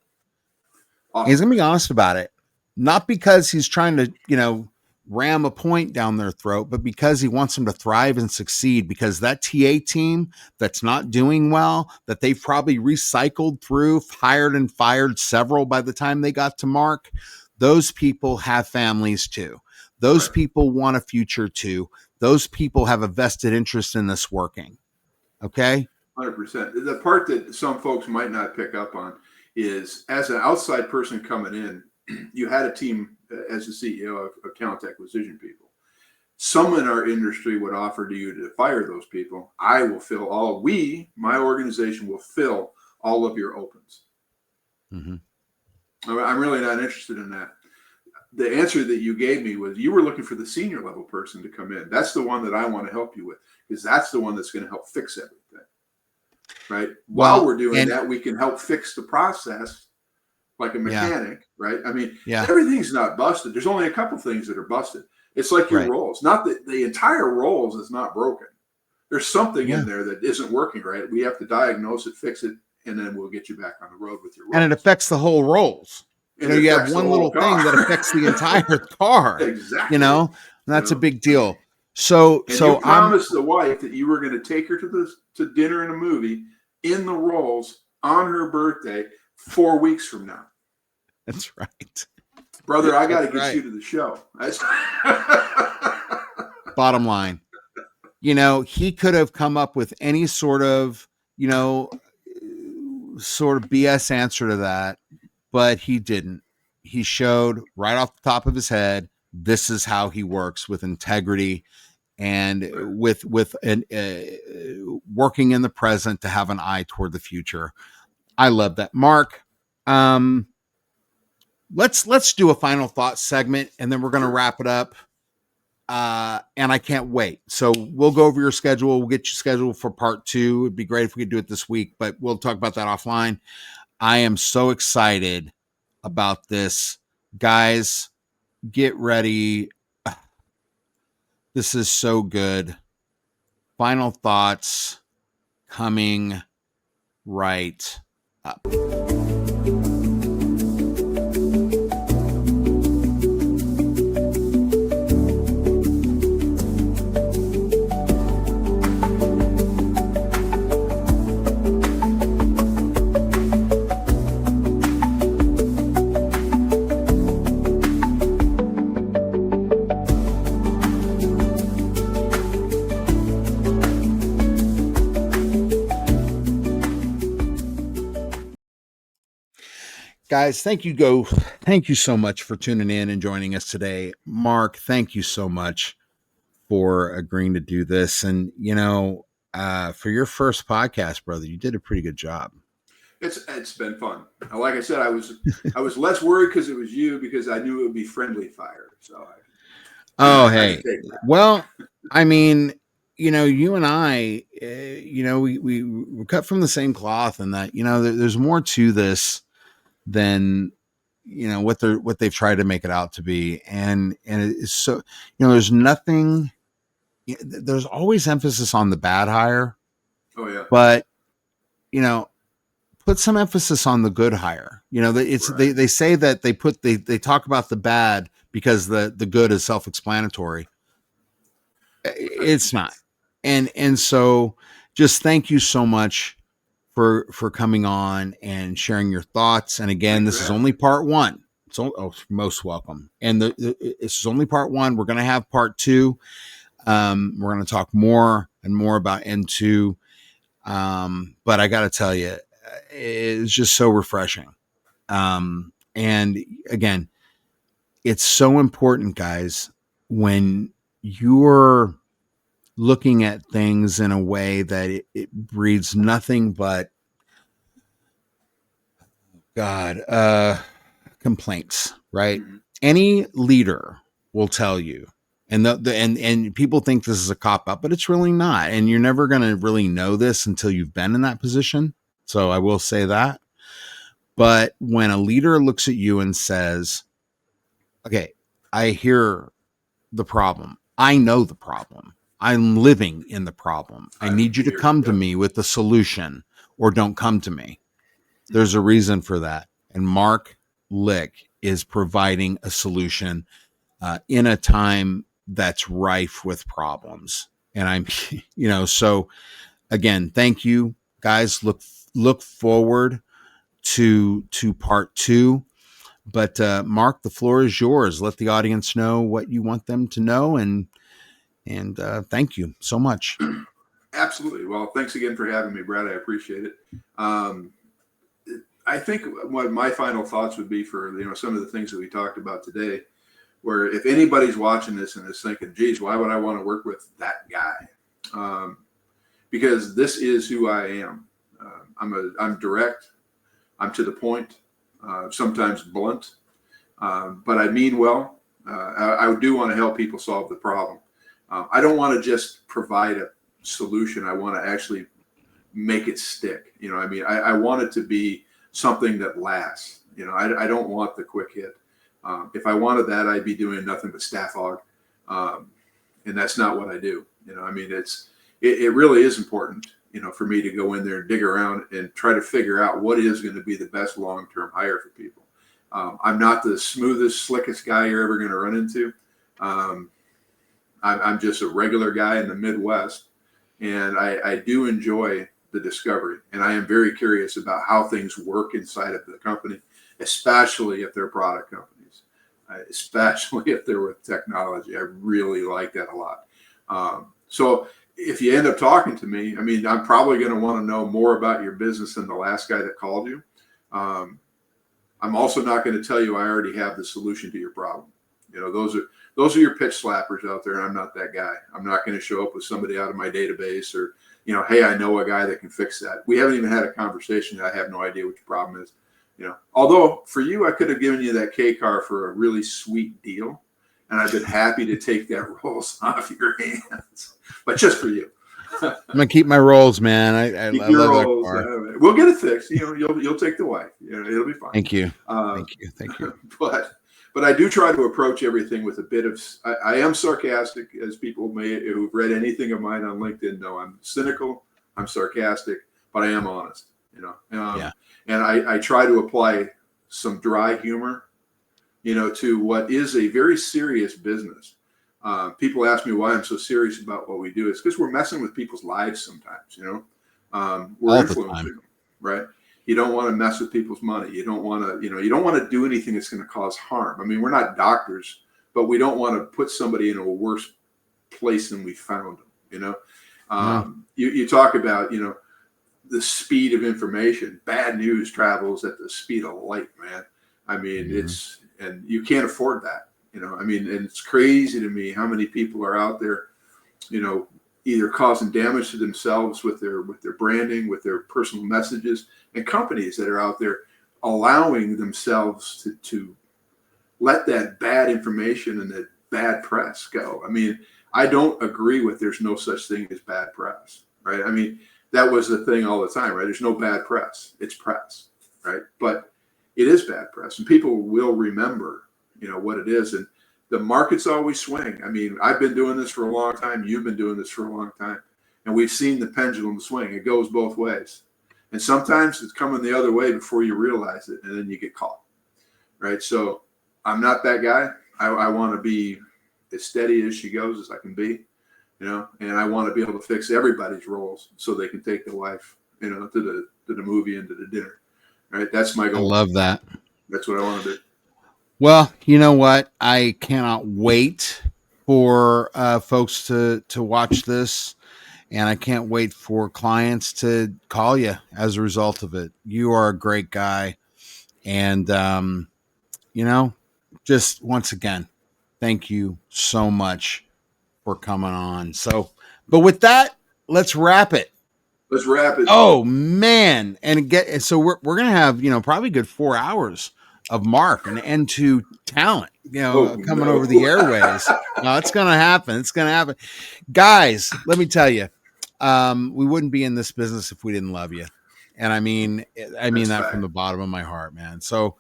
He's going to be honest about it, not because he's trying to, you know, ram a point down their throat, but because he wants them to thrive and succeed, because that TA team that's not doing well, that they've probably recycled through, hired and fired several by the time they got to Mark, those people have families too. Those people want a future too. Those people have a vested interest in this working. Okay? 100%. The part that some folks might not pick up on is, as an outside person coming in, you had a team as the CEO of talent acquisition people. Some in our industry would offer to you to fire those people. I will fill my organization will fill all of your opens. Mm-hmm. I'm really not interested in that. The answer that you gave me was you were looking for the senior level person to come in. That's the one that I want to help you with, because that's the one that's going to help fix everything. Right. While we're doing that, we can help fix the process like a mechanic, right? I mean, everything's not busted. There's only a couple things that are busted. It's like your rolls. Not that the entire rolls is not broken. There's something in there that isn't working right. We have to diagnose it, fix it, and then we'll get you back on the road with your rolls. And it affects the whole rolls. You know, you have one little thing that affects the entire car. Exactly. You know, and that's a big deal. So you promised the wife that you were going to take her to dinner and a movie in the rolls on her birthday 4 weeks from now. That's right. Brother, I got to get you to the show. Bottom line, you know, he could have come up with any sort of, you know, sort of BS answer to that, but he didn't. He showed right off the top of his head, this is how he works, with integrity and with working in the present to have an eye toward the future. I love that. Mark, let's do a final thought segment, and then we're going to wrap it up. And I can't wait. So we'll go over your schedule. We'll get you scheduled for part 2. It'd be great if we could do it this week, but we'll talk about that offline. I am so excited about this. Guys, get ready. This is so good. Final thoughts coming right up. Guys, thank you so much for tuning in and joining us today. Mark, thank you so much for agreeing to do this. And, for your first podcast, brother, you did a pretty good job. It's been fun. Like I said, I was less worried because it was you, because I knew it would be friendly fire. So hey, well, I mean, you and I, we cut from the same cloth, and that, there's more to this than what they've tried to make it out to be. And it's so, there's nothing, there's always emphasis on the bad hire. Oh yeah. But, put some emphasis on the good hire. It's right. They say that they talk about the bad because the good is self-explanatory. It's not. And so just thank you so much for coming on and sharing your thoughts. And again, this is only part one. So, most welcome. And this is only part one. We're going to have part two. We're going to talk more and more about Entoo. But I got to tell you, it's just so refreshing. And again, it's so important, guys, when you're looking at things in a way that it breeds nothing but complaints, right? Mm-hmm. Any leader will tell you, and and people think this is a cop out, but it's really not. And you're never going to really know this until you've been in that position. So I will say that. But when a leader looks at you and says, okay, I hear the problem. I know the problem. I'm living in the problem. I need you to come to me with the solution, or don't come to me. There's a reason for that. And Mark Licke is providing a solution in a time that's rife with problems. And I'm, so again, thank you, guys. Look forward to part two. But Mark, the floor is yours. Let the audience know what you want them to know, and thank you so much. Absolutely. Well, thanks again for having me, Brad. I appreciate it. I think what my final thoughts would be for some of the things that we talked about today, where if anybody's watching this and is thinking, geez, why would I want to work with that guy? Because this is who I am. I'm direct. I'm to the point, sometimes blunt, but I mean well. I do want to help people solve the problem. I don't want to just provide a solution. I want to actually make it stick. I want it to be something that lasts. I don't want the quick hit. If I wanted that, I'd be doing nothing but staff hog. And that's not what I do. It really is important, for me to go in there and dig around and try to figure out what is going to be the best long-term hire for people. I'm not the smoothest, slickest guy you're ever going to run into. I'm just a regular guy in the Midwest, and I do enjoy the discovery, and I am very curious about how things work inside of the company, especially if they're product companies, especially if they're with technology. I really like that a lot. So if you end up talking to me, I'm probably going to want to know more about your business than the last guy that called you. I'm also not going to tell you I already have the solution to your problem. Those are your pitch slappers out there, and I'm not that guy. I'm not going to show up with somebody out of my database or, hey, I know a guy that can fix that. We haven't even had a conversation. I have no idea what your problem is. Although for you, I could have given you that K car for a really sweet deal, and I've been happy to take that rolls off your hands, but just for you. I'm gonna keep my rolls, man. I love that car. We'll get it fixed. You'll take the wife. It'll be fine. Thank you. Thank you. But I do try to approach everything with a bit of. I am sarcastic, as people who've read anything of mine on LinkedIn know. I'm cynical. I'm sarcastic, but I am honest. And I try to apply some dry humor, to what is a very serious business. People ask me why I'm so serious about what we do. It's because we're messing with people's lives sometimes. We're influencing them, right? You don't want to mess with people's money. You don't want to, you don't want to do anything that's going to cause harm. I mean, we're not doctors, but we don't want to put somebody in a worse place than we found them. You talk about, the speed of information. Bad news travels at the speed of light, man. I mean, and you can't afford that. And it's crazy to me how many people are out there, either causing damage to themselves with their branding, with their personal messages, and companies that are out there allowing themselves to let that bad information and that bad press go. I mean, I don't agree with there's no such thing as bad press, right? I mean, that was the thing all the time, right? There's no bad press. It's press, right? But it is bad press, and people will remember, what it is. And the markets always swing. I mean, I've been doing this for a long time. You've been doing this for a long time. And we've seen the pendulum swing. It goes both ways. And sometimes it's coming the other way before you realize it, and then you get caught, right? So I'm not that guy. I want to be as steady as she goes as I can be, and I want to be able to fix everybody's roles so they can take the wife, to the movie and to the dinner, right? That's my goal. I love that. That's what I want to do. Well, you know what? I cannot wait for folks to watch this, and I can't wait for clients to call you as a result of it. You are a great guy, and just once again, thank you so much for coming on. So, but with that, let's wrap it. Let's wrap it. Oh man, so we're gonna have probably a good 4 hours of Mark and Entoo Talent, coming over the airways. No, it's gonna happen. It's gonna happen, guys. Let me tell you, we wouldn't be in this business if we didn't love you, and I mean that from the bottom of my heart, man. So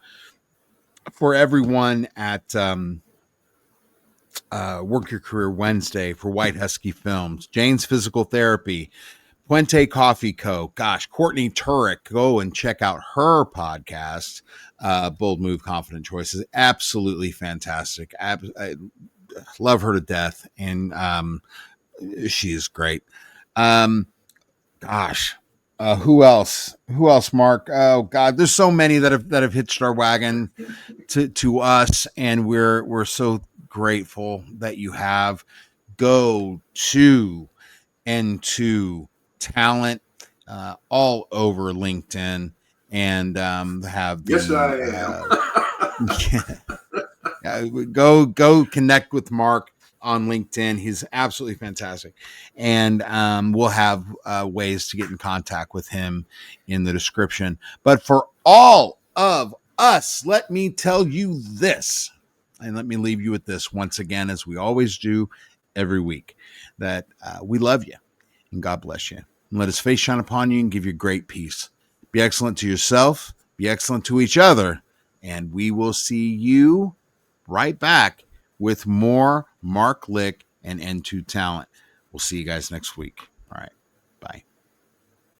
for everyone at Work Your Career Wednesday, for White Husky Films, Jane's Physical Therapy, Puente Coffee Co. Gosh, Courtney Turek, go and check out her podcast, Bold Move, Confident Choices. Absolutely fantastic. I love her to death, and she is great. Gosh, who else? Mark? Oh God, there's so many that have hitched our wagon to us, and we're so grateful that you have. Go to Entoo Talent all over LinkedIn, and have the, yes, I am. Go connect with Mark on LinkedIn. He's absolutely fantastic, and we'll have ways to get in contact with him in the description. But for all of us, let me tell you this, and let me leave you with this once again, as we always do every week, that we love you and God bless you, and let his face shine upon you and give you great peace. Be excellent to yourself, be excellent to each other, and we will see you right back with more Mark Licke and Entoo Talent. We'll see you guys next week. All right. Bye.